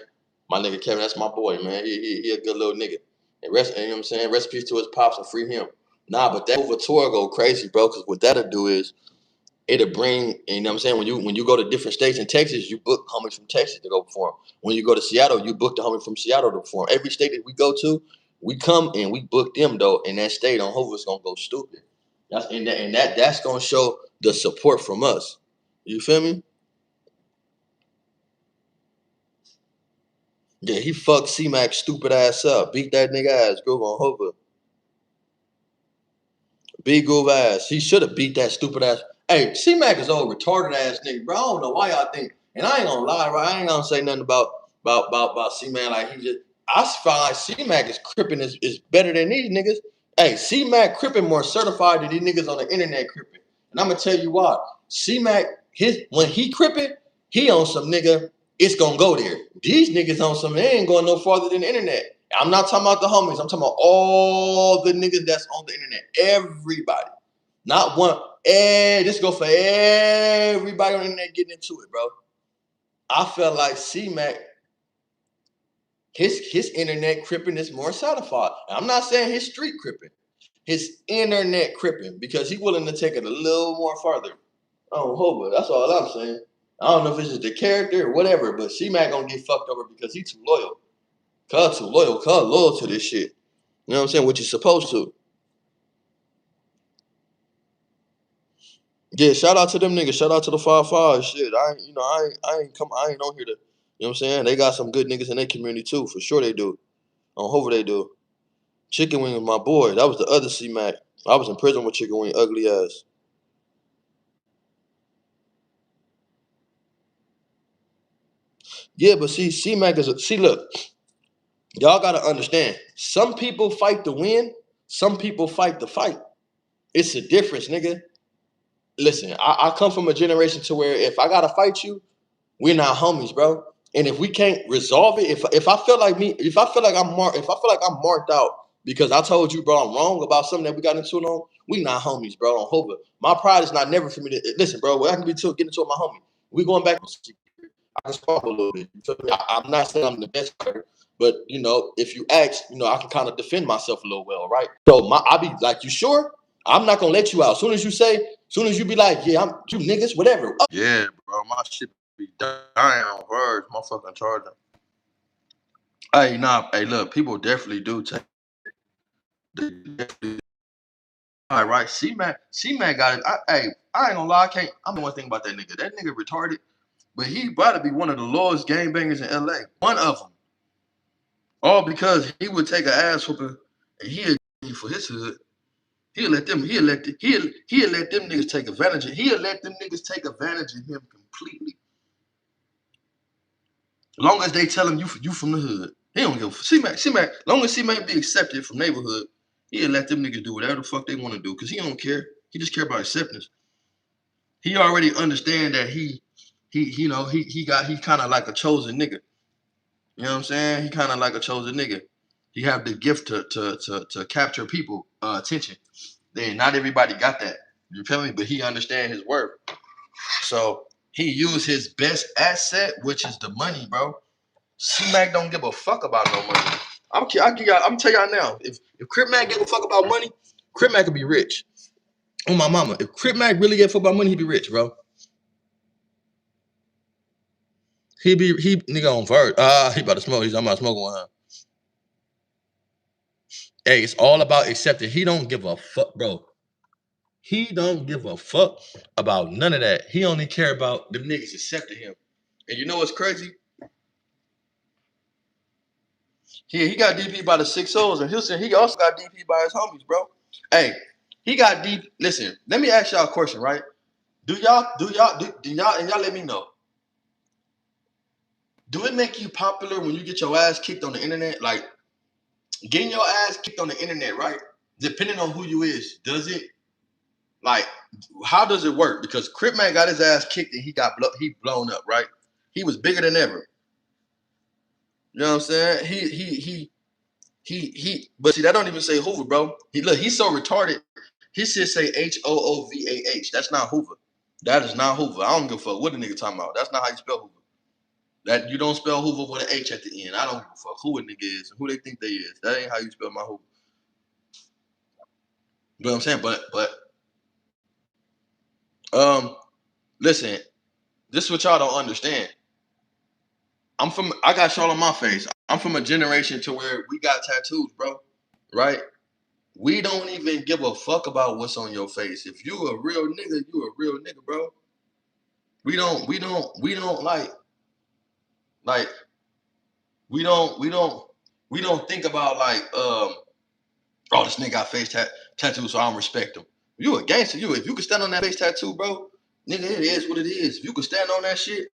My nigga Kevin, that's my boy, man. He a good little nigga. And you know what I'm saying? Rest in peace to his pops and free him. Nah, but that Hoover tour go crazy, bro, because what that'll do is it'll bring, you know what I'm saying, when you go to different states in Texas, you book homies from Texas to go perform. When you go to Seattle, you book the homie from Seattle to perform. Every state that we go to, we come and we book them though, and that state on Hoover's gonna go stupid. That's gonna show the support from us. You feel me? Yeah, he fucked C-Mac stupid ass up. Beat that nigga ass. Groove on Hoover. Big groove ass. He should have beat that stupid ass. Hey, C-Mac is old retarded ass nigga, bro. I don't know why y'all think. And I ain't gonna lie, right? I ain't gonna say nothing about C-Mac. Like he just, I find like C-Mac is crippin' is better than these niggas. Hey, C-Mac crippin' more certified than these niggas on the internet crippin'. And I'm gonna tell you why. C-Mac, when he crippin', he on some nigga. It's gonna go there. These niggas on some. They ain't going no farther than the internet. I'm not talking about the homies. I'm talking about all the niggas that's on the internet. Everybody. Not one. This go for everybody on the internet getting into it, bro. I felt like C-Mac, his internet cripping is more certified. I'm not saying his street cripping. His internet cripping, because he willing to take it a little more farther. Oh, Hoover. That's all I'm saying. I don't know if it's just the character or whatever, but C-Mac gonna get fucked over because he too loyal. Cuz too loyal. Cuz loyal to this shit. You know what I'm saying? What you supposed to. Yeah, shout out to them niggas. Shout out to the 5-5. Shit, I ain't on here to. You know what I'm saying? They got some good niggas in their community too. For sure they do. On Hoover they do. Chicken Wing was my boy. That was the other C-Mac. I was in prison with Chicken Wing, ugly ass. Yeah, but see, C-Mac look, y'all gotta understand. Some people fight to win. Some people fight to fight. It's a difference, nigga. Listen, I come from a generation to where if I gotta fight you, we're not homies, bro. And if we can't resolve it, if I feel like I'm marked out because I told you, bro, I'm wrong about something that we got into on, we not homies, bro. On Hoover. My pride is not never for me to listen, bro. I can be getting into it with my homie. We going back. I can spark a little bit. You feel me? I'm not saying I'm the best fighter, But you know, if you ask, you know, I can kind of defend myself a little well, right? So I be like, you sure? I'm not gonna let you out. As soon as you be like, yeah, I'm you niggas, whatever. Yeah, bro, my shit be dying on words, my fucking charger. Hey, nah, hey, look, people definitely do take. They definitely, all right, C-Mac got it. I ain't gonna lie, I'm the one thing about that nigga. That nigga retarded, but he about to be one of the lowest game bangers in LA. One of them. All because he would take an ass whooping and he'd for his hood. He'll let them niggas take advantage of him completely. Long as they tell him you from the hood. He don't give a C-Mac, long as C-Mac be accepted from neighborhood, he'll let them niggas do whatever the fuck they want to do. Cause he don't care. He just care about acceptance. He already understand that he kind of like a chosen nigga. You know what I'm saying? He kind of like a chosen nigga. He have the gift to capture people attention. Then not everybody got that. You feel me? But he understand his worth. So he used his best asset, which is the money, bro. C-Mac don't give a fuck about no money. I'm tell y'all now. If Crip Mac give a fuck about money, Crip Mac could be rich. Oh my mama. If Crip Mac really give a fuck about money, he'd be rich, bro. He nigga on vert. He about to smoke. I'm about to smoke one. Huh? Hey, it's all about accepting. He don't give a fuck, bro. He don't give a fuck about none of that. He only care about them niggas accepting him. And you know what's crazy? He got DP by the 6-0s, and Houston, he also got DP by his homies, bro. Hey, he got DP. Listen, let me ask y'all a question, right? Do y'all, and y'all let me know. Do it make you popular when you get your ass kicked on the internet? Like, getting your ass kicked on the internet, right? Depending on who you is, does it, like, how does it work? Because Crip Man got his ass kicked and he blown up, right? He was bigger than ever. You know what I'm saying? But see, that don't even say Hoover, bro. He's so retarded. He should say Hoovah. That's not Hoover. That is not Hoover. I don't give a fuck what the nigga talking about. That's not how you spell Hoover. That you don't spell Hoover with an H at the end. I don't give a fuck who a nigga is and who they think they is. That ain't how you spell my Hoover. You know what I'm saying? But listen, this is what y'all don't understand. I got shit on my face. I'm from a generation to where we got tattoos, bro. Right? We don't even give a fuck about what's on your face. If you a real nigga, you a real nigga, bro. We don't like we don't think about like oh, this nigga got face tattoo, so I don't respect him. You a gangster, if you can stand on that face tattoo, bro, nigga, it is what it is. If you can stand on that shit,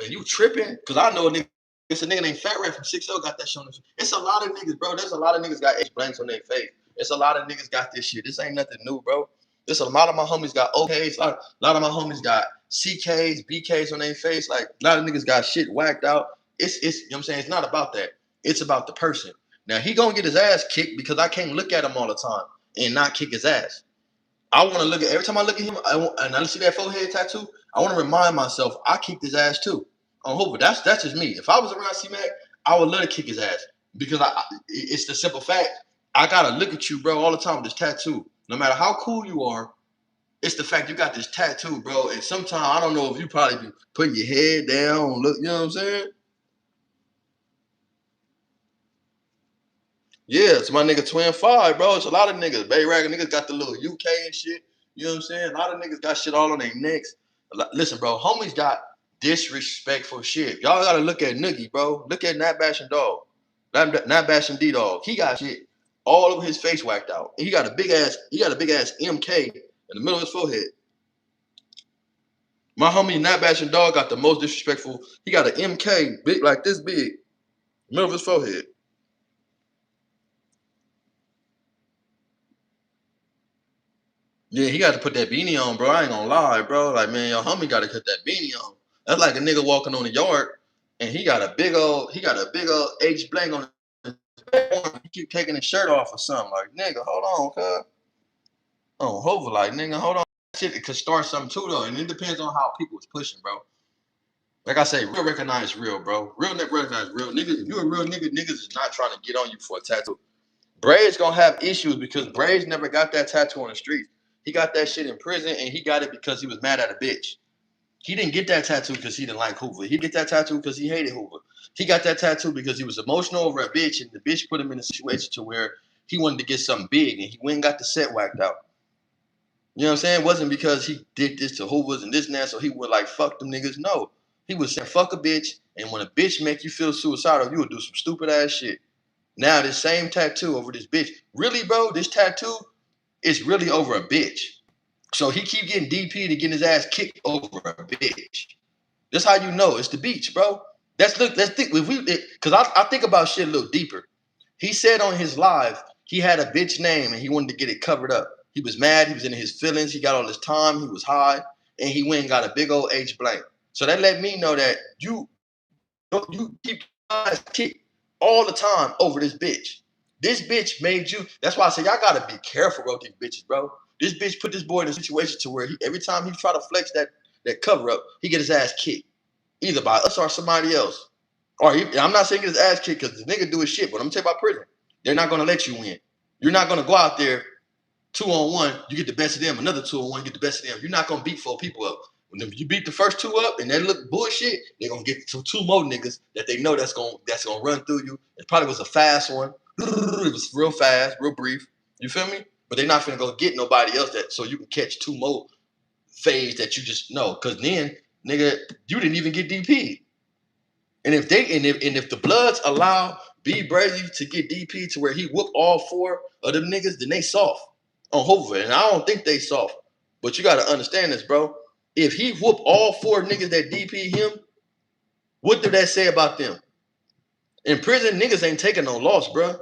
man, you tripping. Cause I know a nigga. It's a nigga named Fat Rat from 6-0 got that shit on his face. It's a lot of niggas, bro. There's a lot of niggas got H blanks on their face. It's a lot of niggas got this shit. This ain't nothing new, bro. There's a lot of my homies got OKs. A lot of my homies got CKs, BKs on their face. Like a lot of niggas got shit whacked out. It's you know what I'm saying? It's not about that. It's about the person. Now he gonna get his ass kicked because I can't look at him all the time and not kick his ass. I want to look at every time I look at him and I see that forehead tattoo. I want to remind myself I kicked his ass too. On Hoover, that's just me. If I was around C-Mac, I would love to kick his ass because it's the simple fact. I gotta look at you, bro, all the time with this tattoo. No matter how cool you are, it's the fact you got this tattoo, bro. And sometimes I don't know if you probably be putting your head down, look, you know what I'm saying? Yeah, it's my nigga Twin 5, bro. It's a lot of niggas. Bay Ragger niggas got the little UK and shit. You know what I'm saying? A lot of niggas got shit all on their necks. Listen, bro, homies got disrespectful shit. Y'all gotta look at Noogie, bro. Look at Nat Bashing Dog. Nat Bashing D-Dog. He got shit all over his face whacked out. And he got a big ass MK in the middle of his forehead. My homie Nat Bashing Dog got the most disrespectful. He got an MK big like this big, middle of his forehead. Yeah, he got to put that beanie on, bro. I ain't gonna lie, bro. Like, man, your homie got to put that beanie on. That's like a nigga walking on the yard and he got a big old H blank on his back. He keep taking his shirt off or something. Like, nigga, hold on, cuz. On Hoover, like, nigga, hold on. Shit, it could start something too, though. And it depends on how people is pushing, bro. Like I say, real recognize real, bro. Real nigga recognize real. Niggas, if you a real nigga, niggas is not trying to get on you for a tattoo. Braid's gonna have issues because Braid's never got that tattoo on the street. He got that shit in prison, and he got it because he was mad at a bitch. He didn't get that tattoo because he didn't like Hoover. He get that tattoo because he hated Hoover. He got that tattoo because he was emotional over a bitch, and the bitch put him in a situation to where he wanted to get something big, and he went and got the set whacked out. You know what I'm saying? It wasn't because he did this to Hoovers and this and that, so he would like fuck them niggas. No. He was saying fuck a bitch, and when a bitch make you feel suicidal, you would do some stupid ass shit. Now this same tattoo over this bitch. Really, bro, this tattoo is really over a bitch. So he keep getting DP'd and getting his ass kicked over a bitch. That's how you know it's the beach, bro. Let's think if we because I think about shit a little deeper. He said on his live he had a bitch name and he wanted to get it covered up. He was mad, he was in his feelings, he got all this time, he was high, and he went and got a big old H blank. So that let me know that you keep your ass kicked all the time over this bitch. This bitch made you. That's why I say y'all gotta be careful with these bitches, bro. This bitch put this boy in a situation to where every time he try to flex that cover up, he get his ass kicked, either by us or somebody else. I'm not saying get his ass kicked because the nigga do his shit, but I'm gonna tell you about prison. They're not gonna let you win. You're not gonna go out there 2-on-1, you get the best of them. Another 2-on-1, you get the best of them. You're not gonna beat 4 people up. When you beat the first 2 up and they look bullshit, they're gonna get to 2 more niggas that they know that's gonna run through you. It probably was a fast one. It was real fast, real brief. You feel me? But they're not finna go get nobody else that so you can catch 2 more phase that you just know. Cause then, nigga, you didn't even get DP. And if the Bloods allow B Brady to get DP to where he whoop all 4 of them niggas, then they soft on Hoover. And I don't think they soft. But you gotta understand this, bro. If he whoop all 4 niggas that DP him, what do that say about them? In prison, niggas ain't taking no loss, bro.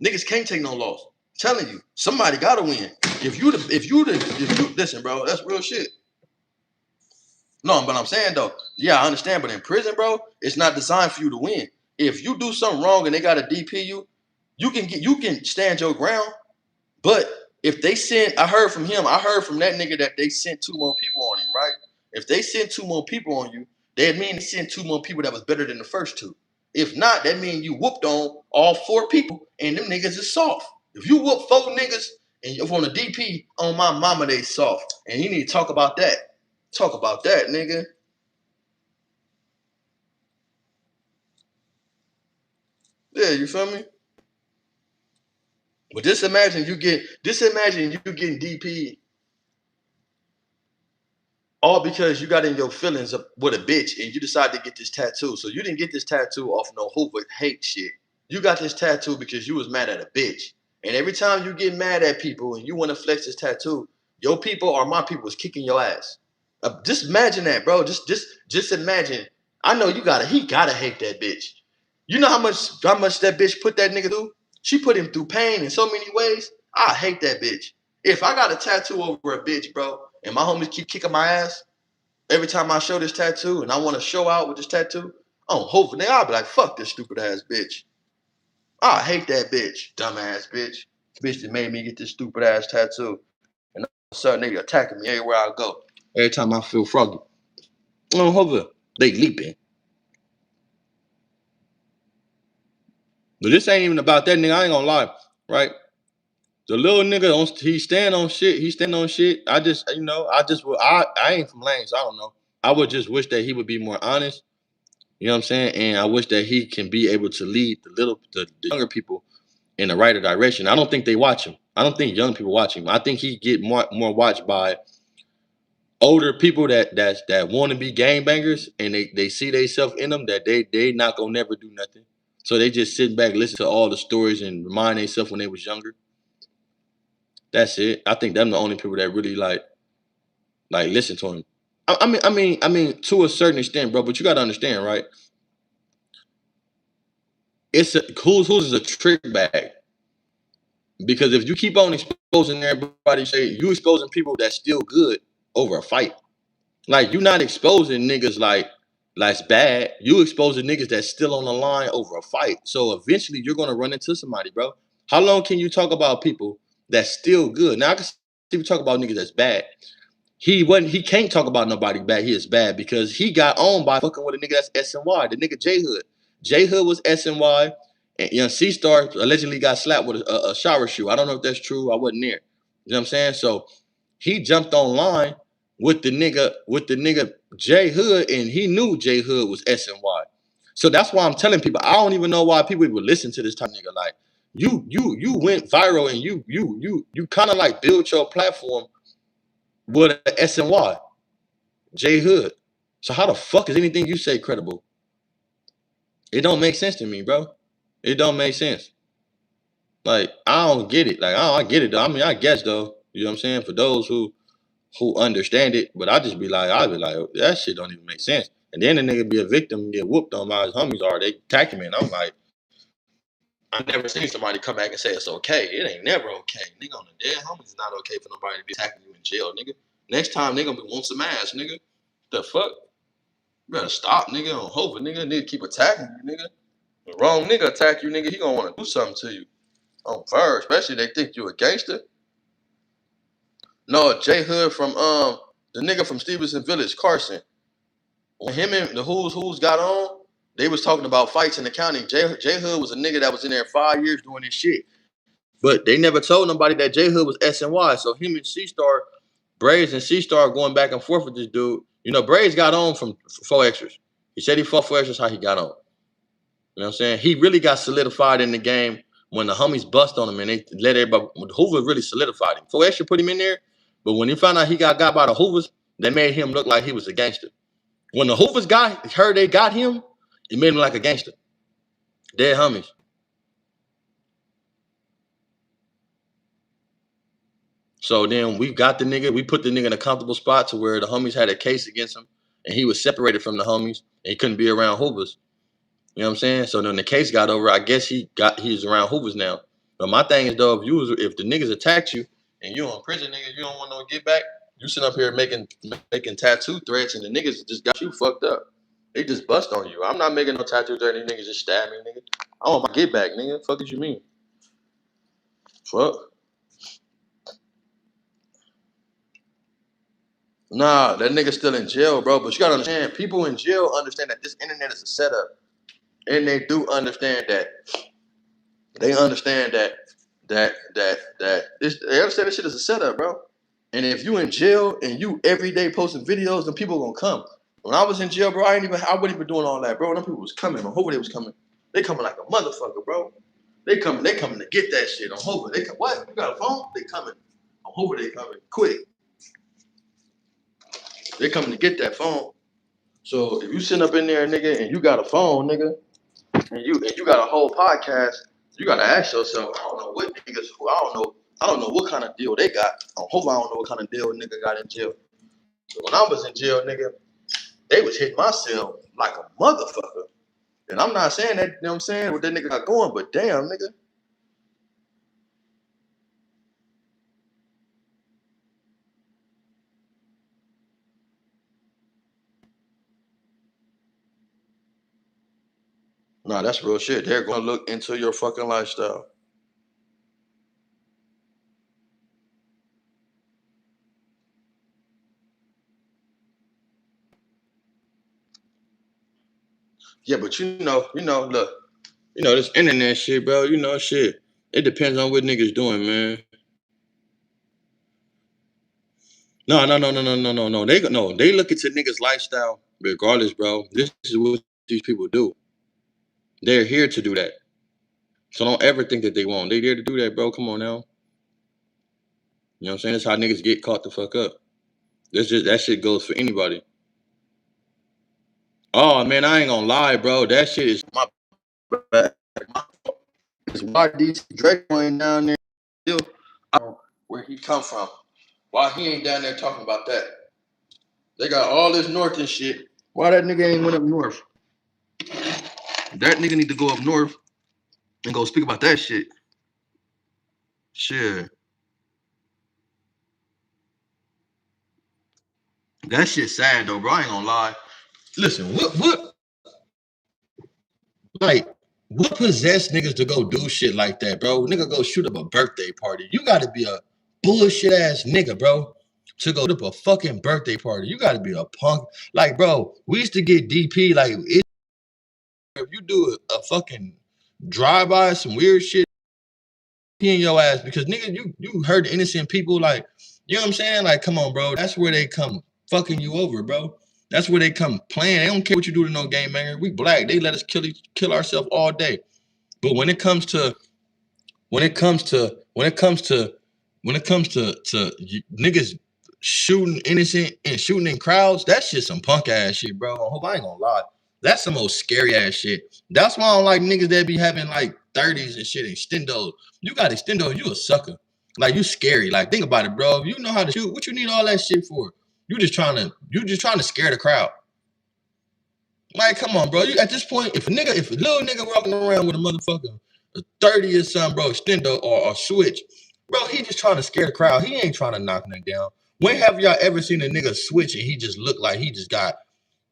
Niggas can't take no loss. I'm telling you, somebody gotta win. If you listen, bro, that's real shit. No, but I'm saying though, yeah, I understand. But in prison, bro, it's not designed for you to win. If you do something wrong and they gotta DP you, you can stand your ground. But if they send, I heard from that nigga that they sent 2 more people on him, right? If they send 2 more people on you, that mean they sent 2 more people that was better than the first 2. If not, that mean you whooped on all 4 people and them niggas is soft. If you whoop 4 niggas and you're on a DP, on my mama, they soft. And you need to talk about that. Talk about that, nigga. Yeah, you feel me? But just imagine you getting DP all because you got in your feelings with a bitch and you decided to get this tattoo. So you didn't get this tattoo off no Hoover hate shit. You got this tattoo because you was mad at a bitch. And every time you get mad at people and you want to flex this tattoo, your people or my people is kicking your ass. Just imagine that, bro. Just imagine. I know he gotta hate that bitch. You know how much that bitch put that nigga through? She put him through pain in so many ways. I hate that bitch. If I got a tattoo over a bitch, bro, and my homies keep kicking my ass, every time I show this tattoo and I want to show out with this tattoo, hopefully I'll be like, fuck this stupid ass bitch. I hate that bitch, dumbass bitch. Bitch that made me get this stupid ass tattoo. And all of a sudden they attacking me everywhere I go. Every time I feel froggy. Hopefully they leaping. But this ain't even about that nigga. I ain't gonna lie, right? The little nigga, he stand on shit. I ain't from Lane, so I don't know. I would just wish that he would be more honest. You know what I'm saying? And I wish that he can be able to lead the younger people in the right direction. I don't think they watch him. I don't think young people watch him. I think he get more watched by older people that want to be gangbangers and they see themselves in them that they not gonna never do nothing. So they just sit back, listen to all the stories and remind themselves when they was younger. That's it. I think them the only people that really like listen to him. I mean, to a certain extent, bro. But you gotta understand, right? Who's is a trick bag. Because if you keep on exposing everybody, say you exposing people that's still good over a fight. Like you not exposing niggas life's bad. You exposing niggas that's still on the line over a fight. So eventually you're gonna run into somebody, bro. How long can you talk about people that's still good? Now I can see you talk about niggas that's bad. he can't talk about nobody bad. He is bad because he got owned by fucking with a nigga that's SNY, the nigga J Hood. J Hood was SNY, and C Star allegedly got slapped with a shower shoe. I don't know if that's true. I wasn't there. You know what I'm saying? So he jumped online with the nigga J Hood, and he knew J Hood was SNY. So that's why I'm telling people, I don't even know why people would listen to this type of nigga. Like you went viral and you kind of like build your platform with a SNY, J Hood. So how the fuck is anything you say credible? It don't make sense to me, bro. It don't make sense. Like, I don't get it. Like, I get it though. I mean, I guess though. You know what I'm saying? For those who understand it, but I'd be like, that shit don't even make sense. And then the nigga be a victim and get whooped on by his homies or they attack him, and I'm like, I never seen somebody come back and say it's okay. It ain't never okay. Nigga, on the dead homies, it's not okay for nobody to be attacking you in jail, nigga. Next time, nigga, we want some ass, nigga. The fuck? You better stop, nigga. On hope, nigga. Nigga keep attacking you, nigga. The wrong nigga attack you, nigga, he gonna want to do something to you. On fire, especially they think you a gangster. No, J Hood from the nigga from Stevenson Village, Carson. When him and the Who's got on, they was talking about fights in the county. J Hood was a nigga that was in there 5 years doing this shit. But they never told nobody that J Hood was SNY. So him and C-Star, Braves and C-Star going back and forth with this dude. You know, Braves got on from 4 extras. He said he fought 4 extras, how he got on. You know what I'm saying? He really got solidified in the game when the homies bust on him and they let everybody. Hoover really solidified him. 4 extra put him in there. But when he found out he got by the Hoovers, they made him look like he was a gangster. When the Hoovers heard they got him, it made him like a gangster. Dead homies. So then we got the nigga, we put the nigga in a comfortable spot to where the homies had a case against him and he was separated from the homies and he couldn't be around Hoovers. You know what I'm saying? So then the case got over. I guess he's around Hoovers now. But my thing is though, if the niggas attacked you and you in prison, nigga, you don't want no get back, you sit up here making tattoo threats and the niggas just got you fucked up. They just bust on you. I'm not making no tattoo threat, these niggas just stab me, nigga. I want my get back, nigga. Fuck what you mean? Fuck. Nah, that nigga's still in jail, bro. But you gotta understand, people in jail understand that this internet is a setup. And they do understand that. They understand that they understand this shit is a setup, bro. And if you in jail and you every day posting videos, then people gonna come. When I was in jail, bro, I wasn't even doing all that, bro. Them people was coming. On Hoover, they was coming. They coming like a motherfucker, bro. They coming to get that shit on Hoover. They come, what? You got a phone? They coming. On Hoover, they coming quick. They coming to get that phone. So if you sitting up in there, nigga, and you got a phone, nigga, and you got a whole podcast, you gotta ask yourself, I don't know what niggas, I don't know what kind of deal they got. I hope I don't know what kind of deal a nigga got in jail. So when I was in jail, nigga, they was hitting my cell like a motherfucker. And I'm not saying that, you know what I'm saying, what that nigga got going, but damn, nigga. Nah, that's real shit. They're gonna look into your fucking lifestyle. Yeah, but look, this internet shit, bro, shit. It depends on what niggas doing, man. No. They look into niggas' lifestyle regardless, bro. This is what these people do. They're here to do that. So don't ever think that they won't. They there to do that, bro. Come on now. You know what I'm saying? That's how niggas get caught the fuck up. That shit goes for anybody. Oh man, I ain't gonna lie, bro. That shit is my bad. It's why these Drake ain't down there still. I don't know where he come from. Why he ain't down there talking about that? They got all this north and shit. Why that nigga ain't went up north? That nigga need to go up north and go speak about that shit. Shit. That shit sad though, bro. I ain't gonna lie. Listen, what possessed niggas to go do shit like that, bro? Nigga go shoot up a birthday party. You gotta be a bullshit ass nigga, bro. to go to a fucking birthday party. You gotta be a punk. Like, bro, we used to get DP. Like, if you do a fucking drive-by, some weird shit in your ass because nigga, you hurt innocent people. Like, you know what I'm saying? Like, come on, bro. That's where they come fucking you over, bro. That's where they come playing. They don't care what you do to no game banger. We black. They let us kill ourselves all day. But when it comes to niggas shooting innocent and shooting in crowds, that's just some punk ass shit, bro. I hope I ain't gonna lie. That's the most scary ass shit. That's why I don't like niggas that be having like 30s and shit, extendos. You got extendos, you a sucker. Like, you scary. Like, think about it, bro. If you know how to shoot, what you need all that shit for? You just trying to scare the crowd. Like, come on, bro. You at this point, if a little nigga walking around with a motherfucker, a 30 or something, bro, extendo or a switch, bro, he just trying to scare the crowd. He ain't trying to knock nothing down. When have y'all ever seen a nigga switch and he just looked like he just got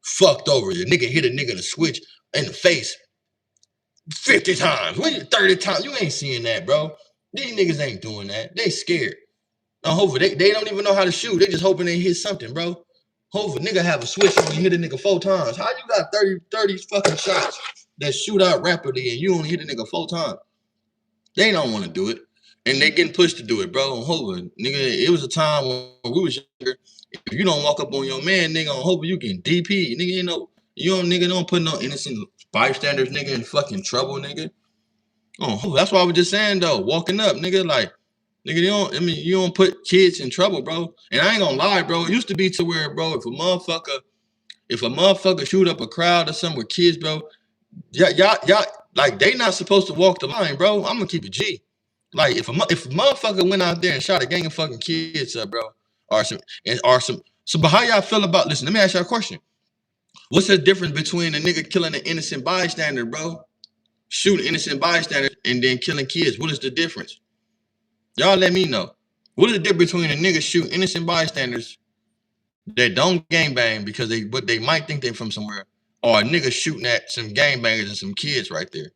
fucked over? The nigga hit a nigga in the switch in the face 50 times. 30 times. You ain't seeing that, bro. These niggas ain't doing that. They scared. Hopefully they don't even know how to shoot. They just hoping they hit something, bro. Hopefully nigga have a switch on, you hit a nigga 4 times. How you got 30 fucking shots that shoot out rapidly and you only hit a nigga 4 times? They don't want to do it. And they getting pushed to do it, bro. On Hoover, nigga, it was a time when we was younger. If you don't walk up on your man, nigga, on Hoover, you getting DP. Nigga, nigga don't put no innocent bystanders, nigga, in fucking trouble, nigga. Oh, that's why I was just saying though, walking up, nigga, like, nigga, you don't put kids in trouble, bro. And I ain't gonna lie, bro. It used to be to where, bro, if a motherfucker shoot up a crowd or something with kids, bro, y'all, like, they not supposed to walk the line, bro. I'm gonna keep it G. Like, if a motherfucker went out there and shot a gang of fucking kids up, bro, so but how y'all feel about, listen, let me ask y'all a question. What's the difference between a nigga killing an innocent bystander, bro? Shooting innocent bystanders and then killing kids. What is the difference? Y'all let me know. What is the difference between a nigga shooting innocent bystanders that don't gangbang because they might think they from somewhere, or a nigga shooting at some gangbangers and some kids right there?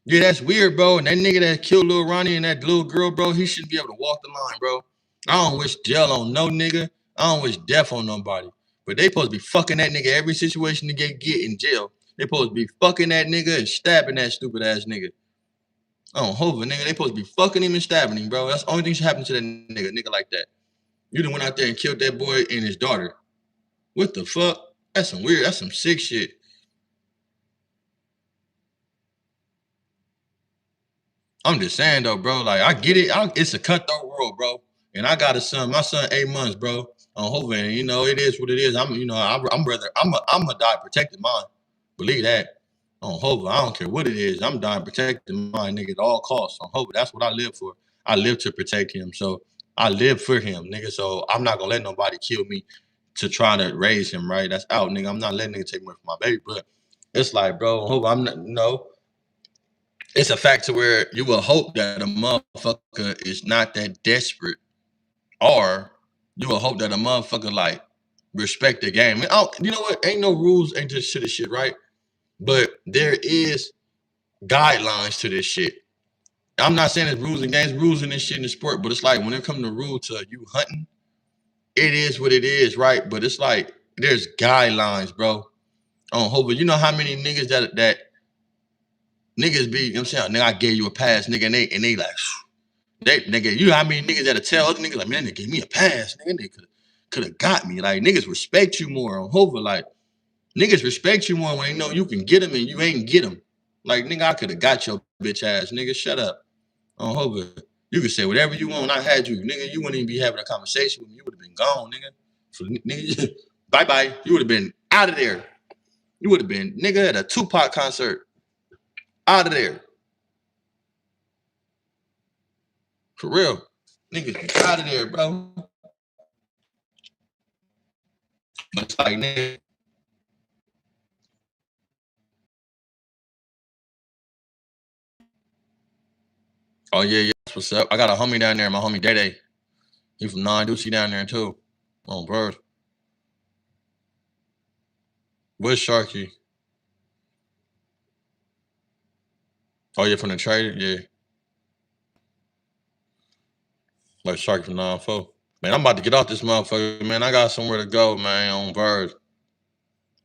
Yeah, that's weird, bro. And that nigga that killed Lil Ronnie and that little girl, bro, he shouldn't be able to walk the line, bro. I don't wish jail on no nigga. I don't wish death on nobody. But they supposed to be fucking that nigga every situation to get in jail. They supposed to be fucking that nigga and stabbing that stupid ass nigga. Oh, Hova, nigga, they supposed to be fucking him and stabbing him, bro. That's the only thing should happen to that nigga like that. You done went out there and killed that boy and his daughter. What the fuck? That's some sick shit. I'm just saying though, bro. Like, I get it. It's a cutthroat world, bro. And I got a son. My son 8 months, bro. On Hova, and it is what it is. I'm a die protecting mine. Believe that. On Hova, I don't care what it is. I'm dying protecting mine, nigga, at all costs. On Hova, that's what I live for. I live to protect him. So I live for him, nigga. So I'm not gonna let nobody kill me to try to raise him, right? That's out, nigga. I'm not letting nigga take away from my baby. But it's like, bro, Hova, I'm not, it's a fact to where you will hope that a motherfucker is not that desperate, or you will hope that a motherfucker like respect the game. You know what? Ain't no rules, ain't just shit, right? But there is guidelines to this shit. I'm not saying it's rules and games, rules in this shit in the sport, but it's like when it comes to rule to you hunting, it is what it is, right? But it's like there's guidelines, bro. On Hova, you know how many niggas that niggas be, you know what I'm saying? Nigga, I gave you a pass, nigga, and they like, nigga, you know how many niggas that'll tell other niggas like, man, they gave me a pass, nigga, they could have got me. Like, niggas respect you more on Hova. Like, niggas respect you more when they know you can get them and you ain't get them. Like, nigga, I could have got your bitch ass, nigga. Shut up. On Hova, you could say whatever you want. I had you, nigga. You wouldn't even be having a conversation with me. You would have been gone, nigga. So, nigga, bye bye. You would have been out of there. You would have been, nigga, at a Tupac concert. Out of there. For real. Niggas out of there, bro. But it's like, nigga. Oh, yeah, that's what's up. I got a homie down there, my homie Day. He from Non-Ducey down there, too. On bird. Where's Sharky? Oh, yeah, from the trader? Yeah. Like Shark from 9-4. Man, I'm about to get off this motherfucker, man. I got somewhere to go, man, on Birds.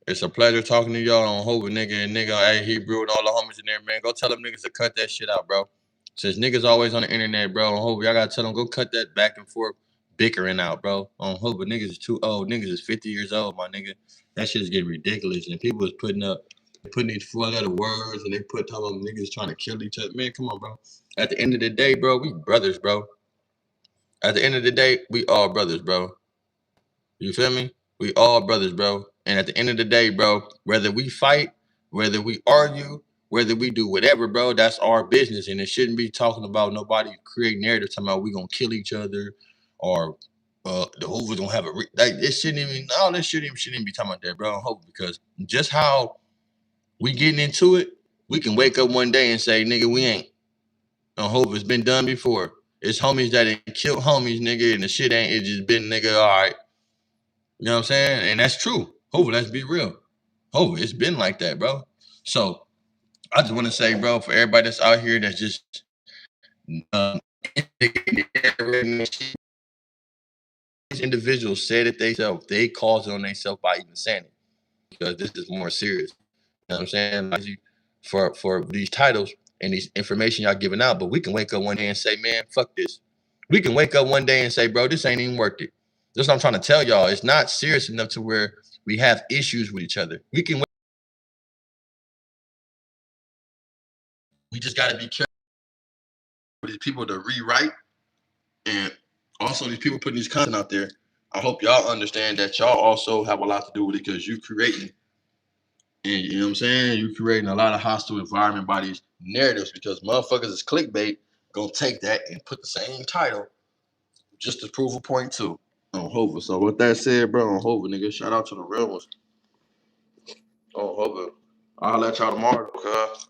It's a pleasure talking to y'all on Hova, nigga, and nigga, hey, Hebrew and all the homies in there, man. Go tell them niggas to cut that shit out, bro. Since niggas always on the internet, bro, on Hova, y'all gotta tell them, go cut that back and forth bickering out, bro. On Hova, niggas is too old. Niggas is 50 years old, my nigga. That shit is getting ridiculous. And people is putting these 4-letter words and they put talking about niggas trying to kill each other. Man, come on, bro. At the end of the day, bro, we brothers, bro. At the end of the day, we all brothers, bro. You feel me? We all brothers, bro. And at the end of the day, bro, whether we fight, whether we argue, whether we do whatever, bro, that's our business. And it shouldn't be talking about nobody creating narrative talking about we gonna kill each other or the Hoover's gonna have like it shouldn't even all this shouldn't even be talking about that, bro. I hope because just how we getting into it, we can wake up one day and say, nigga, we ain't. I hope it's been done before. It's homies that ain't killed homies, nigga, and the shit ain't it just been nigga, all right. You know what I'm saying? And that's true. Hopefully, let's be real. Hopefully, it's been like that, bro. So I just want to say, bro, for everybody that's out here that's just these individuals said it they caused it on themselves by even saying it. Because this is more serious. You know what I'm saying? Like for these titles and these information y'all giving out, but we can wake up one day and say, man, fuck this. We can wake up one day and say, bro, this ain't even worth it. That's what I'm trying to tell y'all. It's not serious enough to where we have issues with each other. We just got to be careful for these people to rewrite, and also these people putting these content out there. I hope y'all understand that y'all also have a lot to do with it because you creating, and you know what I'm saying? You creating a lot of hostile environment by these narratives because motherfuckers is clickbait gonna take that and put the same title just to prove a point too on Hova. So with that said, bro, on Hova, nigga, shout out to the real ones on Hova. I'll let y'all tomorrow, cuz.